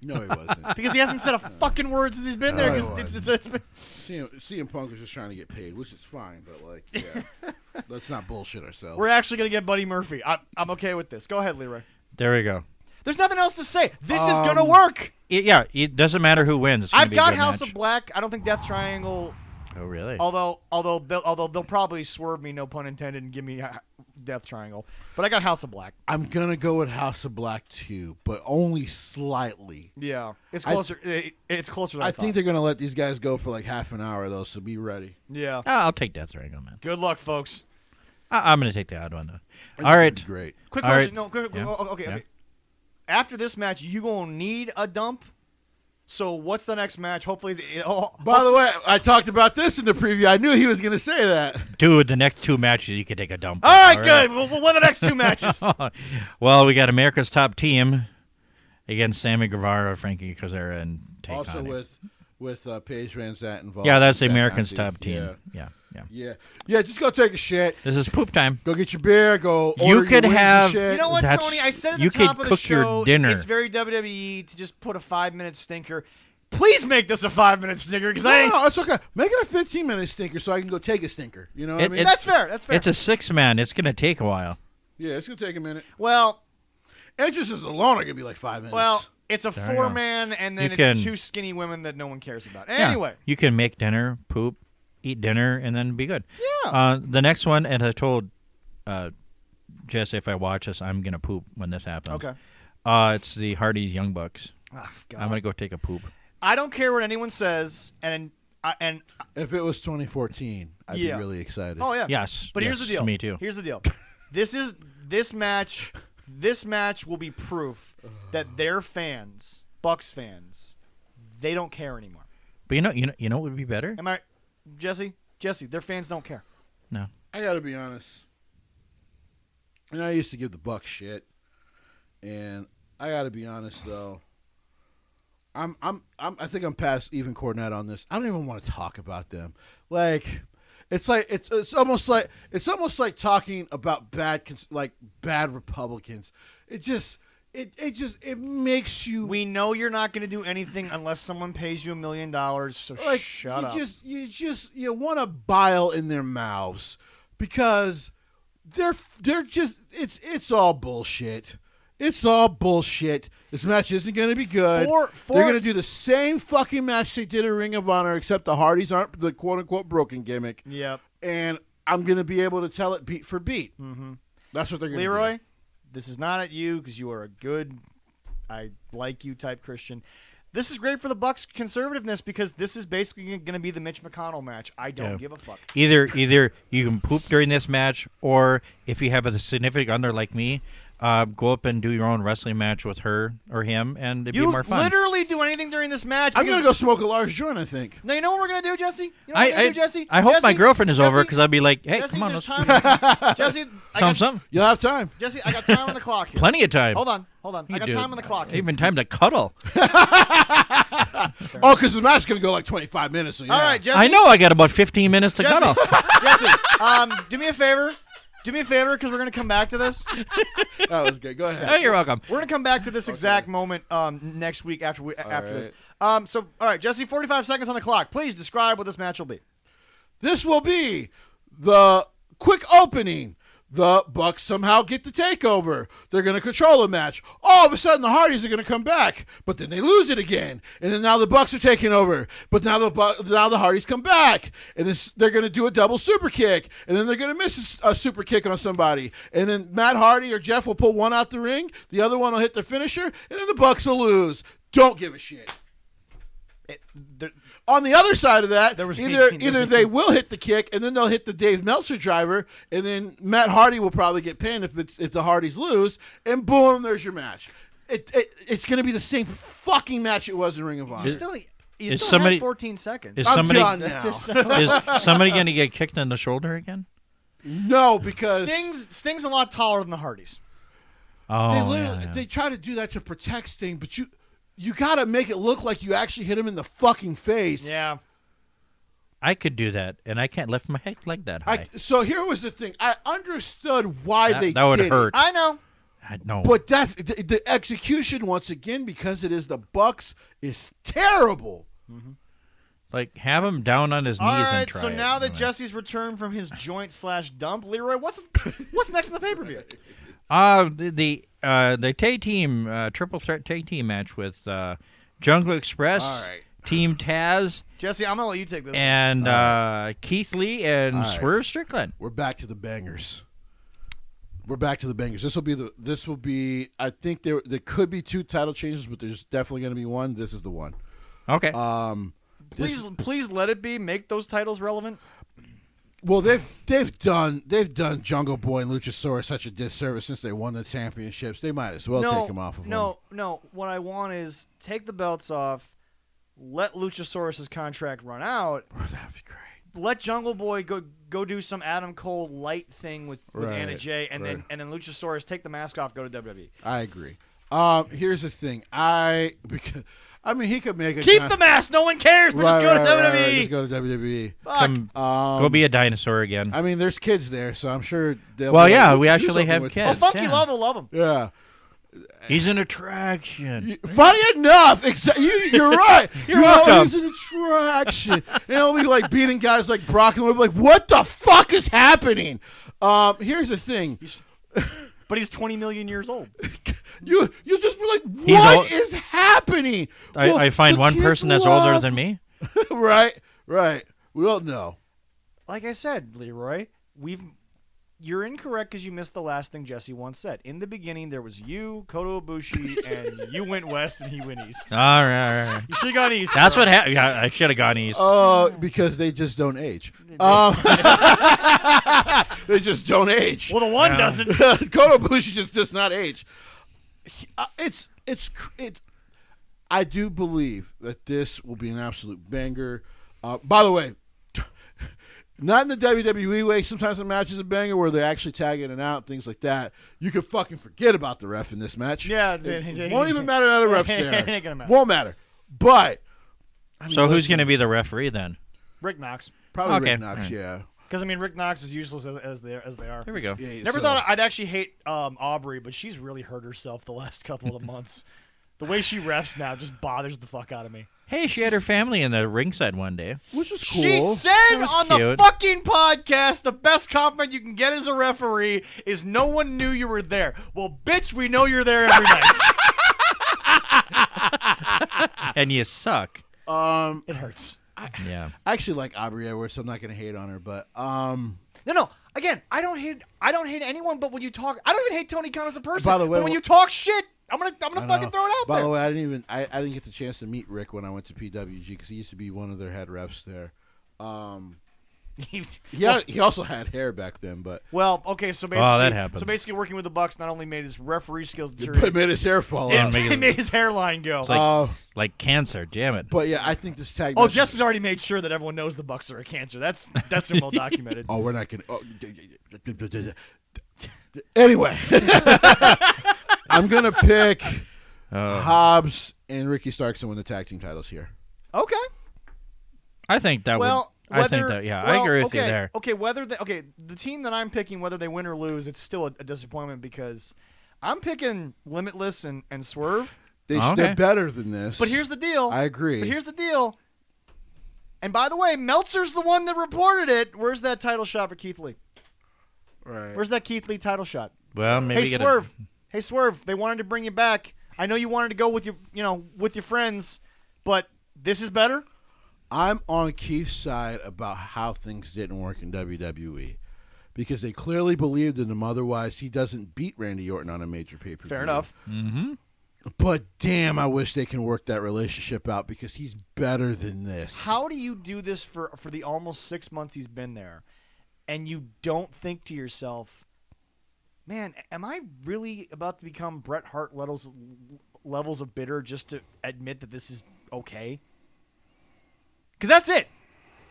No, he wasn't. Because he hasn't said a fucking word since he's been there. No, he 'Cause it's been... CM Punk was just trying to get paid, which is fine, but like, yeah, let's not bullshit ourselves. We're actually going to get Buddy Murphy. I'm okay with this. Go ahead, Leroy. There we go. There's nothing else to say. This is going to work. It doesn't matter who wins. It's gonna I've be a got good House match. of Black. I don't think Death Triangle... Oh, really? Although they'll probably swerve me, no pun intended, and give me Death Triangle. But I got House of Black. I'm gonna go with House of Black too, but only slightly. Yeah, it's closer. It's closer than I I thought. think they're gonna let these guys go for like half an hour though, so be ready. Yeah. I'll take Death Triangle, man. Good luck, folks. I'm going to take the odd one, though. It's All gonna right. be great. Quick All question. right. No, quick. Yeah. Okay. Yeah. After this match, you gonna need a dump. So what's the next match? Hopefully, By the way, I talked about this in the preview. I knew he was gonna say that. Dude, the next two matches, you can take a dump. all right, good. We'll win the next two matches. Well, we got America's Top Team against Sammy Guevara, Frankie Kazarian, and Tay Also Connick. with Paige Van Zant involved. Yeah, that's the That America's kind of Top Team. Yeah. Yeah. Yeah, just go take a shit. This is poop time. Go get your beer. Go. You order could your wings and have- shit. You know what, That's- Tony? I said at you the top could of the cook your show, dinner. it's very WWE to just put a 5-minute stinker. Please make this a 5-minute stinker because I ain't. No, it's okay. Make it a 15-minute stinker so I can go take a stinker. You know what I mean? That's fair. That's fair. It's a 6-man. It's going to take a while. Yeah, it's gonna take a minute. well, Entrances alone are gonna be like 5 minutes. well, it's a There you go. 4-man, and then You it's can- two skinny women that no one cares about. Yeah. Anyway, You can make dinner, poop, eat dinner, and then be good. Yeah. The next one, and I told Jess if I watch this, I'm going to poop when this happens. okay. It's the Hardy's Young Bucks. Ah, God. I'm going to go take a poop. I don't care what anyone says, and if it was 2014, I'd Yeah. be really excited. oh yeah, Yes. But yes, here's the deal. Me too. Here's the deal. This match will be proof that their fans, Bucks fans, they don't care anymore. But you know what would be better? Am I right? Jesse? Jesse, their fans don't care. No. I gotta be honest. And I used to give the Bucks shit, and I gotta be honest though. I think I'm past even Cornette on this. I don't even want to talk about them. Like, it's almost like talking about bad Republicans. It makes you We know you're not going to do anything unless someone pays you $1 million. So like shut up. you want to bile in their mouths because they're just it's all bullshit. It's all bullshit. This match isn't going to be good. They're going to do the same fucking match they did at Ring of Honor, except the Hardys aren't the quote-unquote broken gimmick. Yep. And I'm going to be able to tell it beat for beat. Mm-hmm. That's what they're going to do. Leroy, this is not at you because you are a good, I like you type Christian. This is great for the Bucks' conservativeness because this is basically going to be the Mitch McConnell match. I don't give a fuck. Either you can poop during this match, or if you have a significant other like me, go up and do your own wrestling match with her or him, and it'd be more fun. You literally do anything during this match. I'm going to go smoke a large joint, I think. No, you know what we're going to do, Jesse? You know what we're going to do, Jesse? I hope Jesse? my girlfriend is over Jesse? because I'd be like, hey, Jesse, come on. there's Let's time. Jesse, something. You'll have time. Jesse, I got time on the clock here. Plenty of time. Hold on. I got time on the clock here. Even time to cuddle. Oh, because the match is going to go like 25 minutes. So yeah. All right, Jesse. I know I got about 15 minutes to cuddle. Jesse, do me a favor. Do me a favor, because we're going to come back to this. That was good. Go ahead. Oh, you're welcome. We're going to come back to this exact moment next week after this. So, all right, Jesse, 45 seconds on the clock. Please describe what this match will be. This will be the quick opening. The Bucks somehow get the takeover. They're going to control the match. All of a sudden, the Hardys are going to come back, but then they lose it again. And then now the Bucks are taking over, but now the Hardys come back, and they're going to do a double super kick, and then they're going to miss a super kick on somebody, and then Matt Hardy or Jeff will pull one out the ring, the other one will hit the finisher, and then the Bucks will lose. Don't give a shit. On the other side of that, either they will hit the kick and then they'll hit the Dave Meltzer driver, and then Matt Hardy will probably get pinned if the Hardys lose, and boom, there's your match. It's going to be the same fucking match it was in Ring of Honor. You still have 14 seconds. I'm done now. Is somebody going to get kicked in the shoulder again? No, because Sting's a lot taller than the Hardys. Oh, they try to do that to protect Sting, but you got to make it look like you actually hit him in the fucking face. Yeah. I could do that, and I can't lift my head like that high. So here was the thing. I understood why they did that would hurt. I know. No. But the execution, once again, because it is the Bucks, is terrible. Mm-hmm. Like, have him down on his knees and try so it. now that Jesse's returned from his joint/dump, Leroy, what's next in the pay-per-view? The tag team, triple threat tag team match with Jungle Express, Team Taz. Jesse, I'm going to let you take this and Keith Lee and Swerve Strickland. We're back to the bangers. This will be. I think there could be 2 title changes, but there's definitely going to be one. This is the one. Okay. Please let it be. Make those titles relevant. Well, they've done Jungle Boy and Luchasaurus such a disservice since they won the championships. They might as well take them off of them. No. What I want is take the belts off, let Luchasaurus' contract run out. Oh, that'd be great. Let Jungle Boy go do some Adam Cole light thing with Anna Jay, and then Luchasaurus take the mask off, go to WWE. I agree. Here's the thing. He could make a keep the mask. No one cares. But just go to WWE. Just go to WWE. Fuck. Go be a dinosaur again. I mean, there's kids there, so I'm sure they'll. We actually have kids. Funky Love will love them. Yeah. He's an attraction. Funny enough, you're right. You're welcome. He's an attraction. And he'll be like beating guys like Brock, and we'll be like, "What the fuck is happening?" Here's the thing. But he's 20 million years old. You just be like, "What is happening?" I find one person that's older than me. Right. We don't know. Like I said, Leroy, you're incorrect because you missed the last thing Jesse once said. In the beginning, there was you, Kota Ibushi, and you went west and he went east. All right. You should have gone east. That's what happened. Yeah, I should have gone east. Because they just don't age. They just don't age. Well, the one doesn't. Kota Ibushi just does not age. I do believe that this will be an absolute banger. By the way, not in the WWE way. Sometimes the match is a banger where they actually tag in and out, things like that. You can fucking forget about the ref in this match. Yeah. It won't even matter that the ref's there. Ain't gonna matter. Won't matter. But so who's going to be the referee then? Rick Knox. Probably Rick Knox, yeah. Because, Rick Knox is useless as they are. Here we go. Yeah, Never thought I'd actually hate Aubrey, but she's really hurt herself the last couple of months. The way she refs now just bothers the fuck out of me. Hey, she had her family in the ringside one day. which was cool. She said was on the cute. fucking podcast the best compliment you can get as a referee is no one knew you were there. Well, bitch, we know you're there every night. And you suck. It hurts. Yeah. I actually like Aubrey Edwards, so I'm not going to hate on her. But No. Again, I don't hate anyone, but when you talk, I don't even hate Tony Khan as a person. By the way, but when you talk shit, I'm gonna I fucking know. throw it out By there. the way, I didn't get the chance to meet Rick when I went to PWG because he used to be one of their head refs there. He also had hair back then, but Well, okay, so basically, that happened. So basically, working with the Bucks not only made his referee skills it deteriorate, made his hair fall Yeah, out. it made his hairline go. Like cancer, damn it. But yeah, I think this tag. Oh, match Jess is- has already made sure that everyone knows the Bucks are a cancer. That's been well documented. Oh, we're not gonna. Anyway, I'm gonna pick Hobbs and Ricky Starks to win the tag team titles here. Okay. I think that Well, would. I think that. Yeah, I agree with you there. Okay, the team that I'm picking, whether they win or lose, it's still a disappointment because I'm picking Limitless and Swerve. They're better than this. But here's the deal. I agree. But here's the deal. And by the way, Meltzer's the one that reported it. Where's that title shot for Keith Lee? Right. Where's that Keith Lee title shot? Well, maybe Hey get Swerve. Hey Swerve. They wanted to bring you back. I know you wanted to go with your friends, but this is better. I'm on Keith's side about how things didn't work in WWE because they clearly believed in him. Otherwise, he doesn't beat Randy Orton on a major pay-per-view. Fair enough. Mm-hmm. But damn, I wish they can work that relationship out because he's better than this. How do you do this for the almost 6 months he's been there, and you don't think to yourself, man, am I really about to become Bret Hart levels of bitter just to admit that this is okay? Because that's it.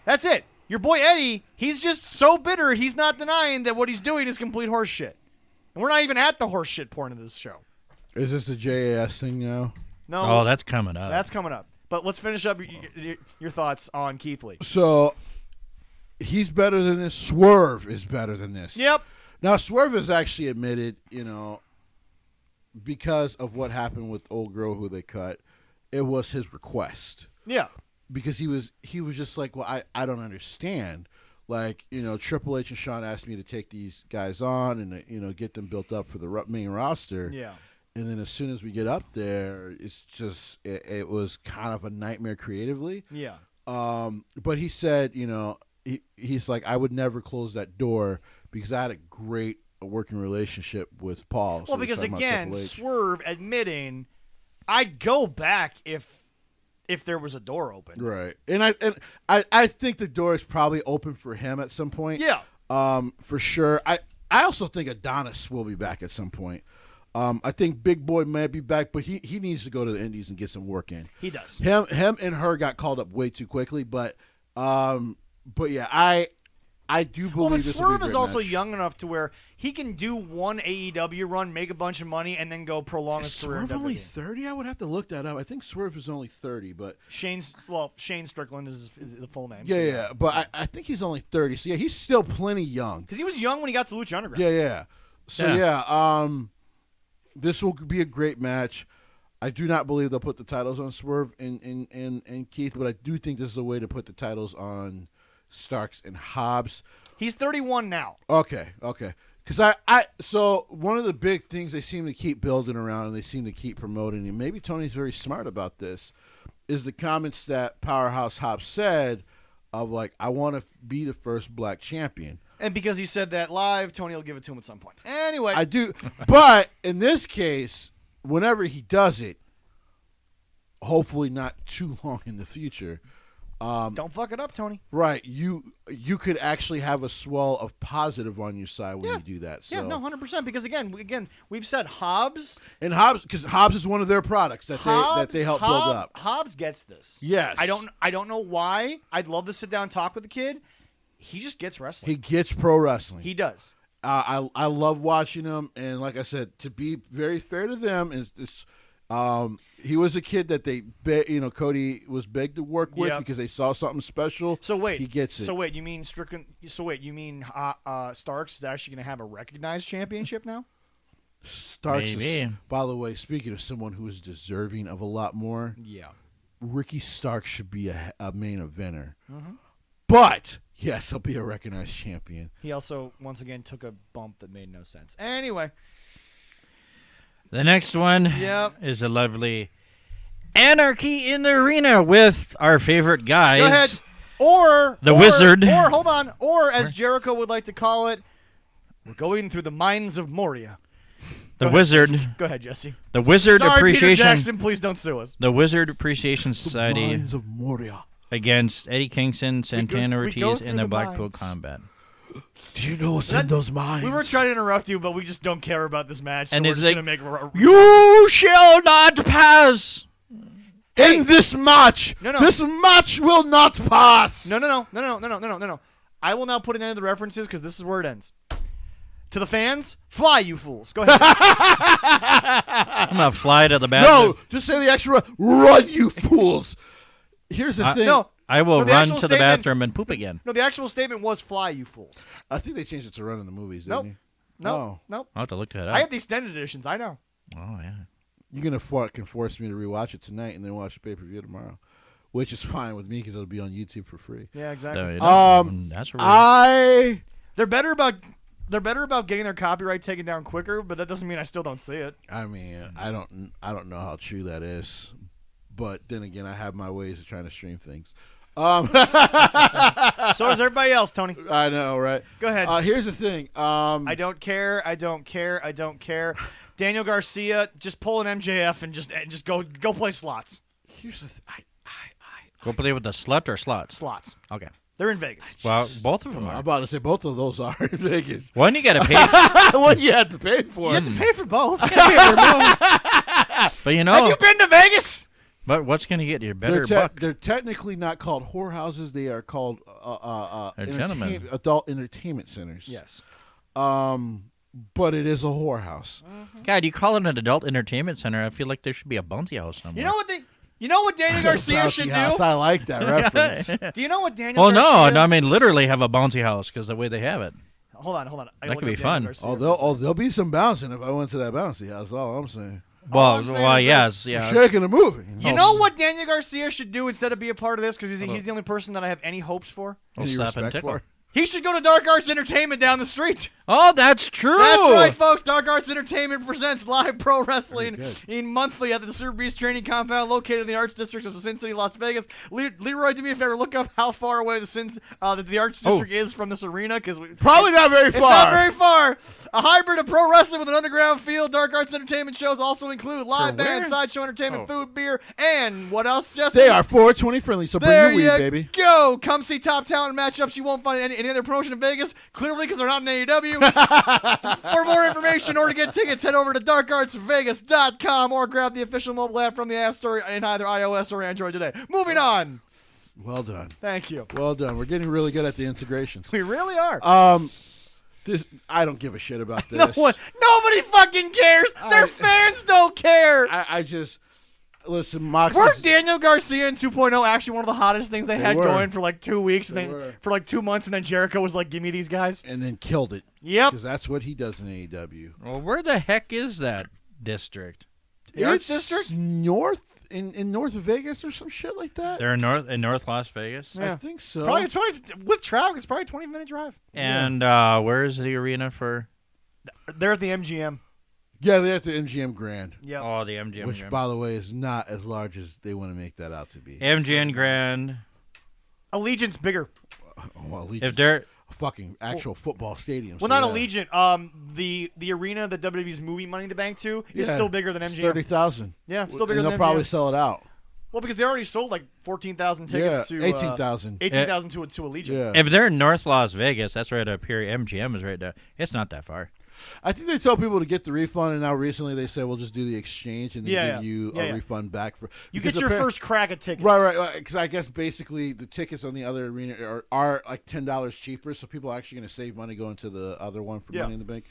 That's it. Your boy Eddie, he's just so bitter, he's not denying that what he's doing is complete horse shit. And we're not even at the horse shit point of this show. Is this the JAS thing now? No. Oh, that's coming up. That's coming up. But let's finish up your thoughts on Keith Lee. So he's better than this. Swerve is better than this. Yep. Now Swerve has actually admitted, because of what happened with Old Girl who they cut, it was his request. Yeah. Because he was just like, well, I don't understand. Like, Triple H and Shawn asked me to take these guys on and, get them built up for the main roster. Yeah. And then as soon as we get up there, it's just, it was kind of a nightmare creatively. Yeah. But he said, he's like, I would never close that door because I had a great working relationship with Paul. Well, So he's because talking about again, Triple H. Swerve admitting, I'd go back if there was a door open. Right. And I think the door is probably open for him at some point. Yeah. For sure. I also think Adonis will be back at some point. I think Big Boy might be back, but he needs to go to the Indies and get some work in. He does. Him and her got called up way too quickly, but yeah, I do believe Well, but this will be a Swerve great is also match. young enough to where he can do one AEW run, make a bunch of money, and then go prolong Is his career. Swerve in only WWE. 30? I would have to look that up. I think Swerve is only 30, but Shane Strickland is the full name. yeah. But I think he's only 30. So yeah, he's still plenty young. Because he was young when he got to Lucha Underground. Yeah. So yeah, this will be a great match. I do not believe they'll put the titles on Swerve and Keith, but I do think this is a way to put the titles on Starks and Hobbs. He's 31 now. Okay. Because so one of the big things they seem to keep building around and they seem to keep promoting, and maybe Tony's very smart about this, is the comments that Powerhouse Hobbs said of like, I want to be the first black champion. And because he said that live, Tony will give it to him at some point. Anyway. I do. But in this case, whenever he does it, hopefully not too long in the future, don't fuck it up, Tony. right, you could actually have a swell of positive on your side when you do that. So. Yeah, no, 100%. Because again, we've said Hobbs. And Hobbs, because Hobbs is one of their products that they help build up. Hobbs gets this. Yes. I don't know why. I'd love to sit down and talk with the kid. He just gets wrestling. He gets pro wrestling. He does. I love watching him, and like I said, to be very fair to them, he was a kid that Cody was begged to work with because they saw something special. So wait, he gets it. So wait, you mean Strickland? So wait, you mean Starks is actually going to have a recognized championship now? Starks Maybe. is, by the way, speaking of someone who is deserving of a lot more, Yeah. Ricky Starks should be a main eventer. Mm-hmm. But yes, he'll be a recognized champion. He also, once again, took a bump that made no sense. Anyway. The next one is a lovely Anarchy in the Arena with our favorite guys. Go ahead. Or the Wizard. Or, hold on. Or, as Jericho would like to call it, we're going through the mines of Moria. The Wizard. Go ahead, Jesse. The Wizard Sorry, Appreciation. Peter Jackson, please don't sue us. The Wizard Appreciation Society. The mines of Moria. Against Eddie Kingston, Santana we go Ortiz, through in the the Blackpool mines. Combat. Do you know what's in those mines? We were trying to interrupt you, but we just don't care about this match, so And we're it's just like, going to make... You shall not pass! In this match! No. This match will not pass! No. I will now put an end to the references because this is where it ends. To the fans, fly, you fools. Go ahead. I'm going to fly to the bathroom. No, just say the extra run, you fools. Here's the thing. No. I will the run actual to the statement- bathroom and poop again. No, the actual statement was fly, you fools. I think they changed it to run in the movies, Nope. didn't Nope. Oh. I'll have to look that up. I have the extended editions. I know. Oh, yeah. You're going to fucking force me to rewatch it tonight and then watch the pay-per-view tomorrow, which is fine with me because it'll be on YouTube for free. Yeah, exactly. That's really... They're better about getting their copyright taken down quicker, but that doesn't mean I still don't see it. I mean, I don't know how true that is, but then again, I have my ways of trying to stream things. So does everybody else, Tony. I know, right? Go ahead. Here's the thing. I don't care. Daniel Garcia, just pull an MJF and just go play slots. Here's the thing. Go play with the slut or slots? Slots. Okay. They're in Vegas. Well, both of them I'm are. about to say both of those are in Vegas. One you got to pay. What you had to pay for? You have to pay for both. But you know. Have you been to Vegas? But what's going to get you better They're, buck? they're technically not called whorehouses. They are called They're gentlemen. adult entertainment centers. Yes. But it is a whorehouse. God, you call it an adult entertainment center. I feel like there should be a bouncy house somewhere. You know what Daniel Garcia Bouncy should house. do? I like that reference. Do you know what Daniel Well, Garcia... no, I mean literally have a bouncy house because the way they have it. Hold on. I That look could be up Daniel fun. Garcia. There'll be some bouncing if I went to that bouncy house. That's all I'm saying. I'm saying is yes, this. yeah. Shaking and moving. You know what Daniel Garcia should do instead of be a part of this? Because he's the only person that I have any hopes for. We'll Any slap and respect tickle. for? He should go to Dark Arts Entertainment down the street. Oh, that's true. That's right, folks. Dark Arts Entertainment presents live pro wrestling Very good. in monthly at the Super Beast Training Compound located in the Arts District of Sin City, Las Vegas. Leroy, do me a favor. Look up how far away the Arts District is from this arena. Because Probably not very far. It's not very far. A hybrid of pro wrestling with an underground feel. Dark Arts Entertainment shows also include live For where? bands, sideshow entertainment, food, beer, and what else, Jesse? They are 420 friendly, so bring There your weed, you baby. go. Come see top talent matchups you won't find any other promotion in Vegas. Clearly, because they're not in AEW. For more information or to get tickets, head over to darkartsvegas.com or grab the official mobile app from the App Store in either iOS or Android today. Moving on. Well done. Thank you. Well done. We're getting really good at the integrations. We really are. This I don't give a shit about this. Nobody fucking cares. Their fans don't care. I just listen. Mox. Weren't Daniel Garcia and 2.0 actually one of the hottest things they had were. going for like 2 weeks, and They then were. for like 2 months, and then Jericho was like, "Give me these guys." And then killed it. Yep. Because that's what he does in AEW. Well, where the heck is that district? The Arts It's District? north in north of Vegas or some shit like that. They're in North Las Vegas. Yeah. I think so. It's probably with traffic. It's probably a 20-minute drive. And where is the arena for? They're at the MGM. Yeah, they're at the MGM Grand, Yep. Oh, the MGM which, Grand. by the way, is not as large as they want to make that out to be. MGM Grand. Allegiant's bigger. Oh, Allegiant's If they're a fucking actual football stadium. Well, so not yeah. Allegiant. The arena that WWE's moving Money in the Bank to is Yeah. still bigger than It's MGM. 30,000. Yeah, it's still bigger and than they'll MGM. probably sell it out. Well, because they already sold like 14,000 tickets Yeah, to 18,000. 18,000 to Allegiant. Yeah. if they're in North Las Vegas, that's right up here. MGM is right there. It's not that far. I think they tell people to get the refund, and now recently they say we'll just do the exchange and then give you a refund back for. You because get your appar- first crack at tickets. Right. Because I guess basically the tickets on the other arena are like $10 cheaper, so people are actually going to save money going to the other one for Money in the Bank.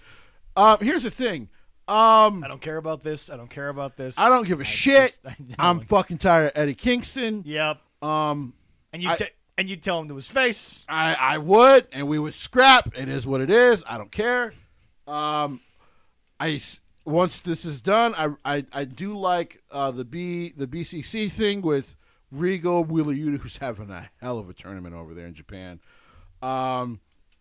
Here's the thing. I don't care about this. I don't care about this. I don't give a shit. I I'm fucking tired of Eddie Kingston. Yep. And you tell him to his face. I would, and we would scrap. It is what it is. I don't care. Once this is done, I do like the BCC thing with Rigo Wheeler Yuta, who's having a hell of a tournament over there in Japan.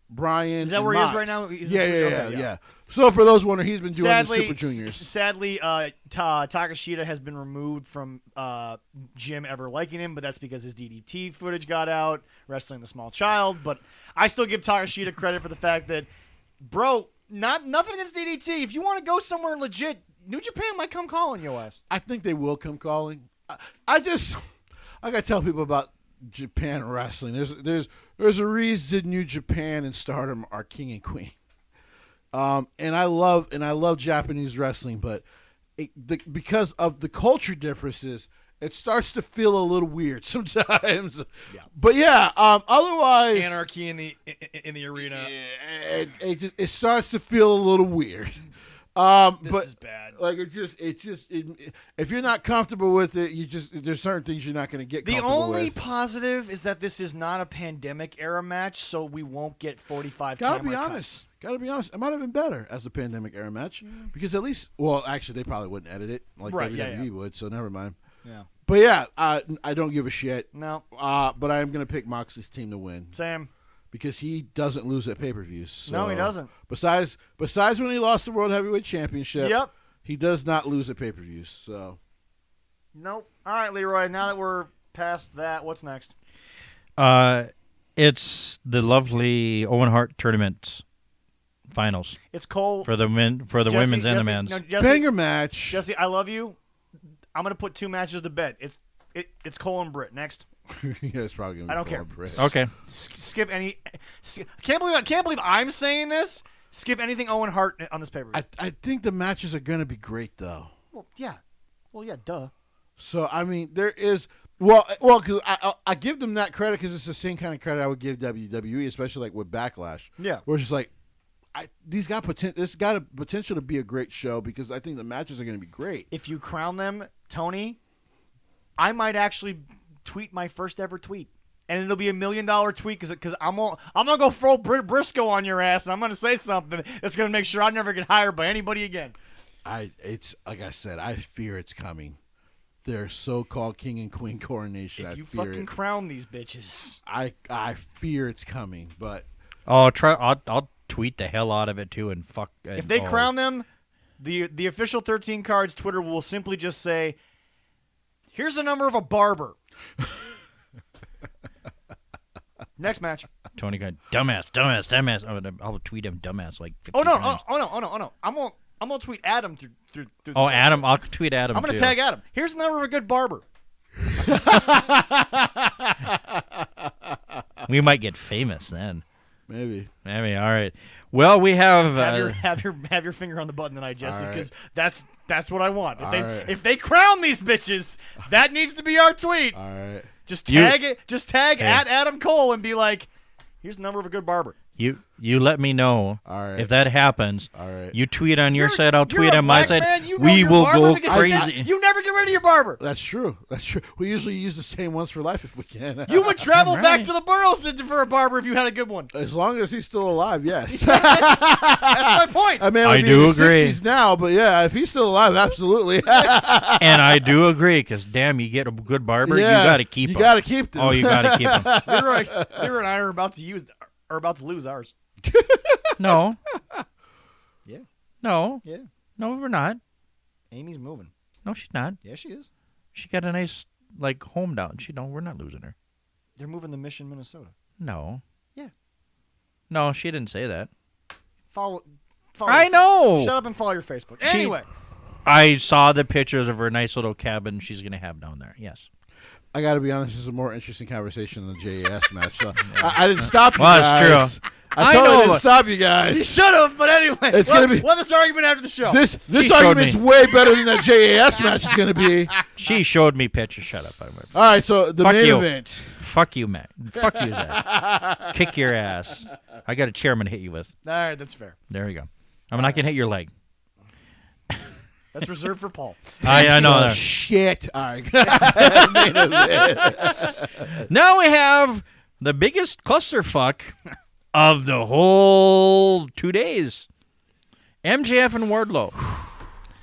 Brian. Is that and where he is Mox. right now? He's Yeah. So for those wondering, he's been doing the Super Juniors. Sadly, Takashita has been removed from Jim ever liking him, but that's because his DDT footage got out, wrestling the small child. But I still give Takashita credit for the fact that, bro, nothing against DDT. If you want to go somewhere legit, New Japan might come calling your ass. I think they will come calling. I gotta tell people about Japan wrestling. There's a reason New Japan and Stardom are king and queen. And I love Japanese wrestling, but because of the culture differences, it starts to feel a little weird sometimes. Yeah. But yeah, otherwise Anarchy in the arena. it starts to feel a little weird. This is bad. Like if you're not comfortable with it, there's certain things you're not going to get The comfortable with. only positive is that this is not a pandemic era match, so we won't get 45. Gotta camera be cuts. honest. It might have been better as a pandemic era match because at least, well, actually, they probably wouldn't edit it like Right, WWE would. So never mind. Yeah. But yeah, I don't give a shit. No. But I am going to pick Moxley's team to win Sam. because he doesn't lose at pay-per-views. So, No, he doesn't. Besides when he lost the World Heavyweight Championship, Yep. he does not lose at pay-per-views. So Nope. All right, Leroy. Now that we're past that, what's next? It's the lovely Owen Hart tournament finals It's Cole for the Jesse, women's and the Jesse, men's. No, Jesse, banger match. Jesse, I love you. I'm gonna put 2 matches to bed. It's Cole and Britt next. Yeah, it's probably going to be I don't Cole care. and Britt. Okay. Skip any. Can't believe I'm saying this. Skip anything Owen Hart on this paper. I think the matches are going to be great though. Well, yeah, duh. So I mean, there is because I give them that credit because it's the same kind of credit I would give WWE, especially like with Backlash. Yeah. Where it's just like, this got a potential to be a great show because I think the matches are going to be great. If you crown them, Tony, I might actually tweet my first ever tweet, and it'll be $1 million tweet because I'm gonna go throw Britt Briscoe on your ass, and I'm gonna say something that's gonna make sure I never get hired by anybody again. It's like I said, I fear it's coming. Their so-called king and queen coronation. If you fear fucking crown these bitches, I fear it's coming, but I'll tweet the hell out of it too and fuck. if they crown them, the official 13 cards Twitter will simply just say, "Here's the number of a barber." Next match. Tony got dumbass. I'll tweet him dumbass like 50 Oh no! times. Oh no! I'm gonna tweet Adam through. Oh, the Adam! I'll tweet Adam. I'm gonna too. tag Adam. Here's the number of a good barber. We might get famous then. maybe. All right. Well, we have. Have your finger on the button tonight, Jesse, All right. because that's what I want. Right. If they crown these bitches, that needs to be our tweet. All right. Just tag at Adam Cole and be like, "Here's the number of a good barber." You let me know All right. if that happens. All right. You tweet on your side, I'll You're tweet a on my black side. man, you know We your will barber go because crazy. You never get rid of your barber. That's true. We usually use the same ones for life if we can. You would travel Right. back to the boroughs for a barber if you had a good one. As long as he's still alive, yes. That's my point. I mean, I in do his agree. 60s now, but yeah, if he's still alive, absolutely. And I do agree, because damn, you get a good barber, Yeah, you got to keep You him. got to keep them. Oh, you got to keep him. Leroy and I are about to lose ours. No. Yeah. No. Yeah. No, we're not. Amy's moving. No, she's not. Yeah, she is. She got a nice home down. We're not losing her. They're moving to Mission, Minnesota. No. Yeah. No, she didn't say that. Follow I your know. Shut up and follow your Facebook. She- Anyway. I saw the pictures of her nice little cabin she's going to have down there. Yes. I got to be honest, this is a more interesting conversation than the JAS match. So I didn't stop you Well, guys. that's true. I I totally know. didn't stop you You guys. should have, but anyway. It's gonna be- We'll have this argument after the show. This She showed argument's me. way better than that JAS match is going to be. She showed me pictures. Shut up. All right, so the Fuck main you. event. Fuck you, Matt. Fuck you, Zach. Kick your ass. I got a chair I'm going to hit you with. All right, that's fair. There you go. I'm not going to hit your leg. That's reserved for Paul. I know So that. shit. All right. Main event. Now we have the biggest clusterfuck of the whole 2 days. MJF and Wardlow.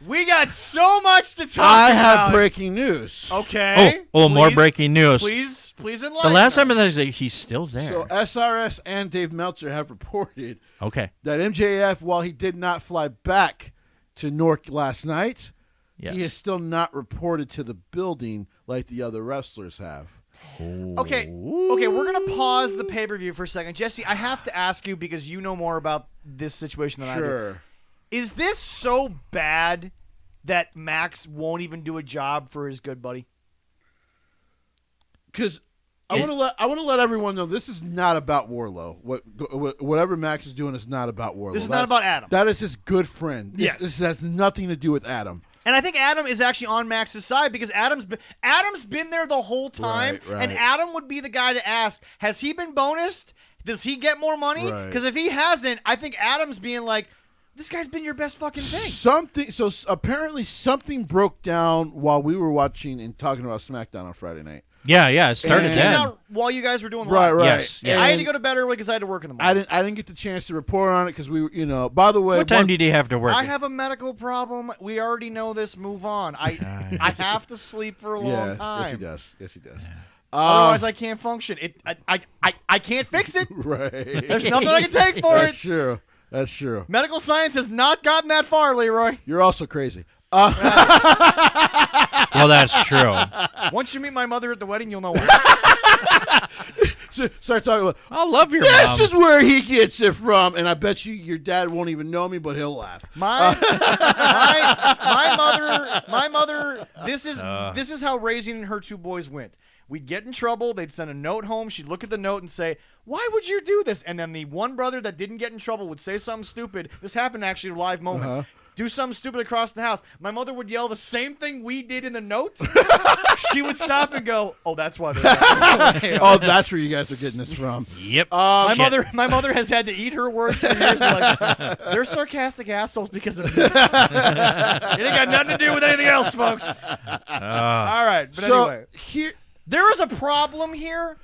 We got so much to talk I about. have breaking news. Okay. More Please- breaking news. Please The enlighten last time us. he's still there. So SRS and Dave Meltzer have reported Okay. that MJF, while he did not fly back to Newark last night, Yes. he is still not reported to the building like the other wrestlers have. Okay, we're going to pause the pay-per-view for a second. Jesse, I have to ask you because you know more about this situation than I do. Sure. Is this so bad that Max won't even do a job for his good buddy? Because I want to let everyone know this is not about Warlow. Whatever Max is doing is not about Warlow. This is not about Adam. That is his good friend. Yes. This has nothing to do with Adam. And I think Adam is actually on Max's side because Adam's been there the whole time, Right. and Adam would be the guy to ask, has he been bonused? Does he get more money? Right. Because if he hasn't, I think Adam's being like, this guy's been your best fucking thing. Apparently something broke down while we were watching and talking about SmackDown on Friday night. Yeah, it started It came then. out while you guys were doing Right, live. right. Yes, yes. I had to And go to bed early because I had to work in the morning. I didn't get the chance to report on it because we were, by the way, What time did he have to work? I have a medical problem. We already know this. Move on. I have to sleep for a long time. Yes, he does. Yes, he does. Otherwise, I can't function. I can't fix it. Right. There's nothing I can take for That's it. true. That's true. Medical science has not gotten that far, Leroy. You're also crazy. Well, that's true. Once you meet my mother at the wedding, you'll know why. So start talking about. I love your This mom. is where he gets it from, and I bet you your dad won't even know me, but he'll laugh. My mother. This is how raising her two boys went. We'd get in trouble. They'd send a note home. She'd look at the note and say, "Why would you do this?" And then the one brother that didn't get in trouble would say something stupid. This happened actually a live moment. Do something stupid across the house. My mother would yell the same thing we did in the note. She would stop and go, "Oh, that's why." Oh, that's where you guys are getting this from. Yep. My mother has had to eat her words for years. Like, they're sarcastic assholes because of me. It ain't got nothing to do with anything else, folks. All right, but So anyway, here, there is a problem here.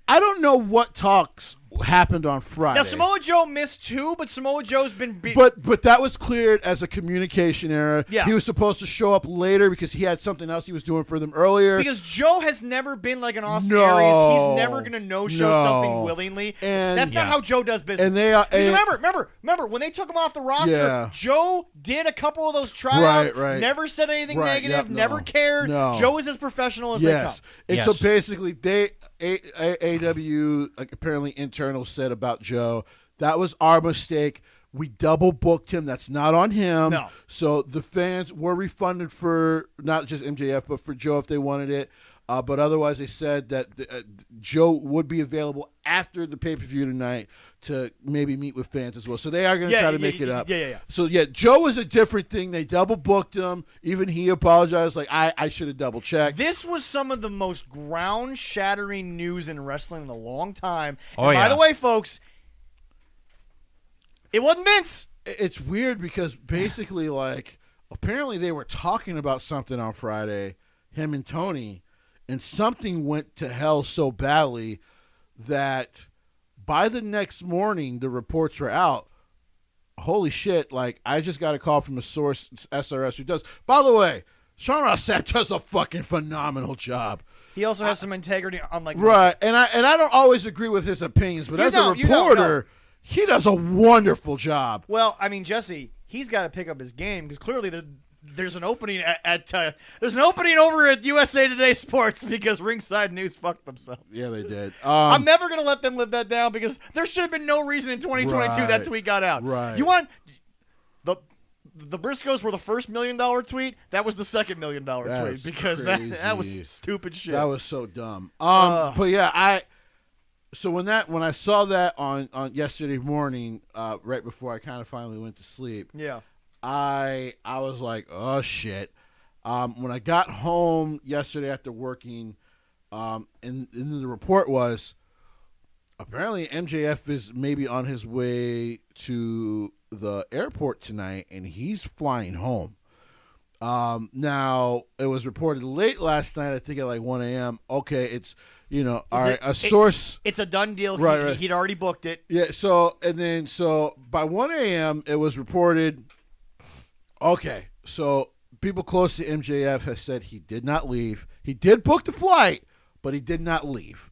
I don't know what talks happened on Friday. Now Samoa Joe missed two, but Samoa Joe's been But that was cleared as a communication error. Yeah. He was supposed to show up later because he had something else he was doing for them earlier. because Joe has never been like an Austin No. Aries. He's never gonna no-show No. something willingly. And- That's not Yeah. how Joe does business. And they are. Because and- remember when they took him off the roster, Yeah. Joe did a couple of those tryouts, Right. never said anything Right, negative, yep, no. never cared. No. Joe is as professional as they come. Yes. And Yes. so basically, AW, like apparently internal said about Joe, that was our mistake. We double booked him. That's not on him. No. So the fans were refunded for not just MJF, but for Joe if they wanted it. But otherwise, they said that Joe would be available after the pay-per-view tonight to maybe meet with fans as well. So they are going to try to make it up. Yeah. So, yeah, Joe was a different thing. They double-booked him. Even he apologized, like, I should have double-checked. This was some of the most ground-shattering news in wrestling in a long time. Oh, and by yeah. the way, folks, it wasn't Vince. It's weird because basically, like, apparently they were talking about something on Friday, him and Tony, and something went to hell so badly that by the next morning, the reports were out. Holy shit, like, I just got a call from a source, SRS, who does. By the way, Sean Rossett does a fucking phenomenal job. He also has some integrity, unlike Right, and I don't always agree with his opinions, but You as don't, a you don't, reporter, he does a wonderful job. Well, I mean, Jesse, he's got to pick up his game because clearly there's an opening there's an opening over at USA Today Sports because Ringside News fucked themselves. Yeah, they did. I'm never gonna let them live that down because there should have been no reason in 2022 that Right. tweet got out. Right. You want the Briscoes were the first $1 million tweet. That was the second $1 million That tweet was because crazy. that was stupid shit. That was so dumb. But yeah, so when I saw that on yesterday morning, right before I kind of finally went to sleep, yeah. I was like, oh shit. When I got home yesterday after working, and the report was apparently MJF is maybe on his way to the airport tonight, and he's flying home. Now it was reported late last night, I think at like 1 a.m. Okay, it's a source. It's a done deal. Right. He'd already booked it. Yeah. So by 1 a.m. it was reported. Okay, So people close to MJF has said he did not leave. He did book the flight, but he did not leave.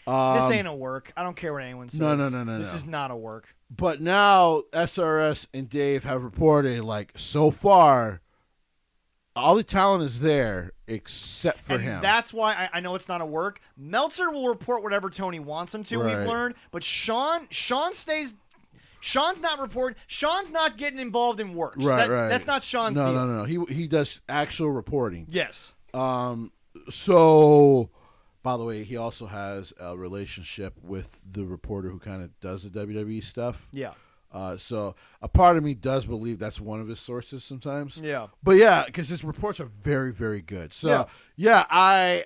This ain't a work. I don't care what anyone says. No. This is not a work. But now SRS and Dave have reported, like, so far, all the talent is there except for him. That's why I know it's not a work. Meltzer will report whatever Tony wants him to, Right. we've learned. But Sean stays. Sean's not reporting. Sean's not getting involved in works. Right. That's not Sean's deal. No. He does actual reporting. Yes. So, by the way, he also has a relationship with the reporter who kind of does the WWE stuff. Yeah. So a part of me does believe that's one of his sources sometimes. Yeah. But yeah, because his reports are very, very good. So yeah, I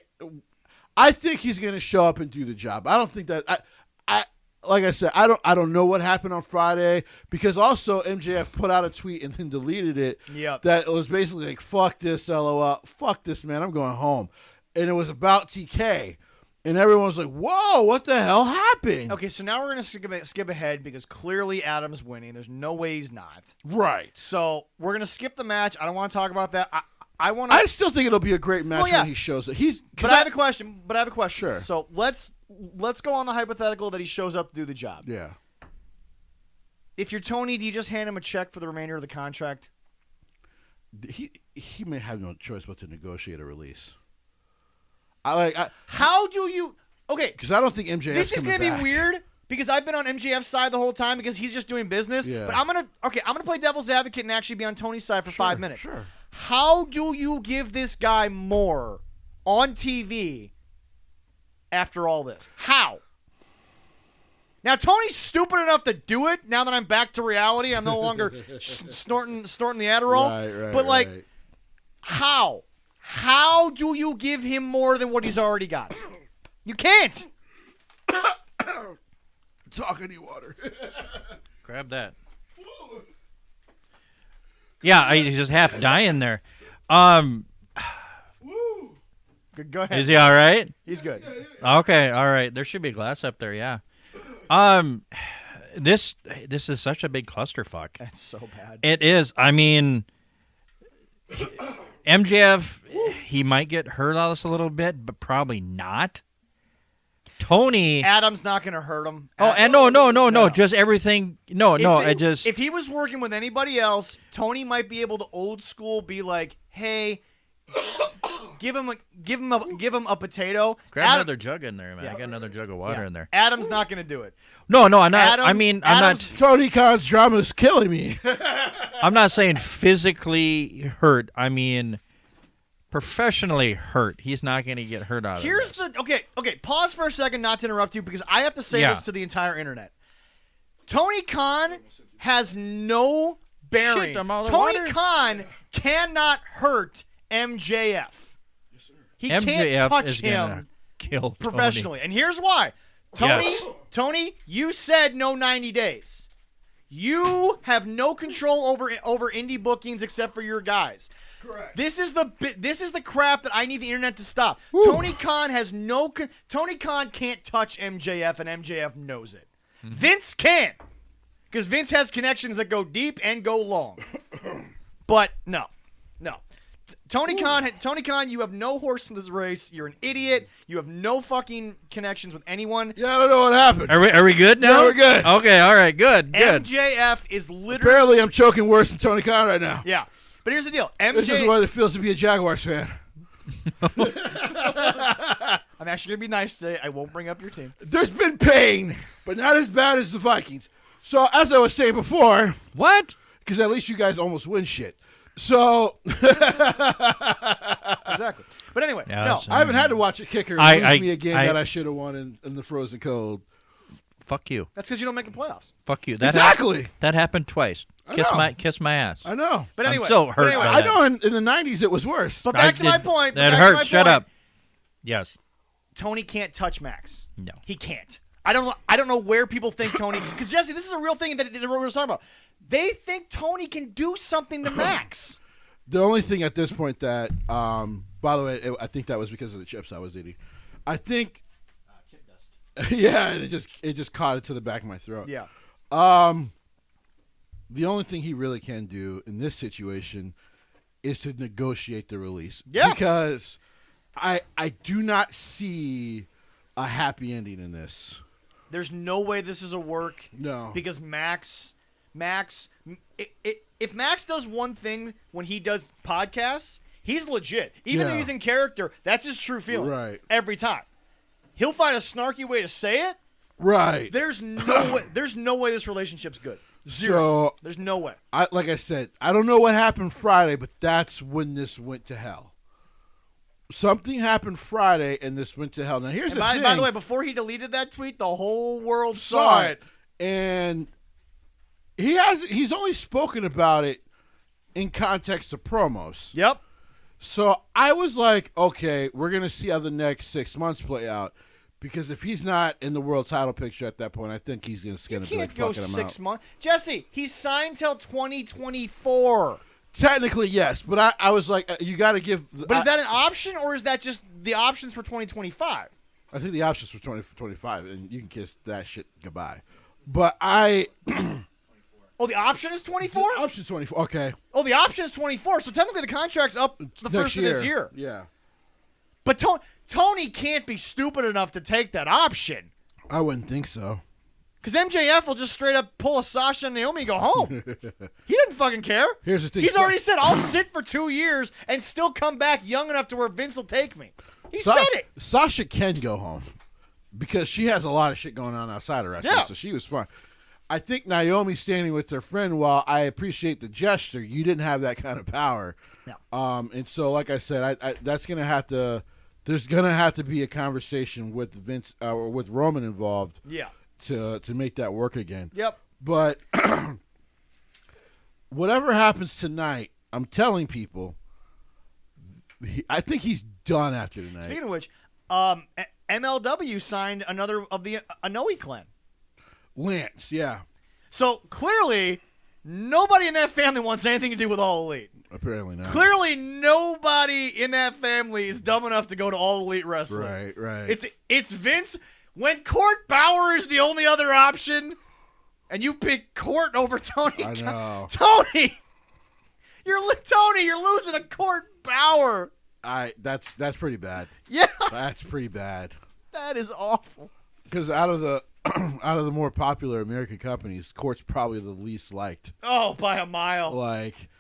think he's going to show up and do the job. I don't think that I like I said, I don't know what happened on Friday, because also MJF put out a tweet and then deleted it. Yep. That was basically like, fuck this, LOL, fuck this, man, I'm going home. And it was about TK. And everyone's like, whoa, what the hell happened? Okay, so now we're going to skip ahead because clearly Adam's winning. There's no way he's not. Right. So we're going to skip the match. I don't want to talk about that. I still think it'll be a great match when he shows up. But I have a question. Sure. So let's go on the hypothetical that he shows up to do the job. Yeah. If you're Tony, do you just hand him a check for the remainder of the contract? He may have no choice but to negotiate a release. How do you? Okay, because I don't think MJF. This is going to be weird because I've been on MJF's side the whole time because he's just doing business. Yeah. But I'm gonna play devil's advocate and actually be on Tony's side for 5 minutes. Sure. How do you give this guy more on TV after all this? How? Now Tony's stupid enough to do it. Now that I'm back to reality, I'm no longer snorting the Adderall. Right. But like, how? How do you give him more than what he's already got? You can't. Talk any water. Grab that. Yeah, he's just half dying there. Go ahead. Is he all right? He's good. Okay, all right. There should be a glass up there, yeah. This is such a big clusterfuck. That's so bad. It is. I mean, MJF, he might get hurt on this a little bit, but probably not. Tony, Adam's not going to hurt him. and no, just everything. If he was working with anybody else, Tony might be able to old school be like, "Hey, give him a potato." Grab another jug in there, man. I got another jug of water in there. Adam's not going to do it. No, I'm not. I'm not. Tony Khan's drama is killing me. I'm not saying physically hurt. I mean, professionally hurt. He's not going to get hurt out of this. Okay. Pause for a second, not to interrupt you, because I have to say this to the entire internet. Tony Khan has no bearing. Shit, I'm all in Tony water. Khan cannot hurt MJF. He MJF can't touch is him gonna kill professionally, and here's why. Tony, you said no 90 days. You have no control over indie bookings except for your guys. Correct. This is the crap that I need the internet to stop. Woo. Tony Khan can't touch MJF, and MJF knows it. Mm-hmm. Vince can, because Vince has connections that go deep and go long. But no. Tony Khan, you have no horse in this race. You're an idiot. You have no fucking connections with anyone. Yeah, I don't know what happened. Are we good now? Yeah, we're good. Okay, all right, good. MJF is literally. Apparently, I'm choking worse than Tony Khan right now. Yeah. But here's the deal. This is what it feels to be a Jaguars fan. I'm actually going to be nice today. I won't bring up your team. There's been pain, but not as bad as the Vikings. So, as I was saying before, What? because at least you guys almost win shit. So, Exactly. But anyway, Yeah, no. I haven't had to watch a kicker lose me a game that I should have won in the frozen cold. Fuck you. That's because you don't make the playoffs. Fuck you. Exactly. That happened twice. I know. Kiss my ass. I know. But anyway, I'm so hurt by I that. know in the 90s it was worse. But back to my point. That back to my hurts. Shut point. up. Yes. Tony can't touch Max. No. He can't. I don't know where people think Tony. Because Jesse, this is a real thing that we're talking about. They think Tony can do something to Max. The only thing at this point that, by the way, I think that was because of the chips I was eating. I think, Chip dust. yeah, and it just caught it to the back of my throat. Yeah. The only thing he really can do in this situation is to negotiate the release. Yeah. Because I do not see a happy ending in this. There's no way this is a work. No. Because if Max does one thing when he does podcasts, he's legit. Even if he's in character, that's his true feeling. Right. Every time. He'll find a snarky way to say it. Right. There's no way. There's no way this relationship's good. Zero. So there's no way. like I said, I don't know what happened Friday, but that's when this went to hell. Something happened Friday, and this went to hell. Now here's the thing. By the way, before he deleted that tweet, the whole world saw it. And he's only spoken about it in context of promos. Yep. So I was like, okay, we're gonna see how the next 6 months play out, because if he's not in the world title picture at that point, I think he's gonna be like go fucking him 6 out. months. Jesse, he's signed till 2024. Technically, yes, but I was like, you got to give. But is that an option, or is that just the options for 2025? I think the options for 2025, and you can kiss that shit goodbye. But I. Oh, the option is 24? Option 24. Okay. Oh, the option is 24. So technically the contract's up the Next first of this year. Yeah. But Tony can't be stupid enough to take that option. I wouldn't think so. Because MJF will just straight up pull a Sasha and Naomi and go home. He doesn't fucking care. Here's the thing. He's already said, I'll sit for 2 years and still come back young enough to where Vince will take me. He said it. Sasha can go home because she has a lot of shit going on outside of wrestling, so she was fine. I think Naomi standing with her friend, while I appreciate the gesture, you didn't have that kind of power. No. And so, like I said, I that's going to have to – there's going to have to be a conversation with Vince or with Roman involved to make that work again. Yep. But whatever happens tonight, I'm telling people, I think he's done after tonight. Speaking of which, MLW signed another of the Anoa'i clan. Lance, yeah. So clearly, nobody in that family wants anything to do with All Elite. Apparently not. Clearly, nobody in that family is dumb enough to go to All Elite Wrestling. Right. It's Vince. When Court Bauer is the only other option, and you pick Court over Tony. I know. Tony, you're losing to Court Bauer. That's pretty bad. Yeah, That's pretty bad. that is awful. Because out of the more popular American companies, Court's probably the least liked. Oh, by a mile.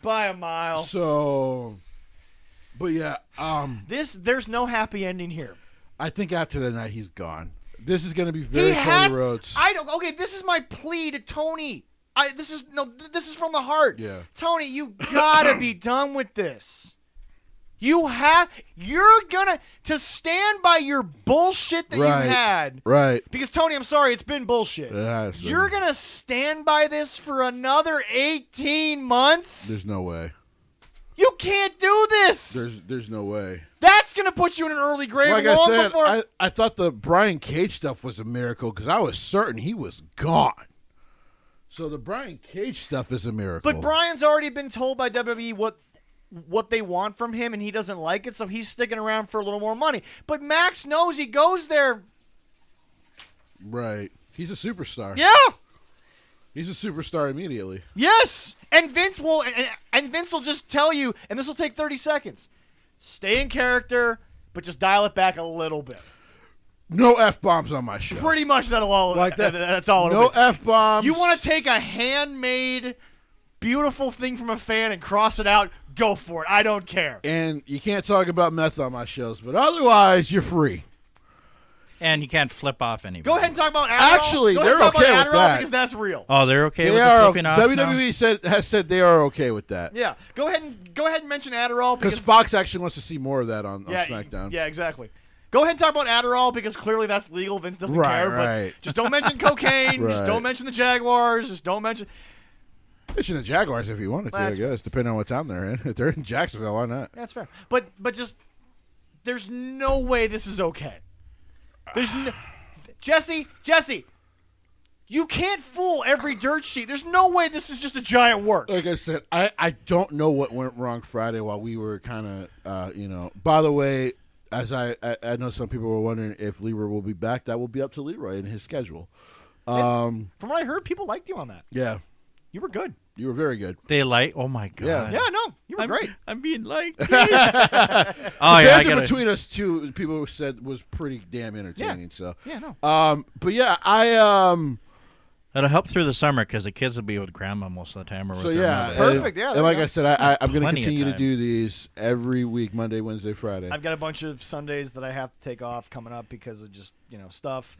By a mile. So, but yeah, There's no happy ending here. I think after the night he's gone. This is going to be very Cody Rhodes. Okay, this is my plea to Tony. This is from the heart. Yeah. Tony, you gotta be done with this. You're gonna to stand by your bullshit that you had. Right. Because Tony, I'm sorry, it's been bullshit. It has been. You're gonna stand by this for another 18 months? There's no way. You can't do this. There's no way. That's gonna put you in an early grave. Like long I said, before. I thought the Brian Cage stuff was a miracle because I was certain he was gone. So the Brian Cage stuff is a miracle. But Brian's already been told by WWE what they want from him, and he doesn't like it, so he's sticking around for a little more money. But Max knows he goes there. Right. He's a superstar. Yeah. He's a superstar immediately. Yes. And Vince will just tell you, and this will take 30 seconds. Stay in character, but just dial it back a little bit. No F-bombs on my show. Pretty much that'll all Like that. That's all. No F-bombs. You want to take a handmade, beautiful thing from a fan and cross it out? Go for it. I don't care. And you can't talk about meth on my shows, but otherwise you're free. And you can't flip off anybody. Go ahead and talk about Adderall. Actually, Go ahead and they're talk about okay with Adderall that. because that's real. Oh, they're okay They with are. the flipping off now? WWE has said they are okay with that. Yeah. Go ahead and mention Adderall Because Fox actually wants to see more of that on SmackDown. Yeah, exactly. Go ahead and talk about Adderall because clearly that's legal. Vince doesn't care. Right. But just don't mention cocaine. Just Right. don't mention the Jaguars. Just don't mention. Mention the Jaguars if you wanted to, That's I guess, depending on what town they're in. If they're in Jacksonville, why not? That's fair. But just there's no way this is okay. There's no, Jesse, you can't fool every dirt sheet. There's no way this is just a giant work. Like I said, I don't know what went wrong Friday while we were kind of, By the way, as I know some people were wondering if Leroy will be back. That will be up to Leroy and his schedule. From what I heard, people liked you on that. Yeah. You were good. You were very good. They like. Oh my god. Yeah. Yeah, no, you were great. I'm being liked. The Oh yeah. I banter gotta, between us two, people said was pretty damn entertaining. So, Yeah, no. but yeah, I It'll help through the summer because the kids will be with grandma most of the time. Or with So their yeah, mother. Perfect, yeah, there And like you go. I said, I'm going to Plenty of continue to time. do these every week, Monday, Wednesday, Friday. I've got a bunch of Sundays that I have to take off coming up because of just stuff.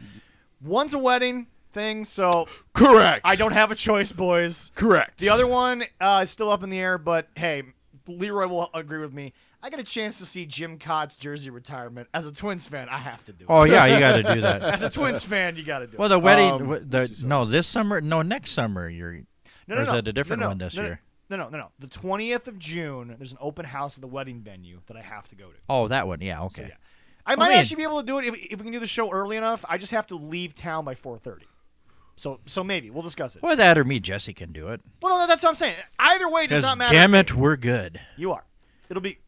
One's a wedding thing, so Correct. I don't have a choice, boys. Correct. The other one is still up in the air, but hey, Leroy will agree with me. I got a chance to see Jim Cott's jersey retirement. As a Twins fan, I have to do it. Oh yeah, you got to do that. As a Twins fan, you got to do Well, it. the wedding. No, this summer. No, next summer. Or is it a different one this year? No. The 20th of June, there's an open house at the wedding venue that I have to go to. Oh, that one. Yeah. So, Okay. yeah. I might mean- actually be able to do it if we can do the show early enough. I just have to leave town by 4:30. So maybe we'll discuss it. Well, that or me, Jesse can do it. Well, no, that's what I'm saying. Either way, it does Because not matter. damn it, we're good. You are. It'll be.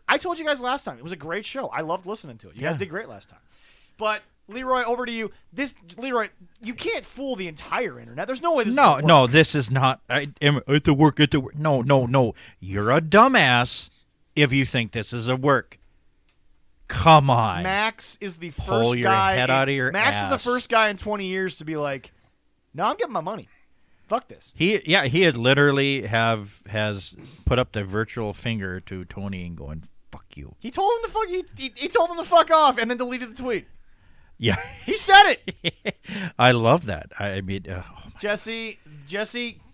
I told you guys last time. It was a great show. I loved listening to it. You guys Yeah. did great last time. But Leroy, over to you. Leroy, you can't fool the entire internet. There's no way this. No, is no, this is not. At the work. At the work. No. You're a dumbass if you think this is a work. Come on. Max is the first Pull your guy. head out of your Max is the ass. first guy in 20 years to be like, "No, I'm getting my money. Fuck this." He had literally has put up the virtual finger to Tony and going, "Fuck you." He told him to fuck. He told him to fuck off, and then deleted the tweet. Yeah, He said it. I love that. I mean, Jesse,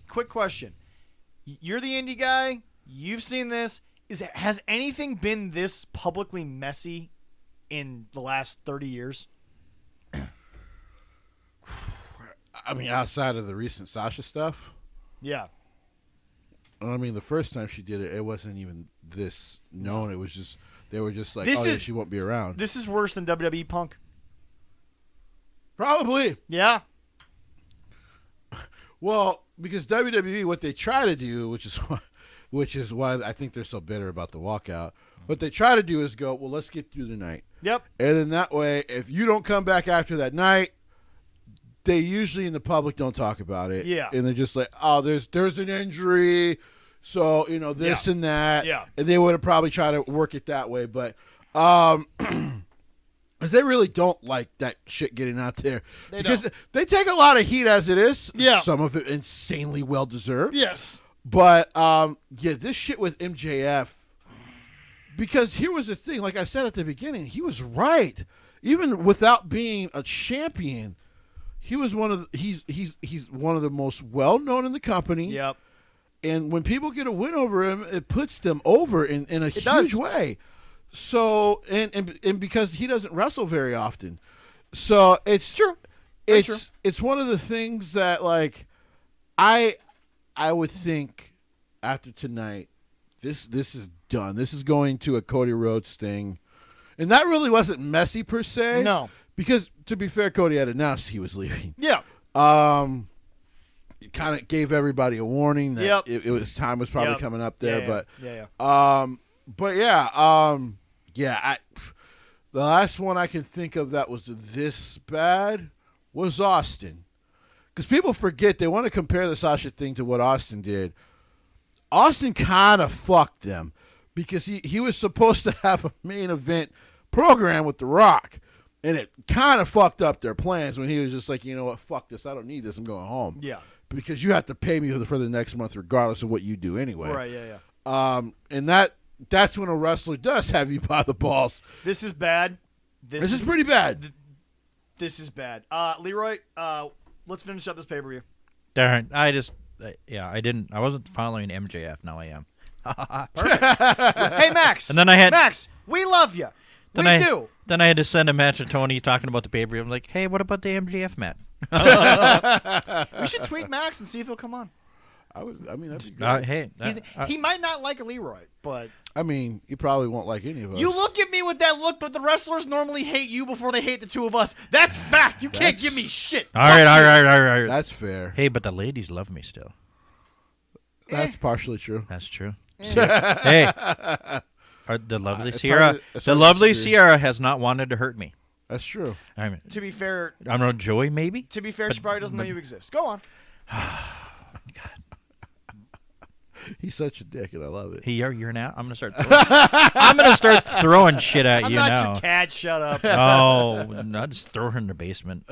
quick question. You're the indie guy. You've seen this. Has anything been this publicly messy in the last 30 years? I mean, outside of the recent Sasha stuff. Yeah. I mean, the first time she did it, it wasn't even this known. It was just they were just like, This yeah, is- she won't be around. This is worse than WWE Punk. Probably. Yeah. Well, because WWE, what they try to do, which is why I think they're so bitter about the walkout. What they try to do is go, well, let's get through the night, Yep. and then that way, if you don't come back after that night, they usually in the public don't talk about it. Yeah. And they're just like, oh, there's an injury, so this Yeah. and that. Yeah. And they would have probably tried to work it that way, but because they really don't like that shit getting out there. They because don't. they take a lot of heat as it is. Yeah. Some of it insanely well deserved. Yes. But this shit with MJF, because here was the thing. Like I said at the beginning, he was right. Even without being a champion, he was he's one of the most well known in the company. Yep. And when people get a win over him, it puts them over in a huge does. way. So and because he doesn't wrestle very often, so it's True. Very true. it's one of the things that like I would think after tonight, this is done. This is going to a Cody Rhodes thing, and that really wasn't messy per se. No. Because to be fair, Cody had announced he was leaving. Yeah. It kind of gave everybody a warning that Yep. it was time was probably Yep. coming up there, Yeah, but yeah. the last one I can think of that was this bad was Austin. Because people forget, they want to compare the Sasha thing to what Austin did. Austin kind of fucked them because he was supposed to have a main event program with The Rock. And it kind of fucked up their plans when he was just like, you know what, fuck this. I don't need this. I'm going home. Yeah. Because you have to pay me for the next month regardless of what you do anyway. Right. Yeah. And that's when a wrestler does have you by the balls. This is bad. This is pretty bad. This is bad. Leroy, let's finish up this pay-per-view. darn. I wasn't following MJF. Now I am. Hey, Max. And then I had- Max, we love you. We do. Then I had to send a match to Tony talking about the pay-per-view. I'm like, hey, what about the MJF match? We should tweet Max and see if he'll come on. That'd be great. Hey, He might not like a Leroy, but I mean, you probably won't like any of us. you look at me with that look, but the wrestlers normally hate you before they hate the two of us. That's fact. You can't give me shit. all right. That's fair. Hey, but the ladies love me still. That's partially true. That's true. Hey, the lovely It's Sierra. hard to- it's The hard to lovely disagree. Sierra has not wanted to hurt me. That's true. I mean, To be fair, I don't know, Joey maybe. she probably doesn't know you exist. Go on. He's such a dick, and I love it. You're now. I'm gonna start throwing shit at I'm you not now. your cat. Shut up. Oh, no, just throw her in the basement.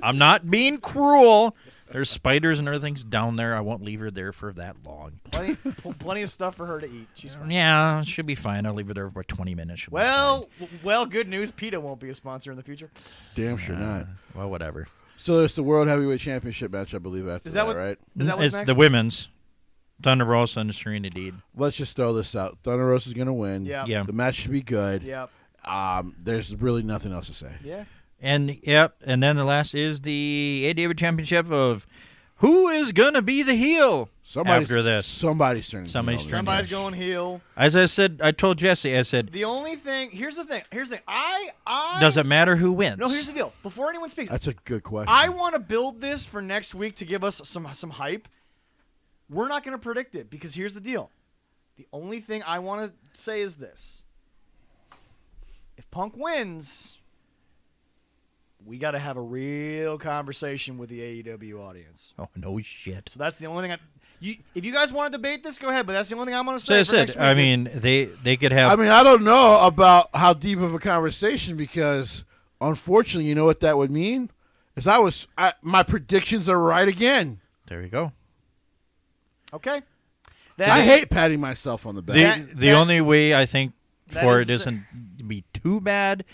I'm not being cruel. There's spiders and everything's down there. I won't leave her there for that long. Plenty of stuff for her to eat. She's fine. Yeah, she'll be fine. I'll leave her there for 20 minutes. She'll be Well, good news. PETA won't be a sponsor in the future. Damn sure fine. not. Well, whatever. So it's the World Heavyweight Championship match, I believe, after Is that what- right? Is that what's It's next? the women's. Thunder Rosa and Serena Deeb. Let's just throw this out. Thunder Rosa's going to win. Yeah. Yeah. The match should be good. Yep. There's really nothing else to say. Yeah. And then the last is the AWA Championship of who is gonna be the heel after this. Somebody's turning. Somebody's heel. turning. Somebody's going heel. As I said, I told Jesse, I said, The only thing. Here's the thing. I. does it matter who wins? No. Here's the deal. Before anyone speaks, That's a good question. I want to build this for next week to give us some hype. We're not going to predict it because here's the deal. The only thing I want to say is this. If Punk wins, we got to have a real conversation with the AEW audience. Oh, no shit. So that's the only thing if you guys want to debate this, go ahead, but that's the only thing I'm going to So say I for next said, week. I mean, they could have. I mean, I don't know about how deep of a conversation because, unfortunately, you know what that would mean? Is my predictions are right again. There you go. Okay. I hate patting myself on the back. The only way I think that for is- it isn't to be too bad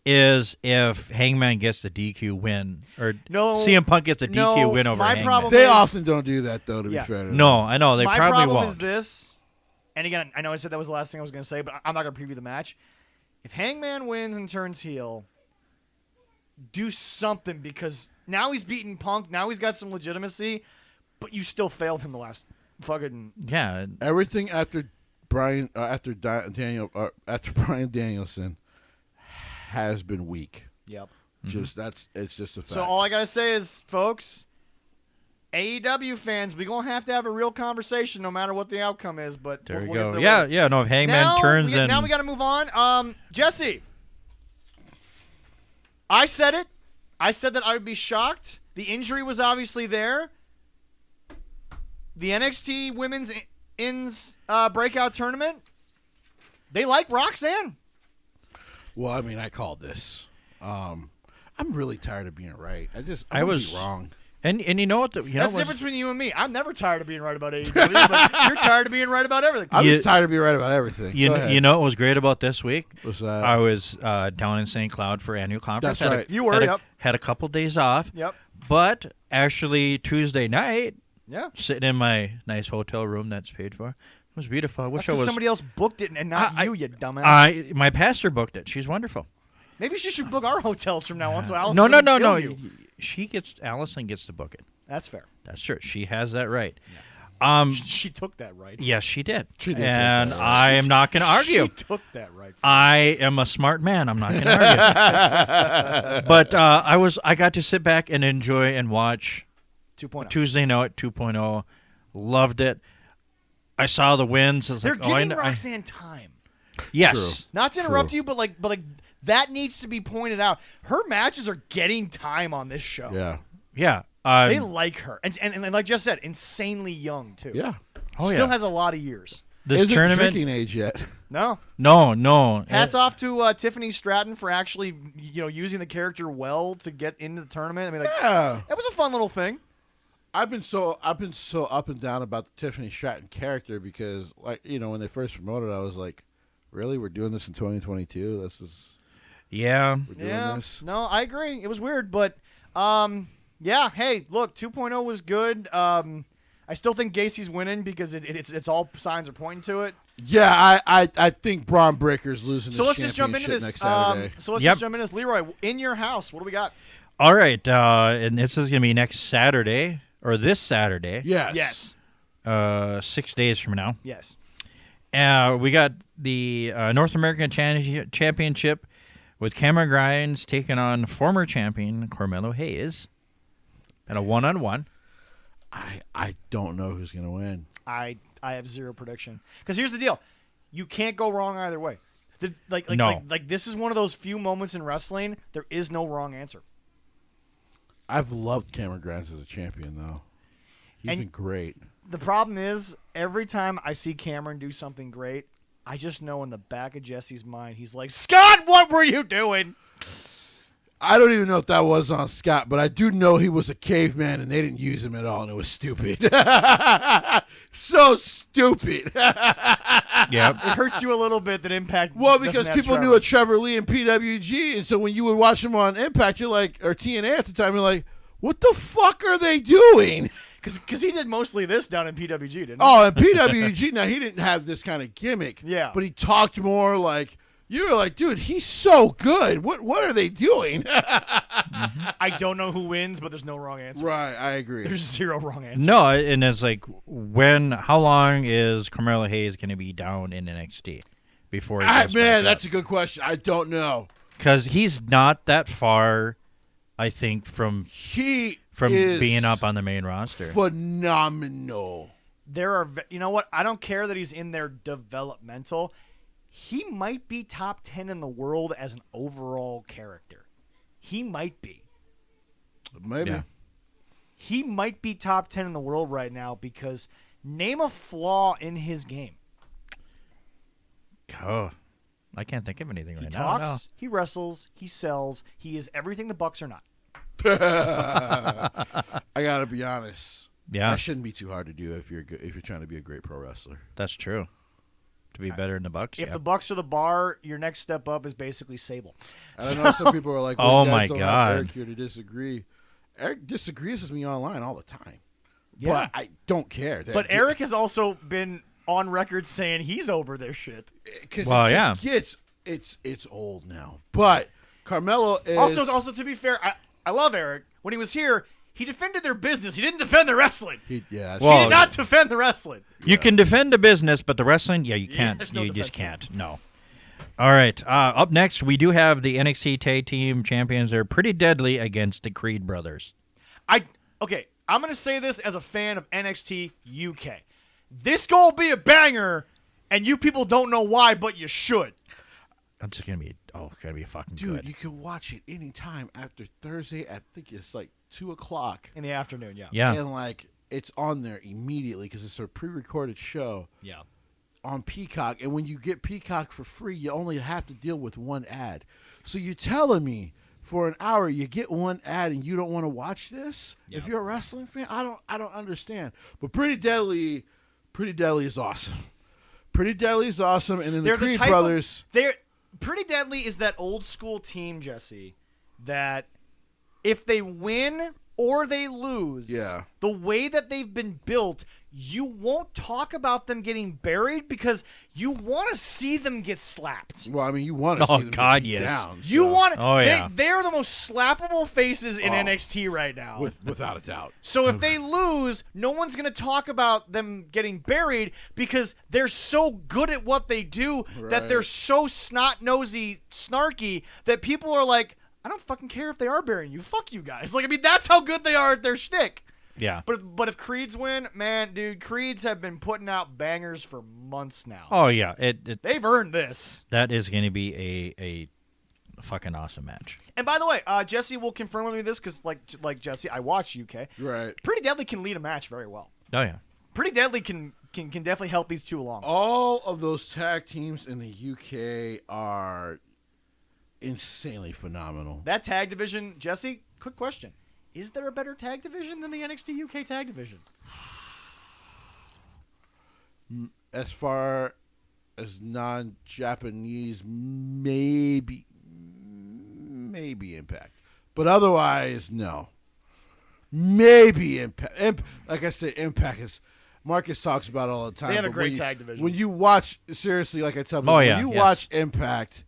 is if Hangman gets the DQ win or No, CM Punk gets a DQ win over my Hangman. problem They is- often don't do that, though, to be Yeah. fair to them. No, I know they My probably problem won't. is this, and again, I know I said that was the last thing I was going to say, but I'm not going to preview the match. If Hangman wins and turns heel, do something because now he's beaten Punk. Now he's got some legitimacy, but you still failed him the last fucking. Yeah, Everything after Brian Danielson has been weak. Yep. It's just a fact. So all I gotta say is, folks, AEW fans, we're gonna have to have a real conversation no matter what the outcome is. But there we'll you get go. there Yeah, later. yeah. No, if Hangman Now turns we, in. now we got to move on. Jesse, I said it. I said that I would be shocked. The injury was obviously there. The NXT Women's Ins breakout tournament. They like Roxanne. Well, I mean, I called this. I'm really tired of being right. I was wrong. And you know what? That's the difference between you and me. I'm never tired of being right about AEW, but you're tired of being right about everything. I'm You- just tired of being right about everything. Go ahead. You know what was great about this week? What's that? I was down in St. Cloud for annual conference. That's right. You were, had yep. had a couple days off. Yep. But actually, Tuesday night, Yeah. sitting in my nice hotel room that's paid for, it was beautiful. I That's wish I because was. somebody else booked it and not you dumbass. My pastor booked it. She's wonderful. Maybe she should book our hotels from now on so Allison No. doesn't kill you. Allison gets to book it. That's fair. That's true. She has that right. She took that right. Yes, she did. She did take And that right. I am not going to argue. She took that right. I am a smart man. I'm not going to argue. But I got to sit back and enjoy and watch 2.0. Tuesday Night 2.0. Loved it. I saw the wins. I was They're like, giving I Roxanne time. yes. Not to interrupt True. you, but like that needs to be pointed out. Her matches are getting time on this show. Yeah. Yeah. They like her, and like just said, insanely young too. Yeah. Oh, Still yeah. has a lot of years. This Isn't tournament. drinking age yet. No. No. Hats off to Tiffany Stratton for actually using the character well to get into the tournament. I mean, like Yeah. that was a fun little thing. I've been so up and down about the Tiffany Stratton character because, like, when they first promoted it, I was like, really? We're doing this in 2022? Yeah. We're doing Yeah. this? No, I agree. It was weird, but yeah. Hey, look, 2.0 was good. I still think Gacy's winning because it's all signs are pointing to it. Yeah, I think Braun Breaker's losing So this let's just jump into championship this. next Saturday. So let's Yep. just jump into this. Leroy, in your house, what do we got? All right. And this is going to be next Saturday, or this Saturday. Yes. 6 days from now. Yes. We got the North American Championship with Cameron Grimes taking on former champion Carmelo Hayes in a one-on-one. I don't know who's going to win. I have zero prediction because here's the deal: you can't go wrong either way. No. Like this is one of those few moments in wrestling. There is no wrong answer. I've loved Cameron Grimes as a champion, though. He's And- been great. The problem is every time I see Cameron do something great, I just know in the back of Jesse's mind, he's like, Scott, what were you doing? I don't even know if that was on Scott, but I do know he was a caveman and they didn't use him at all, and it was stupid. So stupid. Yep. It hurts you a little bit that Impact. Well, doesn't because have people Trevor. knew a Trevor Lee and PWG, and so when you would watch him on Impact, you're like, or TNA at the time, you're like, what the fuck are they doing? Because he did mostly this down in PWG, didn't he? Oh, and PWG, now he didn't have this kind of gimmick. Yeah. But he talked more like, you were like, dude, he's so good. What are they doing? I don't know who wins, but there's no wrong answer. Right, I agree. There's 0 wrong answer. No, and it's like how long is Carmelo Hayes going to be down in NXT before he goes Man, back that's a good question. I don't know. because he's not that far, I think, from He is being up on the main roster. phenomenal. There are, you know what? I don't care that he's in there developmental. He might be top 10 in the world as an overall character. He might be. Maybe. Yeah. He might be top 10 in the world right now because name a flaw in his game. Oh, I can't think of anything He right talks, now. he wrestles, he sells, he is everything the Bucks are not. I gotta be honest. Yeah, That shouldn't be too hard to do if you're good, if you're trying to be a great pro wrestler. that's true. To be better than the Bucks. If Yeah. the Bucks are the bar, your next step up is basically Sable. And I know some people are like, well, Oh you guys my don't God. have Eric here to disagree. Eric disagrees with me online all the time. Yeah. But I don't care. But Eric has also been on record saying he's over this shit. Because Well, it yeah. just gets, it's old now. But Carmelo is... Also, to be fair, I love Eric. When he was here, he defended their business. He didn't defend the wrestling. Yeah, Well, He did not defend the wrestling. You can defend the business, but the wrestling, you can't. there's no you just defense can't. No. All right. Up next, we do have the NXT Tag Team Champions. They're Pretty Deadly against the Creed Brothers. Okay, I'm going to say this as a fan of NXT UK. This gonna be a banger, and you people don't know why, but you should. That's gonna be fucking Dude, good. you can watch it anytime after Thursday. I think it's like 2:00. In the afternoon, yeah. Yeah. And like it's on there immediately because it's a pre-recorded show Yeah. on Peacock. And when you get Peacock for free, you only have to deal with one ad. So you're telling me for an hour you get one ad and you don't want to watch this? Yeah. If you're a wrestling fan, I don't understand. But Pretty Deadly is awesome. Pretty Deadly is awesome, and then the Creed Brothers. They're Pretty Deadly is that old school team, Jesse, that if they win or they lose, Yeah. the way that they've been built, you won't talk about them getting buried because you want to see them get slapped. Well, I mean, you want to Oh, see them God, get beat yes. down. You so- want Oh, yeah. they're the most slappable faces in Oh. NXT right now. without a doubt. So if they lose, no one's going to talk about them getting buried because they're so good at what they do that they're Right. so snot-nosy, snarky that people are like, I don't fucking care if they are burying you. Fuck you guys. Like, I mean, that's how good they are at their shtick. Yeah. But if Creeds win, man, dude, Creeds have been putting out bangers for months now. Oh yeah. They've earned this. That is gonna be a fucking awesome match. And by the way, Jesse will confirm with me this because, like Jesse, I watch UK. Right. Pretty Deadly can lead a match very well. Oh yeah. Pretty Deadly can definitely help these two along. All of those tag teams in the UK are insanely phenomenal. That tag division, Jesse, quick question. Is there a better tag division than the NXT UK tag division? As far as non-Japanese, maybe Impact, but otherwise, no. Maybe Impact. Like I said, Impact is. Marcus talks about it all the time. They have a but great when tag division. When you watch, seriously, like I tell people, Oh, yeah, when you yes. watch Impact,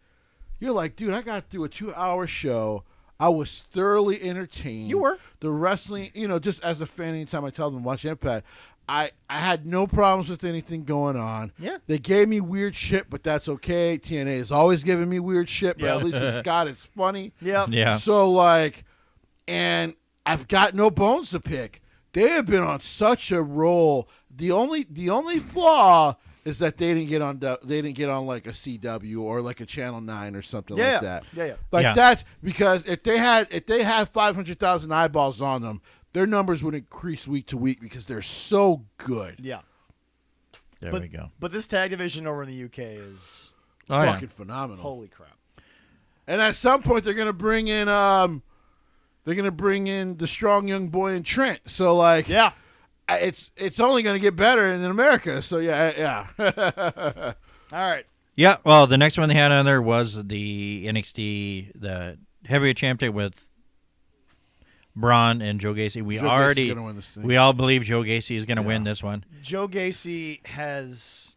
you're like, dude, I got through a 2-hour show. I was thoroughly entertained. You were. The wrestling, just as a fan, anytime I tell them to watch Impact, I had no problems with anything going on. Yeah. They gave me weird shit, but that's okay. TNA is always giving me weird shit, but Yeah. at least with Scott, it's funny. Yep. Yeah. So, and I've got no bones to pick. They have been on such a roll. The only flaw is that they didn't get on like a CW or like a Channel 9 or something like that. Yeah. Like Yeah. that's because if they had 500,000 eyeballs on them, their numbers would increase week to week because they're so good. Yeah. There we go. But this tag division over in the UK is fucking phenomenal. holy crap. And at some point, they're gonna bring in the strong young boy in Trent. So like, Yeah. it's only gonna get better in America. So yeah. All right. Yeah, well, the next one they had on there was the NXT, the heavyweight championship with Braun and Joe Gacy. Joe Gacy's gonna win this thing. We all believe Joe Gacy is going to win this one. Joe Gacy has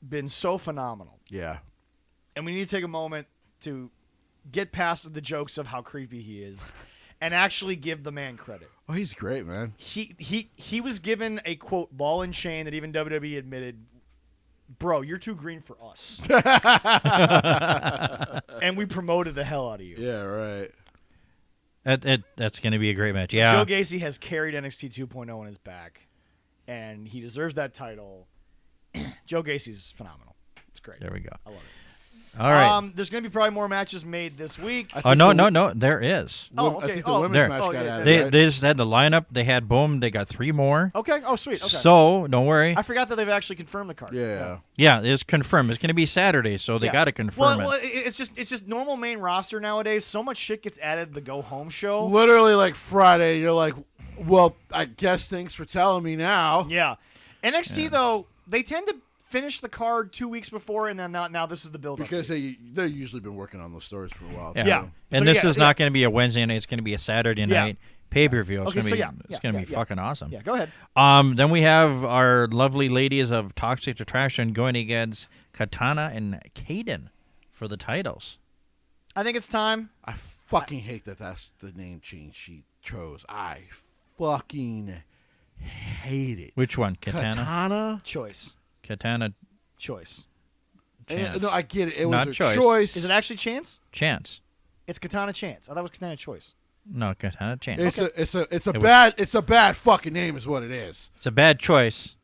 been so phenomenal. Yeah. And we need to take a moment to get past the jokes of how creepy he is and actually give the man credit. Oh, he's great, man. He was given a, quote, ball and chain that even WWE admitted, bro, you're too green for us. And we promoted the hell out of you. Yeah, right. That's going to be a great match. Yeah. Joe Gacy has carried NXT 2.0 on his back, and he deserves that title. Joe Gacy's phenomenal. It's great. There we go. I love it. All right. There's going to be probably more matches made this week. No. There is. Oh, I okay. think the Oh, women's there. match Oh, got yeah, added. They right? they just had the lineup. They had boom. They got 3 more. Okay. Oh, sweet. Okay. So don't worry. I forgot that they've actually confirmed the card. Yeah. Yeah, it's confirmed. It's going to be Saturday, so they Yeah. got to confirm Well, it. it's just normal main roster nowadays. So much shit gets added to the go home show. Literally, like Friday, you're like, well, I guess thanks for telling me now. Yeah. NXT though, they tend to finish the card 2 weeks before, and then now this is the build up. Because they've usually been working on those stories for a while. Yeah. Yeah. And So, this yeah, is not going to be a Wednesday night. It's going to be a Saturday Yeah. night pay-per-view. It's Okay, going to so be yeah, it's going to be yeah. fucking awesome. Yeah, go ahead. Then we have our lovely ladies of Toxic Attraction going against Katana and Kaden for the titles. I think it's time. I fucking hate that that's the name change she chose. I fucking hate it. Which one? Katana? Katana Choice. Chance. No, I get it. It Not was a choice. choice. Is it actually Chance? Chance. It's Katana Chance. I thought it was Katana Choice. No, Katana Chance. It's a It bad fucking name is what it is. It's a bad choice,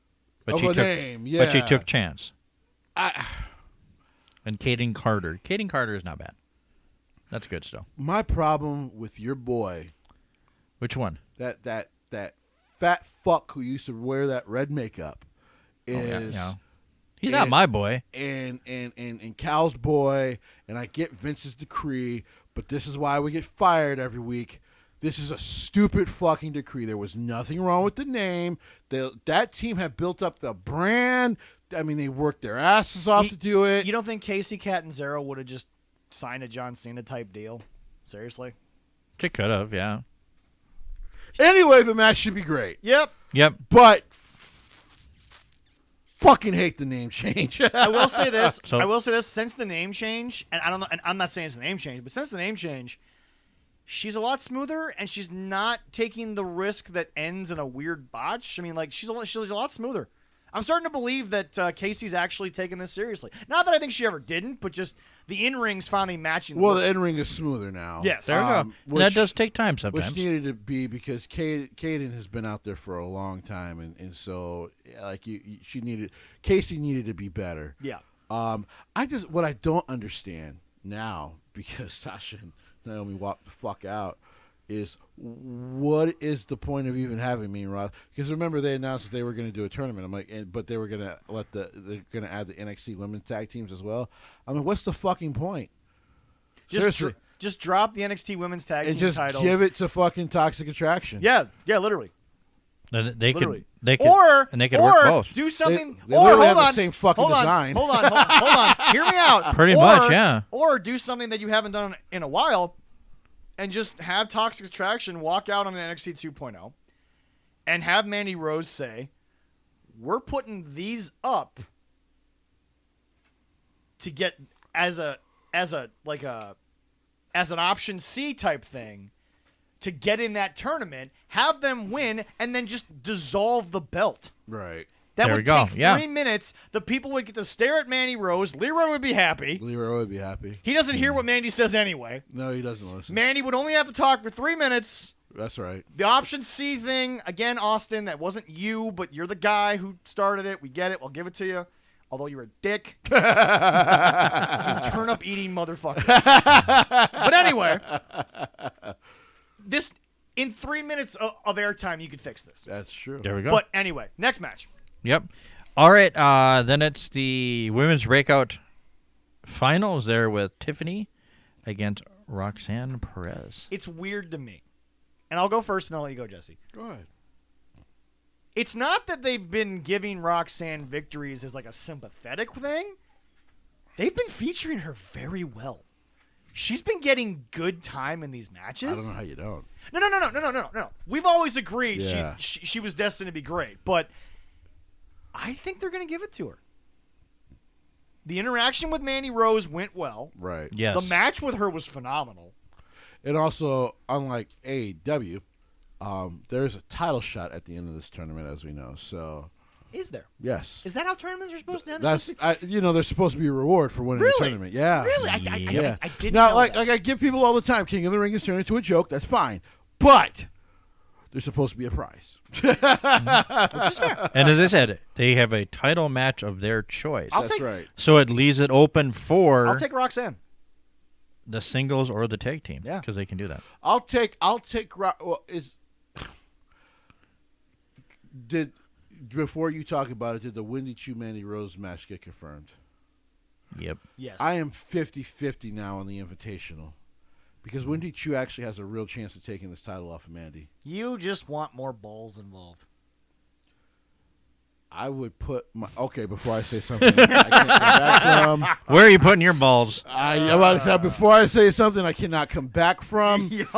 but Of she a took name, yeah. but she took Chance. I, And Kaden Carter. Kaden Carter is not bad. That's good still. my problem with your boy, Which one? that fat fuck who used to wear that red makeup, Oh, is yeah. He's not my boy. and Cal's boy, and I get Vince's decree, but this is why we get fired every week. This is a stupid fucking decree. There was nothing wrong with the name. That team had built up the brand. I mean, they worked their asses off to do it. You don't think Casey Catanzaro would have just signed a John Cena type deal? Seriously? She could have, yeah. Anyway, the match should be great. Yep. Yep. But fucking hate the name change. I will say this. So- I will say this. Since the name change, and I don't know, and I'm not saying it's the name change, but since the name change, she's a lot smoother, and she's not taking the risk that ends in a weird botch. I mean, like she's a lot smoother. I'm starting to believe that Casey's actually taking this seriously. Not that I think she ever didn't, but just the in-ring's finally matching. Well, the the in-ring is smoother now. Yes. There we go. And which- that does take time sometimes. Which needed to be because Kaden has been out there for a long time, and so like Casey needed to be better. Yeah. What I don't understand now, because Sasha and Naomi walked the fuck out, is what is the point of even having me and Ross? Because remember they announced that they were going to do a tournament. I'm like, but they were going to they're going to add the NXT women's tag teams as well. I mean, what's the fucking point? Seriously, Just drop the NXT Women's Tag and Team just titles. give it to fucking Toxic Attraction. Yeah, literally. Then they Literally. could they could Or and they could work both. do something. They or literally hold have the on, same fucking hold on, design. Hold on. Hear me out. Pretty much, yeah. Or do something that you haven't done in a while, and just have Toxic Attraction walk out on an NXT 2.0, and have Mandy Rose say, "We're putting these up to get as an option C type thing." To get in that tournament, have them win, and then just dissolve the belt. Right. That There would we go. take Yeah. 3 minutes. The people would get to stare at Mandy Rose. Leroy would be happy. Leroy would be happy. He doesn't hear what Mandy says anyway. No, he doesn't listen. Mandy would only have to talk for 3 minutes. That's right. The option C thing, again, Austin, that wasn't you, but you're the guy who started it. We get it. I'll give it to you. Although you're a dick. You turnip eating motherfucker. But anyway, this in 3 minutes of airtime, you could fix this. That's true. There we go. But anyway, next match. Yep. All right, then it's the women's breakout finals there with Tiffany against Roxanne Perez. It's weird to me. And I'll go first and I'll let you go, Jesse. Go ahead. It's not that they've been giving Roxanne victories as like a sympathetic thing. They've been featuring her very well. She's been getting good time in these matches. I don't know how you don't. No. We've always agreed Yeah. she was destined to be great, but I think they're going to give it to her. The interaction with Mandy Rose went well. Right. Yes. The match with her was phenomenal. And also, unlike AEW, there's a title shot at the end of this tournament, as we know. So, Is there? yes. Is that how tournaments are supposed to end? There's supposed to be a reward for winning Really? the tournament. Yeah. Really? I Yeah. didn't Now, know like that. I give people all the time, King of the Ring is turned into a joke. That's fine. But there's supposed to be a prize. Which is fair. And as I said, they have a title match of their choice. I'll That's take- right. So it leaves it open for I'll take Roxanne. the singles or the tag team. Yeah. Because they can do that. I'll take. Before you talk about it, did the Wendy Chu Mandy Rose match get confirmed? Yep. Yes. I am 50-50 now on the Invitational. Because Wendy Chu actually has a real chance of taking this title off of Mandy. You just want more balls involved. I would put my... Okay, before I say something I can't come back from. Where are you putting your balls? I'm about to say, before I say something I cannot come back from. Yep.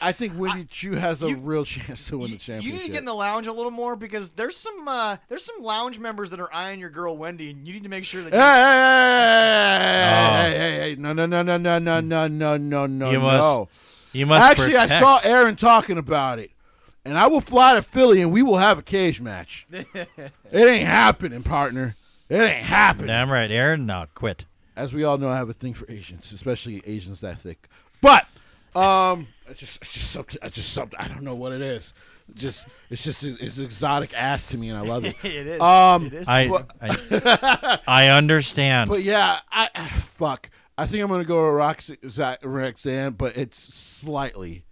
I think Wendy Chu has a you- real chance to win the You championship. need to get in the lounge a little more because there's some lounge members that are eyeing your girl Wendy, and you need to make sure that Hey, no. You must Actually, I protect. saw Aaron talking about it, and I will fly to Philly, and we will have a cage match. It ain't happening, partner. It ain't happening. Damn right, Aaron. No, quit. As we all know, I have a thing for Asians, especially Asians that thick. But it's just something. I don't know what it is. It's exotic ass to me, and I love it. it is. It is. I understand. But yeah, fuck. I think I'm gonna go with Roxanne, but it's slightly.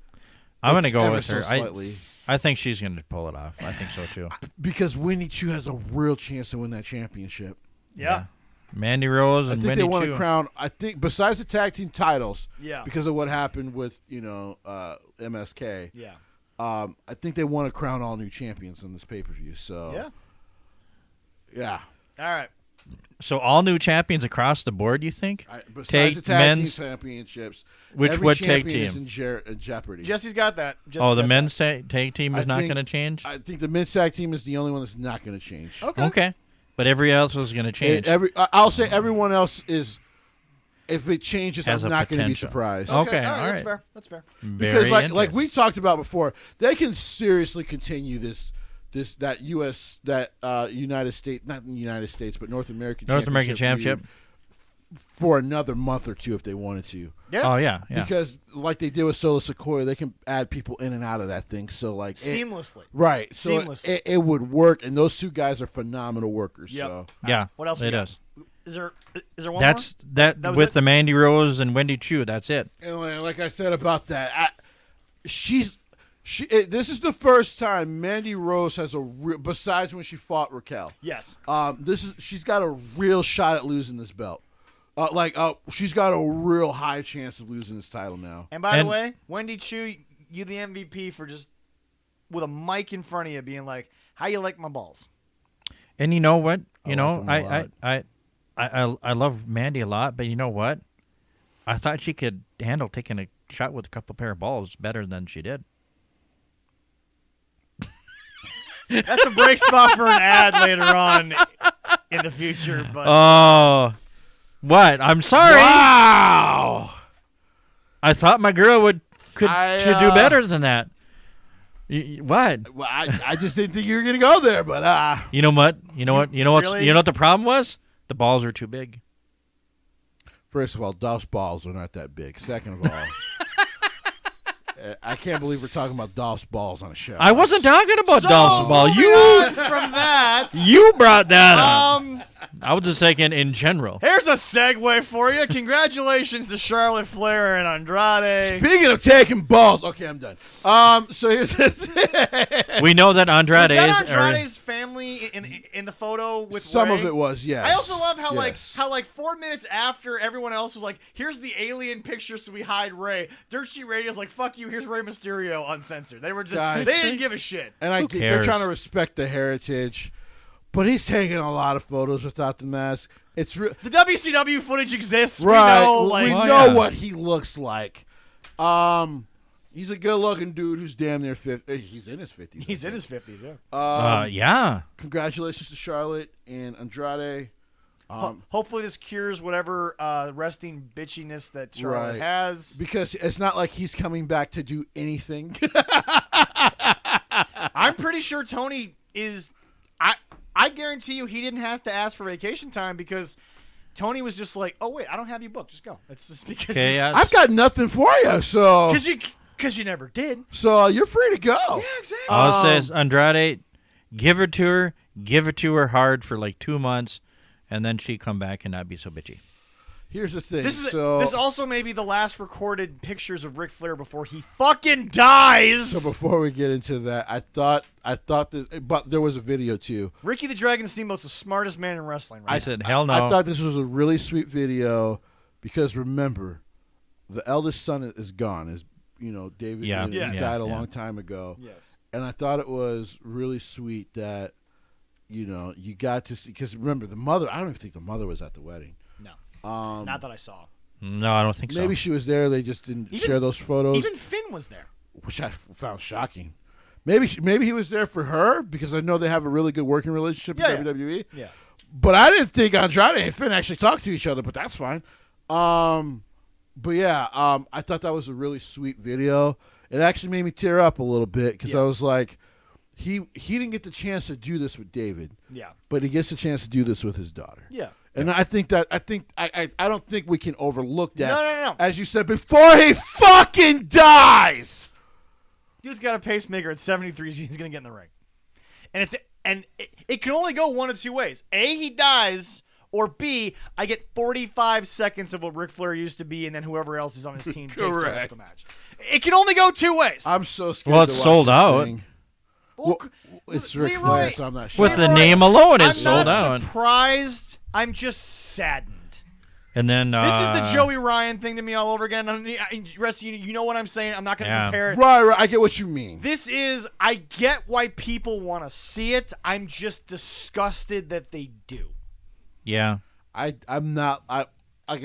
I'm going to It's go ever with her. so slightly. I think she's going to pull it off. I think so, too. Because Wendy Chu has a real chance to win that championship. yeah. Mandy Rose I and think Wendy they want Chu. to crown. I think besides the tag team titles, Yeah. because of what happened with MSK. Yeah. I think they want to crown all new champions in this pay per view. So yeah. All right. So all new champions across the board, you think? Besides the tag team championships, Which every what tag champion is team? in jeopardy. Jesse's got that. Oh, the men's tag team is I not think- going to change? I think the men's tag team is the only one that's not going to change. Okay. But every else is going to change. I'll say everyone else is. If it changes, Has I'm a not going to be potential. surprised. Okay, all right. all That's right. fair. That's fair. Because Very like interesting. we talked about before, they can seriously continue that United States, not the United States, but North American Championship. feud for another month or two if they wanted to. Yeah. Oh, yeah. Because like they did with Solo Sequoia, they can add people in and out of that thing. So like Seamlessly. right, so Seamlessly. it would work, and those two guys are phenomenal workers. Yep. So Yeah. What else? It we got? is. Is there one That's that, That was with it? the Mandy Rose and Wendy Chu. That's it. and like I said about that, this is the first time Mandy Rose has besides when she fought Raquel. Yes. She's got a real shot at losing this belt. She's got a real high chance of losing this title now. And by the And- way, Wendy Chu, you the MVP for just with a mic in front of you being like, "How you like my balls?" And you know what? I You know, like 'em a I love Mandy a lot, but you know what? I thought she could handle taking a shot with a couple pair of balls better than she did. That's a break spot for an ad later on in the future. But Oh, what? I'm sorry. Wow! I thought my girl could do better than that. What? Well, I just didn't think you were gonna go there, but You know what? You know what? Really? You know what the problem was? The balls are too big. first of all, Dolph's balls are not that big. Second of all, I can't believe we're talking about Dolph's balls on a show. I wasn't talking about Dolph's ball. moving You on from that. you brought that up. Um, I was just saying in general. here's a segue for you. Congratulations to Charlotte Flair and Andrade. Speaking of taking balls, okay, I'm done. So here's the thing. We know that Was Andrade that is. Andrade's family in the photo with Some Ray? of it was, yes. I also love how Yes. like 4 minutes after everyone else was like, here's the alien picture so we hide Ray. Dirt Sheet Radio's like, fuck you, here's Rey Mysterio uncensored. They were just Guys. they didn't give a shit. And I Who get, they're cares? trying to respect the heritage, but he's taking a lot of photos without the mask. It's The WCW footage exists. right. We know, like we Oh, know yeah. what he looks like. He's a good-looking dude who's damn near 50. He's in his 50s. he's in his 50s, yeah. Yeah. Congratulations to Charlotte and Andrade. Hopefully this cures whatever resting bitchiness that Charlotte Right. has. Because it's not like he's coming back to do anything. I'm pretty sure Tony is. I guarantee you he didn't have to ask for vacation time because Tony was just like, "Oh wait, I don't have you booked. Just go." It's just because Okay. I've got nothing for you, so because you never did. you're free to go. Yeah, exactly. All it says, Andrade, give it to her hard for like 2 months, and then she come back and not be so bitchy. Here's the thing. This so also may be the last recorded pictures of Ric Flair before he fucking dies. So before we get into that, I thought this, but there was a video too. Ricky the Dragon Steamboat's the smartest man in wrestling. Right I now. said, hell no. I thought this was a really sweet video because remember, the eldest son is gone. Is David Yeah. he Yes. died a Yeah. long time ago. Yes. And I thought it was really sweet that you got to see, because remember the mother. I don't even think the mother was at the wedding. No. Um, Not that I saw. No, I don't think so. maybe she was there. They just didn't Even- share those photos, Even Finn was there. which I found shocking. Maybe he was there for her because I know they have a really good working relationship Yeah, in WWE. Yeah. But I didn't think Andrade and Finn actually talked to each other, but that's fine. But yeah, I thought that was a really sweet video. It actually made me tear up a little bit because I was like, he didn't get the chance to do this with David, Yeah. but he gets a chance to do this with his daughter. Yeah. And I don't think we can overlook that. No. As you said, before he fucking dies. Dude's got a pacemaker at 73. He's gonna get in the ring, and it can only go one of two ways: A, he dies, or B, I get 45 seconds of what Ric Flair used to be, and then whoever else is on his team takes the rest Correct. of the match. It can only go two ways. I'm so scared. Well, to it's watch sold this out. thing. Well, It's Ric Leroy- Flair, so I'm not sure. With the name alone, it's I'm sold not out. surprised. I'm just saddened. And then This is the Joey Ryan thing to me all over again. Rest, you know what I'm saying. I'm not going to Yeah. compare it. Right, I get what you mean. This is. I get why people want to see it. I'm just disgusted that they do. Yeah. I'm not. Like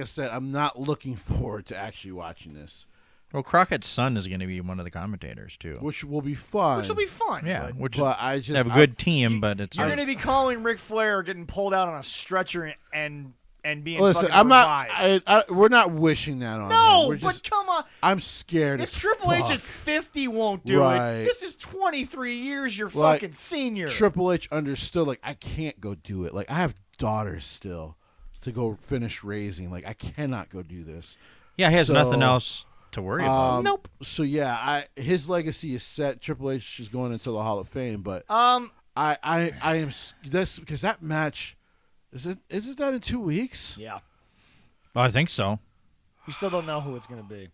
I said, I'm not looking forward to actually watching this, Well, Crockett's son is going to be one of the commentators too. which will be fun. Which will be fun. Yeah, but which But I just they have a good team, but it's you're going to be calling Ric Flair getting pulled out on a stretcher and being Listen, fucking I'm revived. not. We're not wishing that on him. No, We're but just, come on. I'm scared. If as Triple H fuck. at 50 won't do Right. it, this is 23 years you're Like, fucking senior. Triple H understood. Like, I can't go do it. Like, I have daughters still to go finish raising. Like, I cannot go do this. yeah, he has so, nothing else to worry about. Nope. So yeah, his legacy is set. Triple H is going into the Hall of Fame, but Um, I am this because that match is it that in 2 weeks? yeah. I think so. We still don't know who it's going to be.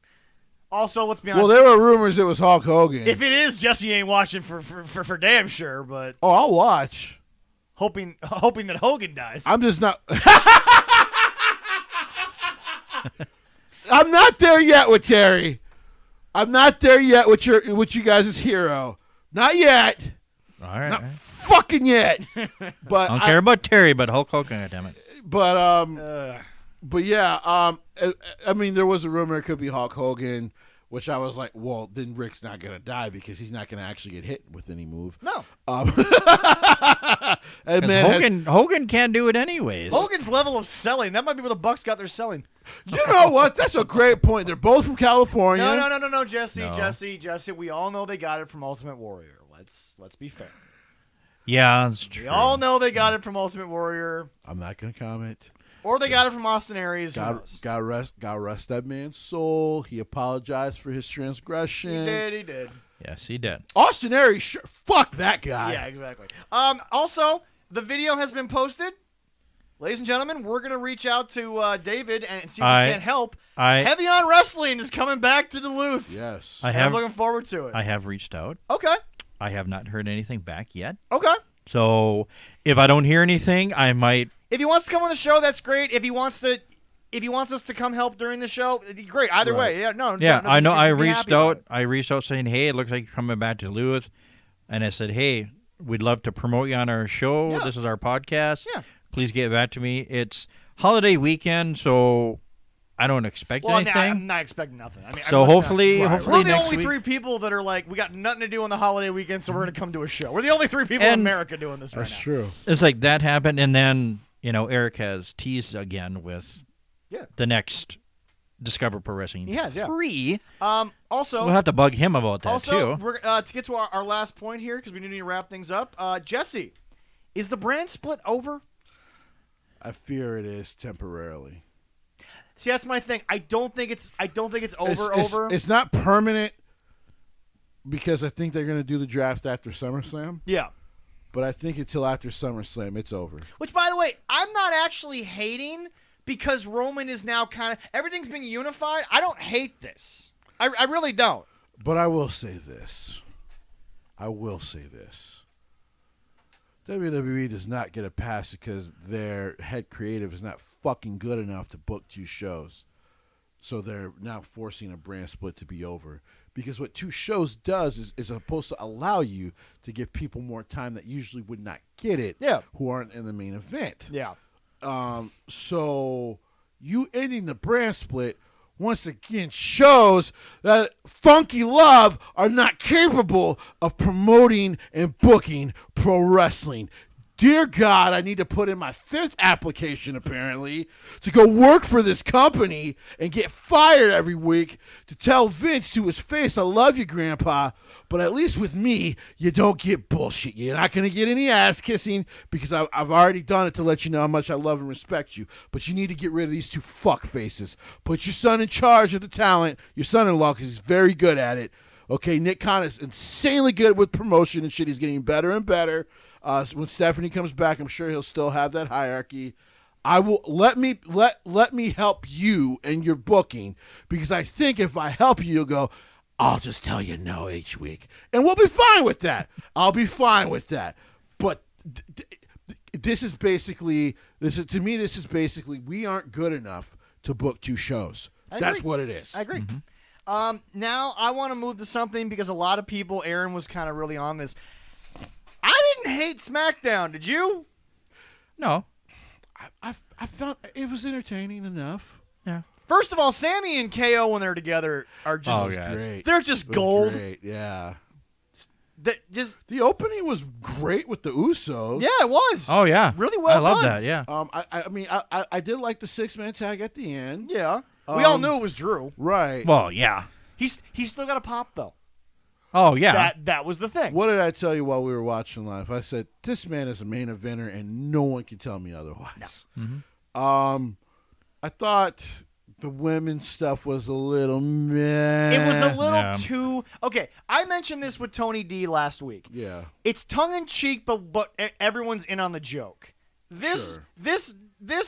Also, let's be honest. Well, there were rumors it was Hulk Hogan. if it is, Jesse ain't watching for damn sure, but oh, I'll watch. hoping that Hogan dies. I'm just not. I'm not there yet with Terry. I'm not there yet with you guys' hero. Not yet. All right. Not fucking yet. But I don't care about Terry, but Hulk Hogan, goddammit. But yeah, I mean, there was a rumor it could be Hulk Hogan, which I was like, well, then Rick's not gonna die because he's not gonna actually get hit with any move. no. And 'Cause man, Hogan can't do it anyways. Hogan's level of selling, that might be where the Bucks got their selling. you know what? That's a great point. They're both from California. No, Jesse, No. Jesse. We all know they got it from Ultimate Warrior. Let's be fair. Yeah, that's true. We all know they got it from Ultimate Warrior. I'm not gonna comment. Or they got it from Austin Aries. Who God, knows? God rest that man's soul. He apologized for his transgressions. He did. Yes, he did. Austin Aries, sure, fuck that guy. Yeah, exactly. Also, the video has been posted. Ladies and gentlemen, we're going to reach out to David and see if we can help. Heavy on Wrestling is coming back to Duluth. Yes. I'm looking forward to it. I have reached out. Okay. I have not heard anything back yet. Okay. So if I don't hear anything, I might. If he wants to come on the show, that's great. If he wants us to come help during the show, it'd be great. Either way, yeah, no. Yeah, no, I know. I you'd be reached happy about out. it. I reached out saying, "Hey, it looks like you're coming back to Duluth," and I said, "Hey, we'd love to promote you on our show. Yeah. This is our podcast. Yeah. Please get back to me. It's holiday weekend, so I don't expect anything. I'm not expecting nothing. I mean, So hopefully we're the next only week. 3 people that are like, we got nothing to do on the holiday weekend, so we're gonna come to a show. We're the only 3 people in And America doing this right That's now. true. It's like that happened, and then Eric has teased again with the next Discover Pro Wrestling. He has, yeah. 3. Also, We'll have to bug him about that also, too. we're to get to our last point here because we need to wrap things up. Jesse, is the brand split over? I fear it is temporarily. See, that's my thing. I don't think it's over. It's not permanent because I think they're going to do the draft after SummerSlam. Yeah. But I think until after SummerSlam, it's over. Which, by the way, I'm not actually hating because Roman is now everything's being unified. I don't hate this. I really don't. But I will say this. WWE does not get a pass because their head creative is not fucking good enough to book 2 shows. So they're now forcing a brand split to be over. Because what 2 shows does is supposed to allow you to give people more time that usually would not get it, who aren't in the main event. Yeah. So you ending the brand split once again shows that Funky Love are not capable of promoting and booking pro wrestling. Dear God, I need to put in my 5th application, apparently, to go work for this company and get fired every week to tell Vince to his face, I love you, Grandpa, but at least with me, you don't get bullshit. You're not going to get any ass kissing because I've already done it to let you know how much I love and respect you. But you need to get rid of these 2 fuck faces. Put your son in charge of the talent, your son-in-law, because he's very good at it. Okay, Nick Khan is insanely good with promotion and shit. He's getting better and better. When Stephanie comes back, I'm sure he'll still have that hierarchy. I will let me help you in your booking because I think if I help you, you'll go, I'll just tell you no each week, and we'll be fine with that. I'll be fine with that. But this is basically we aren't good enough to book 2 shows. That's what it is. I agree. Mm-hmm. Now I want to move to something because a lot of people, Aaron was kind of really on this. I didn't hate SmackDown. Did you? No. I felt it was entertaining enough. Yeah. First of all, Sammy and KO when they're together are just Great. they're just It was gold. Great. Yeah. The opening was great with the Usos. Yeah, it was. Oh yeah. Really well I love done. that. Yeah. I did like the 6-man tag at the end. Yeah. We all knew it was Drew. Right. Well, yeah. He's still got a pop though. Oh yeah. That was the thing. What did I tell you while we were watching live? I said this man is a main eventer, and no one can tell me otherwise. No. Mm-hmm. I thought the women's stuff was a little meh. It was a little too okay. I mentioned this with Tony D last week. Yeah. It's tongue in cheek, but everyone's in on the joke. This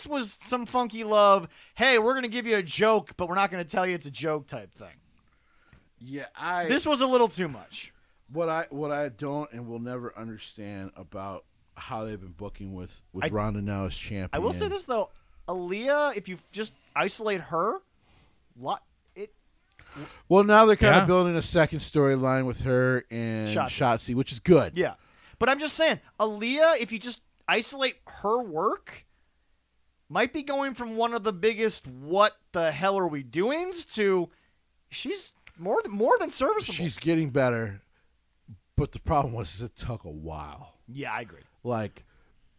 was some Funky Love. Hey, we're gonna give you a joke, but we're not gonna tell you it's a joke type thing. Yeah, This was a little too much. What I don't and will never understand about how they've been booking with Ronda now as champion. I will say this though, Aaliyah, if you just isolate her, well, now they're kind of building a second storyline with her and Shotzi, which is good. Yeah, but I'm just saying, Aaliyah, if you just isolate her work, might be going from one of the biggest "what the hell are we doings" to she's more than serviceable. She's getting better, but the problem was it took a while. Yeah, I agree. Like,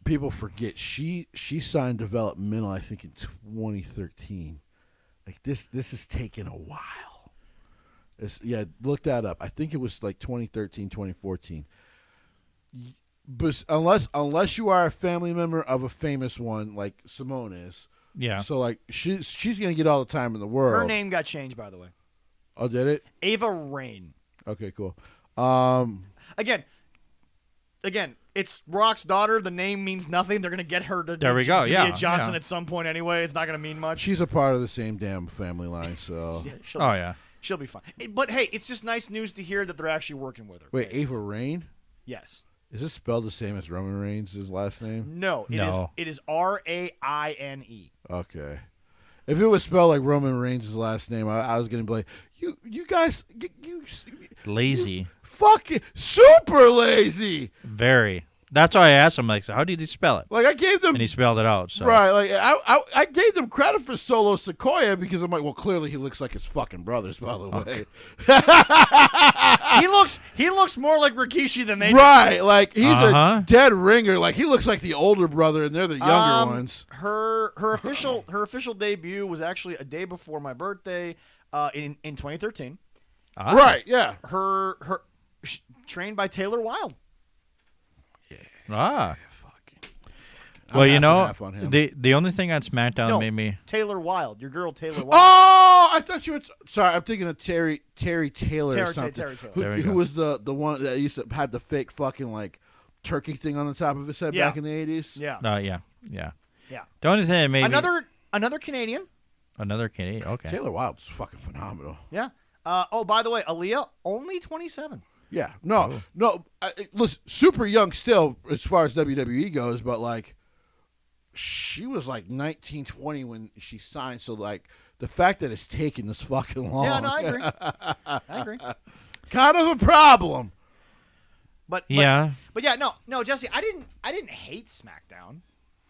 people forget she signed developmental, I think, in 2013. Like this is taking a while. Look that up. I think it was like 2013, 2014. But unless you are a family member of a famous one like Simone is, Yeah. So like she's gonna get all the time in the world. Her name got changed, by the way. Oh, did it? Ava Rain. Okay, cool. Again, it's Brock's daughter. The name means nothing. They're gonna get her to There we go, be yeah, a Johnson yeah. at some point anyway. It's not gonna mean much. She's a part of the same damn family line. So She'll be fine. But hey, it's just nice news to hear that they're actually working with her. wait, basically. Ava Rain? Yes. Is this spelled the same as Roman Reigns' last name? No. No. It is Raine. Okay. If it was spelled like Roman Reigns' last name, I was gonna be like, you guys, you Lazy. fucking super lazy. Very. That's why I asked him, like, so how did he spell it? Like I gave them And he spelled it out. So. right. Like I gave them credit for Solo Sequoia because I'm like, well, clearly he looks like his fucking brothers. By the way, He looks more like Rikishi than they do. right? Like he's Uh-huh. a dead ringer. Like he looks like the older brother, and they're the younger ones. Her official debut was actually a day before my birthday, in 2013. Ah. Right? Yeah. Trained by Taylor Wilde. Ah. I'm Well, half you and know, half on him. the only thing on SmackDown No, made me. Taylor Wilde, your girl Taylor Wilde. Oh, I thought you were. Sorry, I'm thinking of Terry Taylor or Terry something. Taylor. There we Who go. was the one that used to had the fake fucking like turkey thing on the top of his head Yeah. back in the 80s? Yeah. Yeah. Yeah. The only thing that made me. Another Canadian. Another Canadian. Okay. Taylor Wilde's fucking phenomenal. Yeah. By the way, Aaliyah only 27. Yeah. No. Listen, super young still as far as WWE goes, but like she was like 19, 20 when she signed. So like the fact that it's taken this fucking long. Yeah, no, I agree. I agree. Kind of a problem. But Yeah. But yeah, no, Jesse, I didn't hate SmackDown.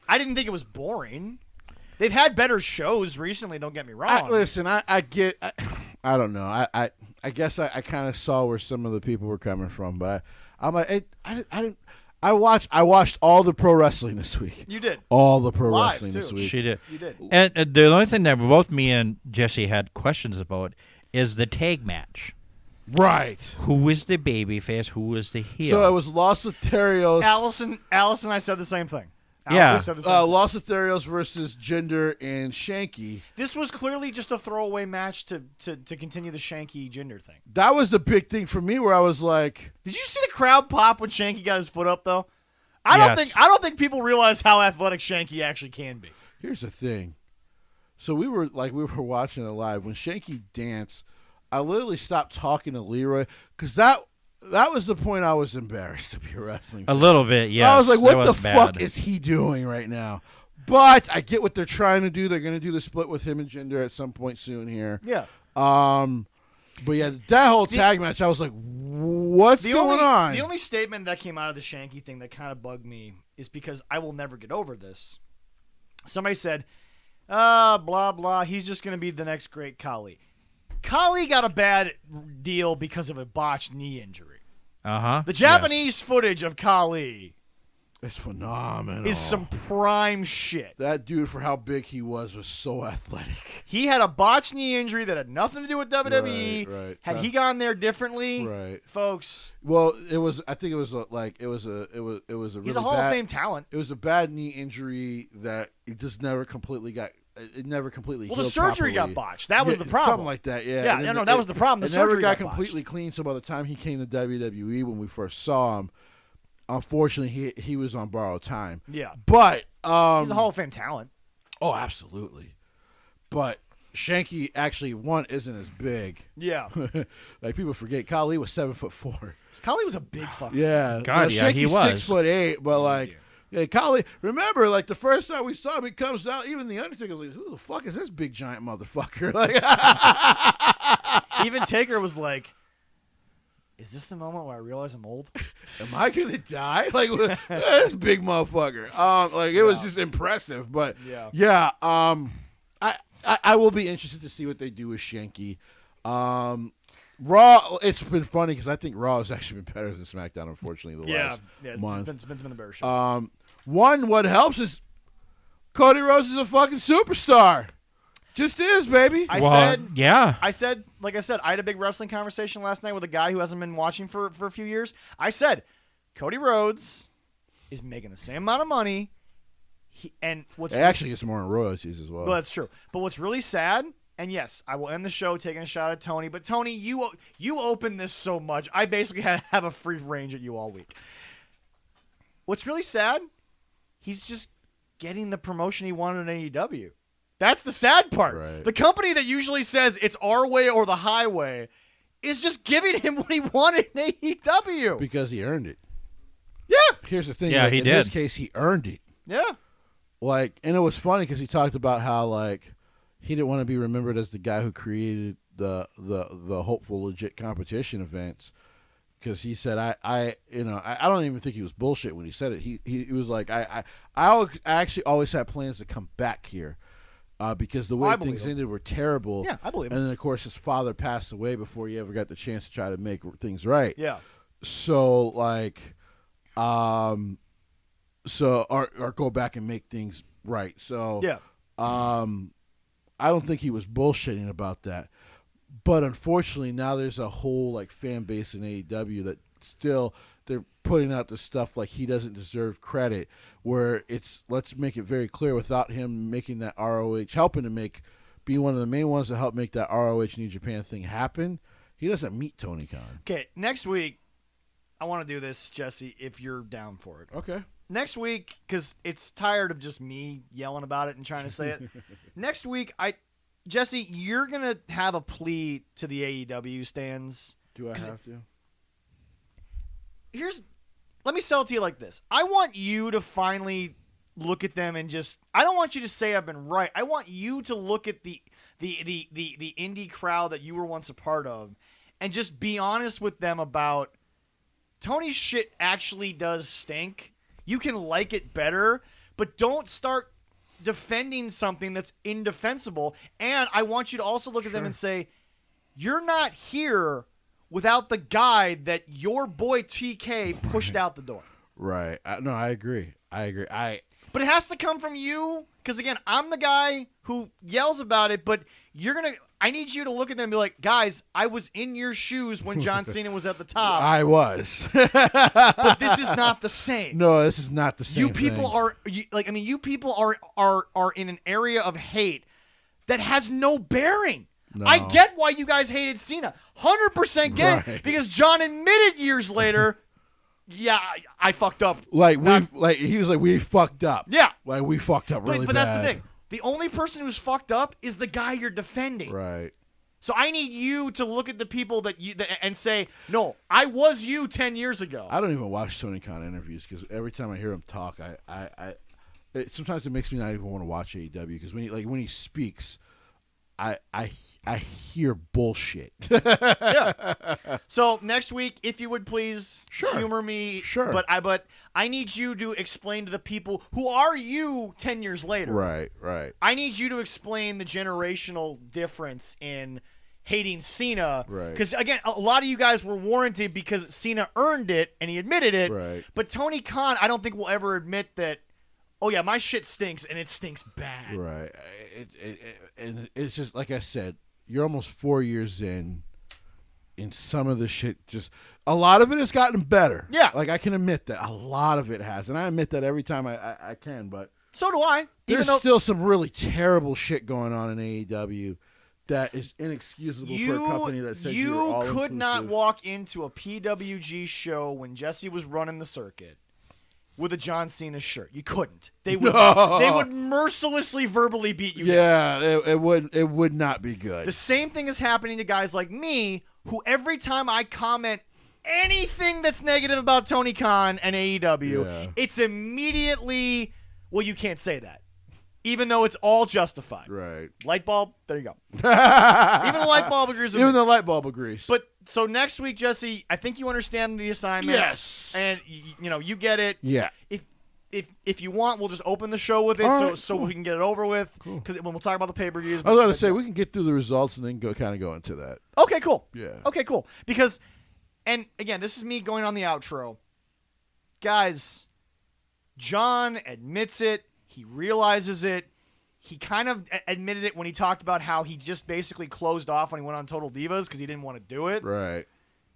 I didn't think it was boring. They've had better shows recently. Don't get me wrong. Listen, I get. I don't know. I guess I kind of saw where some of the people were coming from, but I'm like, I didn't. I watched all the pro wrestling this week. You did. All the pro Live, wrestling too. this week. She did. You did. And the only thing that both me and Jesse had questions about is the tag match. Right. Who is the babyface? Who is the heel? So it was Los Ethereos. Allison, I said the same thing. Yeah. Allison said the same thing. Los Ethereos versus Jinder and Shanky. This was clearly just a throwaway match to continue the Shanky Jinder thing. That was the big thing for me, where I was like, Did you see the crowd pop when Shanky got his foot up though? I don't think people realize how athletic Shanky actually can be. here's the thing. So we were watching it live when Shanky danced. I literally stopped talking to Leroy because that was the point I was embarrassed to be a wrestling fan. a little bit, yeah. I was like, what the bad. fuck is he doing right now? But I get what they're trying to do. They're going to do the split with him and Jinder at some point soon here. Yeah. But yeah, that whole tag match, I was like, what's going on? The only statement that came out of the Shanky thing that kind of bugged me is because I will never get over this. Somebody said, blah, blah, he's just going to be the next great Khali. Khali got a bad deal because of a botched knee injury. Uh-huh. The Japanese footage of Khali It's phenomenal. is some prime shit. That dude, for how big he was so athletic. He had a botched knee injury that had nothing to do with WWE. Right. Had he gone there differently, Right. folks, Well, it was. I think it was a really he's a Hall of Fame talent. It was a bad knee injury that it just never completely got. It never completely Well, healed the surgery properly. got botched. That was Yeah, the problem. Something like that, yeah. Yeah, And then no, that was the problem. The it never surgery got got botched. completely clean. So by the time he came to WWE, when we first saw him, unfortunately he was on borrowed time. Yeah. But He's a Hall of Fame talent. oh, absolutely. But Shanky actually isn't as big. Yeah. Like people forget, Khali was 7'4". Khali was a big fucker. Yeah, God, yeah, he Shanky's was. 6'8", but like, yeah, Khali. Remember, like the first time we saw him, he comes out. Even the Undertaker was like, "Who the fuck is this big giant motherfucker?" Like, Even Taker was like, is this the moment where I realize I'm old? am I gonna die? Like this big motherfucker. Like it was just impressive. But Yeah. I will be interested to see what they do with Shanky. Raw. It's been funny because I think Raw has actually been better than SmackDown. Unfortunately, the last month. It's been a better show. What helps is Cody Rhodes is a fucking superstar. Just is, baby. I said, like I said, I had a big wrestling conversation last night with a guy who hasn't been watching for a few years. I said, Cody Rhodes is making the same amount of money. And what's It actually gets more in royalties as well. well, that's true. But what's really sad, and yes, I will end the show taking a shot at Tony. But Tony, you open this so much, I basically have a free range at you all week. What's really sad, he's just getting the promotion he wanted in AEW. That's the sad part. Right. The company that usually says it's our way or the highway is just giving him what he wanted in AEW. Because he earned it. Yeah. Here's the thing. Yeah, like, he in did. this case, he earned it. Yeah. Like, and it was funny because he talked about how like he didn't want to be remembered as the guy who created the hopeful legit competition events. Because he said, I don't even think he was bullshit when he said it. He was like, I actually always had plans to come back here, because the way I believe things him. ended were terrible. Yeah, I believe him. And then of course his father passed away before he ever got the chance to try to make things right. Yeah. So like, or go back and make things right. So Yeah. I don't think he was bullshitting about that. But unfortunately, now there's a whole like fan base in AEW that still they're putting out the stuff like he doesn't deserve credit. Where it's, let's make it very clear, without him making that ROH, helping to be one of the main ones to help make that ROH New Japan thing happen, he doesn't meet Tony Khan. Okay, next week, I want to do this, Jesse, if you're down for it. Okay. Next week, because it's tired of just me yelling about it and trying to say it. Next week, Jesse, you're going to have a plea to the AEW stands. Do I have to? Let me sell it to you like this. I want you to finally look at them and I don't want you to say I've been right. I want you to look at the indie crowd that you were once a part of and just be honest with them about Tony's shit actually does stink. You can like it better, but don't start defending something that's indefensible. And I want you to also look at them and say, you're not here without the guy that your boy TK pushed out the door. Right. No, I agree. But it has to come from you, because again, I'm the guy who yells about it, but I need you to look at them and be like, guys, I was in your shoes when John Cena was at the top. I was. But this is not the same. No, this is not the same. You people thing. you people are in an area of hate that has no bearing. No. I get why you guys hated Cena. 100% get Right. it, because John admitted years later, yeah, I fucked up. He was like, we fucked up. Yeah. Like, we fucked up really but bad. that's the thing. The only person who's fucked up is the guy you're defending. Right. So I need you to look at the people and say, no, I was you 10 years ago. I don't even watch Tony Khan interviews because every time I hear him talk, sometimes it makes me not even want to watch AEW because when he speaks, I hear bullshit. Yeah. So next week, if you would please humor me. Sure. But I need you to explain to the people who are you 10 years later. Right. I need you to explain the generational difference in hating Cena. Right. Because, again, a lot of you guys were warranted because Cena earned it and he admitted it. Right. But Tony Khan, I don't think will ever admit that, oh, yeah, my shit stinks and it stinks bad. Right. And it's just, like I said, you're almost 4 years in, and some of the shit a lot of it has gotten better. Yeah. Like, I can admit that. A lot of it has. And I admit that every time I can, but So do I. there's still some really terrible shit going on in AEW that is inexcusable for a company that says you're all You could not inclusive. walk into a PWG show when Jesse was running the circuit with a John Cena shirt. You couldn't. They would mercilessly verbally beat you down. Yeah, it would not be good. The same thing is happening to guys like me, who every time I comment anything that's negative about Tony Khan and AEW, Yeah. it's immediately, well, you can't say that. Even though it's all justified. Right. Light bulb, there you go. Even the light bulb agrees with Even me. the light bulb agrees. But so next week, Jesse, I think you understand the assignment. Yes. And you get it. Yeah. If you want, we'll just open the show with it, All right, so cool. we can get it over with. Cool. Because when we'll talk about the pay-per-views. I was going to say, we can get through the results and then go into that. Okay, cool. Yeah. Okay, cool. Because, and again, this is me going on the outro. Guys, John admits it. He realizes it. He kind of admitted it when he talked about how he just basically closed off when he went on Total Divas because he didn't want to do it. Right.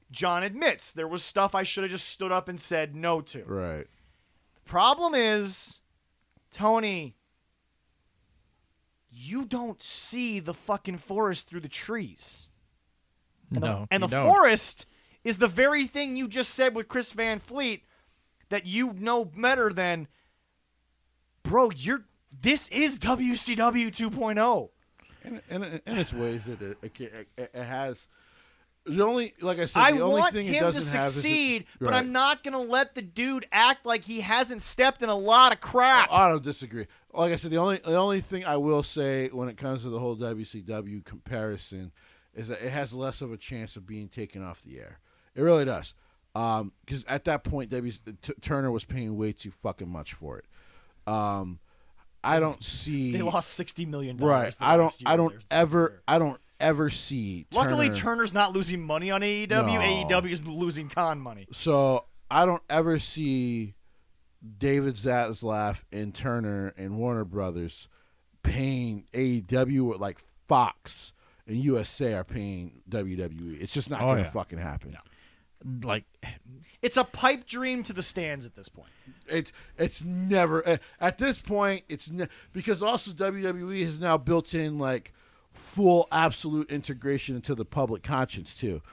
John admits there was stuff I should have just stood up and said no to. Right. Problem is, Tony, you don't see the fucking forest through the trees. And No, and you the don't. forest is the very thing you just said with Chris Van Fleet that you know better than, bro, this is WCW 2.0. In its ways, it has. The only, like I said, I the only want thing it him to doesn't have succeed, is but I'm not going to let the dude act like he hasn't stepped in a lot of crap. I don't disagree. Like I said, the only thing I will say when it comes to the whole WCW comparison is that it has less of a chance of being taken off the air. It really does. Because at that point, Turner was paying way too fucking much for it. I don't see. They lost $60 million. Right. I don't ever see. Luckily, Turner's not losing money on AEW. No. AEW is losing con money. So I don't ever see David Zaslav and Turner and Warner Brothers paying AEW like Fox and USA are paying WWE. It's just not going to fucking happen. No. Like, it's a pipe dream to the stands at this point. It's never at this point. Because also WWE has now built in like full absolute integration into the public conscience too.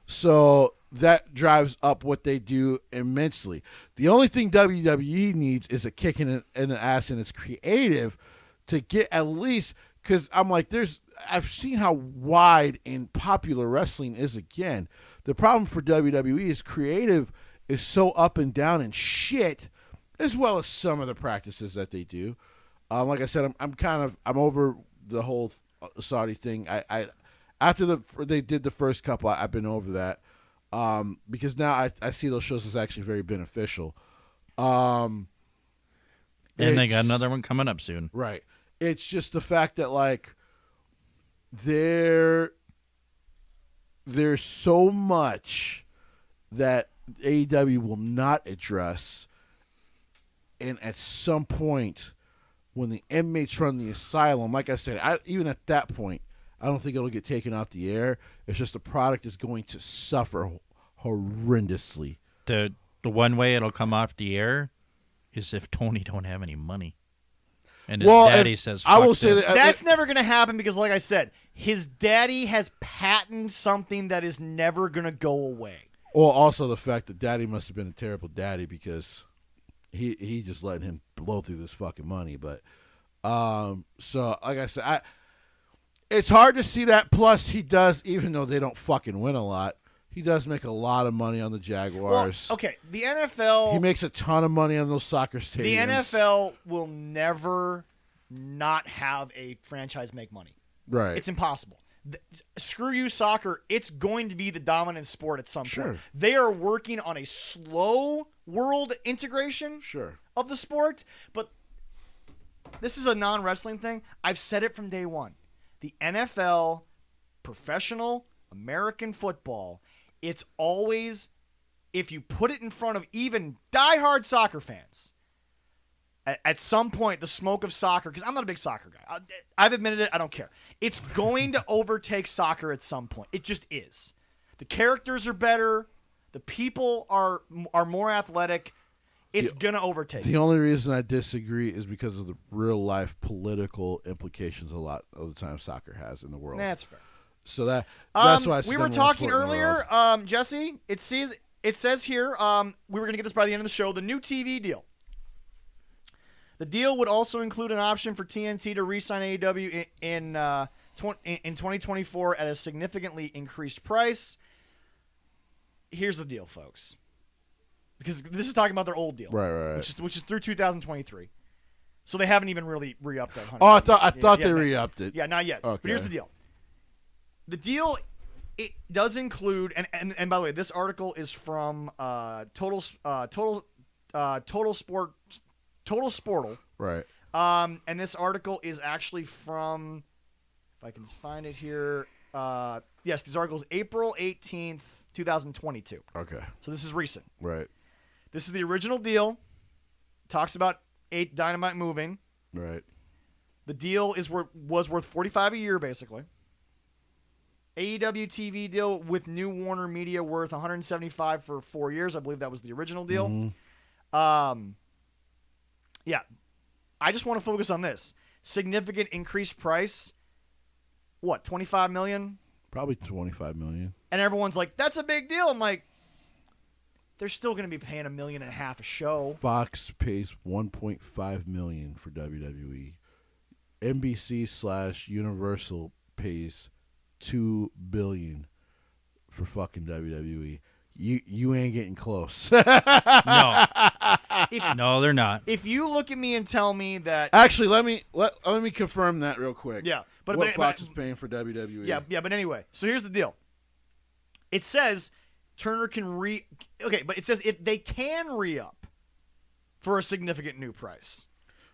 So that drives up what they do immensely. The only thing WWE needs is a kick in the ass, and it's creative to get at least, because I'm like, I've seen how wide and popular wrestling is again. The problem for WWE is creative is so up and down and shit, as well as some of the practices that they do. Like I said, I'm over the whole Saudi thing. I after they did the first couple, I've been over that because now I see those shows as actually very beneficial. and they got another one coming up soon. Right. It's just the fact that like there's so much that AEW will not address, and at some point when the inmates run the asylum, like I said, even at that point, I don't think it'll get taken off the air. It's just the product is going to suffer horrendously. The one way it'll come off the air is if Tony don't have any money. And his daddy says, I will "Fuck say this." that That's never going to happen because, like I said, his daddy has patented something that is never going to go away. Well, also the fact that daddy must have been a terrible daddy because he just letting him blow through this fucking money. But so like I said, it's hard to see that. Plus, he does, even though they don't fucking win a lot, he does make a lot of money on the Jaguars. Well, okay, the NFL. He makes a ton of money on those soccer stadiums. The NFL will never not have a franchise make money. Right. It's impossible. Screw you, soccer. It's going to be the dominant sport at some Sure. point. They are working on a slow world integration of the sport, but this is a non-wrestling thing. I've said it from day one. The NFL, professional American football, it's always, if you put it in front of even diehard soccer fans, at some point, the smoke of soccer, because I'm not a big soccer guy. I've admitted it. I don't care. It's going to overtake soccer at some point. It just is. The characters are better. The people are more athletic. It's going to overtake. The only reason I disagree is because of the real-life political implications a lot of the time soccer has in the world. That's fair. So that's why I said we were talking earlier, Jesse. It says here we were going to get this by the end of the show. The new TV deal. The deal would also include an option for TNT to re-sign AEW in 2024 at a significantly increased price. Here's the deal, folks. Because this is talking about their old deal, right. Which is through 2023. So they haven't even really re-upped that. Oh, I thought they re-upped it. Yeah, not yet. Okay. But here's the deal. The deal, it does include, and by the way, this article is from Total Sportal. Right. And this article is actually from, if I can find it here, yes, this article is April 18th, 2022. Okay. So this is recent. Right. This is the original deal. Talks about Dynamite moving. Right. The deal was worth $45 a year, basically. AEW TV deal with New Warner Media worth $175 for 4 years. I believe that was the original deal. Mm-hmm. Yeah. I just want to focus on this. Significant increased price. What, 25 million? Probably 25 million. And everyone's like, that's a big deal. I'm like, they're still going to be paying $1.5 million a show. Fox pays 1.5 million for WWE. NBC/Universal pays $2 billion for fucking WWE. You ain't getting close. No. No, they're not. If you look at me and tell me that, Actually, let me confirm that real quick. yeah, but what but, Fox but, is paying for WWE? yeah. But anyway, so here's the deal. It says Turner can but it says they can re-up for a significant new price.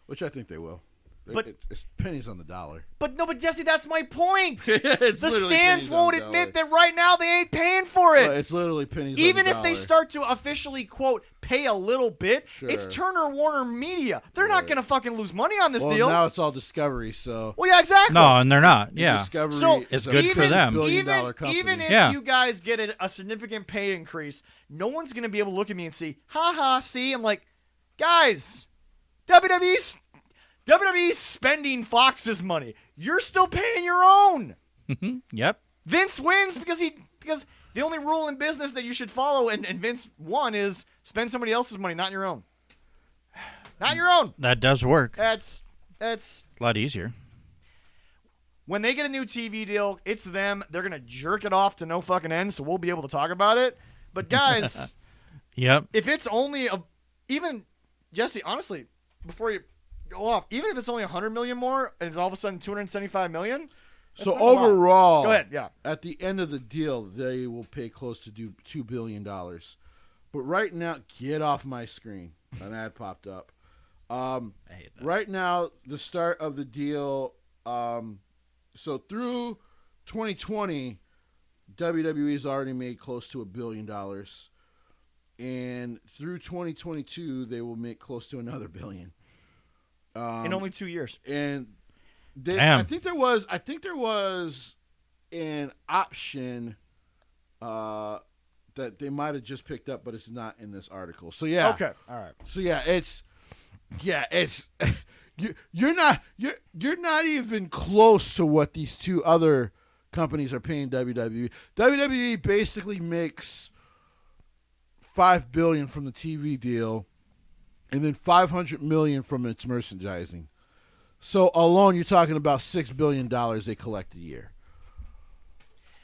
Which I think they will. But it's pennies on the dollar. But Jesse, that's my point. It's The literally stands pennies on won't the admit dollar. that right now they ain't paying for it. It's literally pennies. Even on the if they dollar. start to officially, quote, pay a little bit, Sure. it's Turner Warner Media. They're not going to fucking lose money on this well, deal. now it's all Discovery, so Well, yeah, exactly. No, and they're not. Yeah. Discovery So is It's good for them. billion-dollar company. Even if Yeah. you guys get a significant pay increase, no one's going to be able to look at me and see, ha, see? I'm like, guys, WWE's spending Fox's money. You're still paying your own. Yep. Vince wins because the only rule in business that you should follow, and Vince won, is spend somebody else's money, not your own. Not your own. That does work. That's A lot easier. when they get a new TV deal, it's them. They're gonna jerk it off to no fucking end, so we'll be able to talk about it. But guys, Yep. if it's only even Jesse, honestly, before you go off, even if it's only 100 million more and it's all of a sudden 275 million. So not a lot. overall, Go ahead, yeah. At the end of the deal, they will pay close to $2 billion. But right now, get off my screen. An ad popped up. I hate that. Right now, the start of the deal. So through 2020, WWE's already made close to $1 billion, and through 2022, they will make close to another $1 billion. In only 2 years. And Damn. I think there was an option that they might have just picked up, but it's not in this article. So yeah. Okay. All right. So it's you're not even close to what these two other companies are paying WWE. WWE basically makes $5 billion from the TV deal, and then $500 million from its merchandising. So alone, you're talking about $6 billion they collect a year.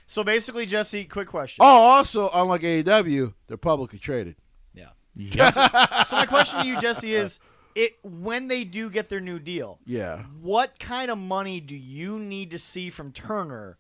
So basically, Jesse, quick question. Oh, also, unlike AEW, they're publicly traded. Yeah. Yes. So my question to you, Jesse, is when they do get their new deal, Yeah. what kind of money do you need to see from Turner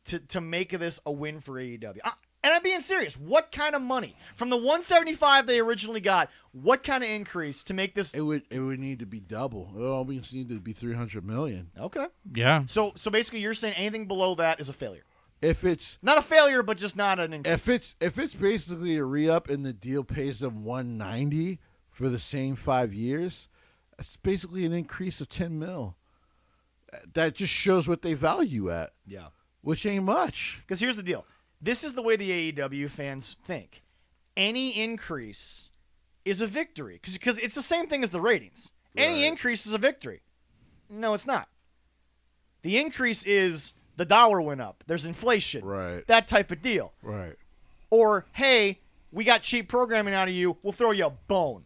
to make this a win for AEW? And I'm being serious. What kind of money from the 175 they originally got? What kind of increase to make this? It would need to be double. It almost need to be $300 million. Okay. Yeah. So basically, you're saying anything below that is a failure. If it's Not a failure, but just not an increase. if it's basically a re-up and the deal pays them $190 for the same 5 years, that's basically an increase of $10 million. That just shows what they value at, Yeah. which ain't much. Because here's the deal. This is the way the AEW fans think. Any increase is a victory. Because it's the same thing as the ratings. Any Right. increase is a victory. No, it's not. The increase is the dollar went up. There's inflation. Right. That type of deal. Right. Or, hey, we got cheap programming out of you. We'll throw you a bone.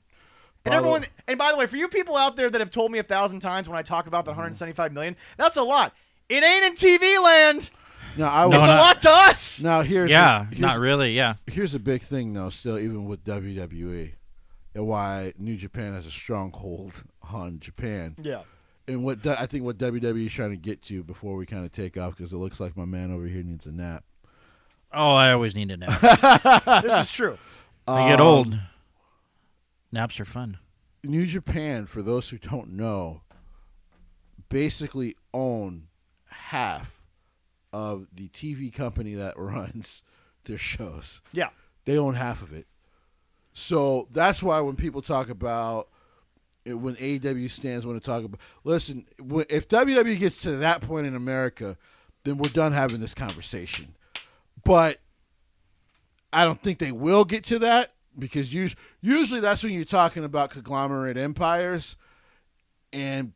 And By the- and by the way, for you people out there that have told me 1,000 times when I talk about the 175 million, that's a lot. It ain't in TV land. Now No, It's a not- lot to us. Now here's Not really. Yeah. Here's a big thing though. Still, even with WWE, and why New Japan has a stronghold on Japan. Yeah. And I think what WWE is trying to get to before we kind of take off, because it looks like my man over here needs a nap. Oh, I always need a nap. This is true. I get old. Naps are fun. New Japan, for those who don't know, basically own half of the TV company that runs their shows. Yeah. They own half of it. So that's why when people talk about when AEW stands want to talk about, listen, if WWE gets to that point in America, then we're done having this conversation. But I don't think they will get to that, because usually that's when you're talking about conglomerate empires. and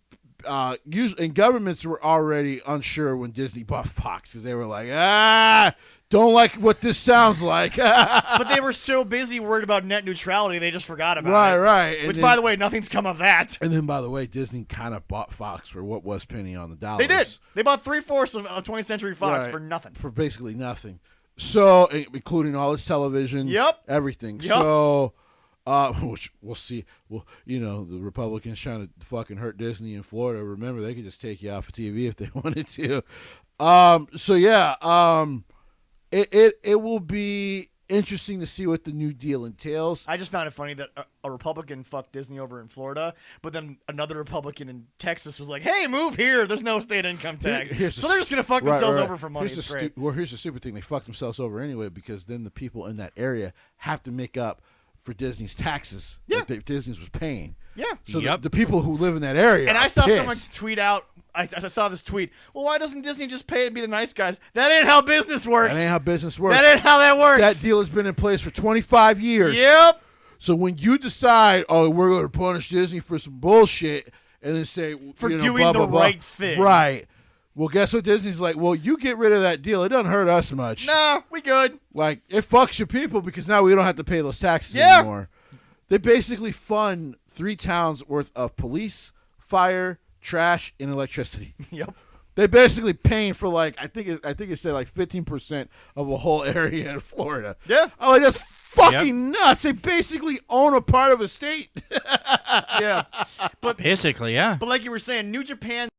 governments were already unsure when Disney bought Fox because they were like, don't like what this sounds like. But they were so busy worried about net neutrality, they just forgot about it. Right. Which, by the way, nothing's come of that. And then, by the way, Disney kind of bought Fox for what was penny on the dollar. They did. They bought 3/4 of 20th Century Fox for nothing. For basically nothing. So, including all its television. Yep. Everything. Yep. So, which we'll see. Well, the Republicans trying to fucking hurt Disney in Florida. Remember, they could just take you off of TV if they wanted to. So, yeah. It will be interesting to see what the New Deal entails. I just found it funny that a Republican fucked Disney over in Florida, but then another Republican in Texas was like, hey, move here. There's no state income tax. So they're just going to fuck themselves over for money. Here's the stupid thing. They fucked themselves over anyway because then the people in that area have to make up for Disney's taxes that Disney was paying. Yeah. So the people who live in that area And are I saw pissed. someone tweet out, I saw this tweet, well, why doesn't Disney just pay and be the nice guys? That ain't how business works. That ain't how business works. That ain't how that works. That deal has been in place for 25 years. Yep. So when you decide, we're going to punish Disney for some bullshit, and then say For doing doing the right thing. right? Well, guess what? Disney's like, well, you get rid of that deal. It doesn't hurt us much. No, we good. Like it fucks your people because now we don't have to pay those taxes anymore. They basically fund 3 towns worth of police, fire, trash, and electricity. Yep. They're basically paying for I think it said 15% of a whole area in Florida. Yeah. Oh, like, that's fucking nuts. They basically own a part of a state. Yeah. Basically, yeah. But like you were saying, New Japan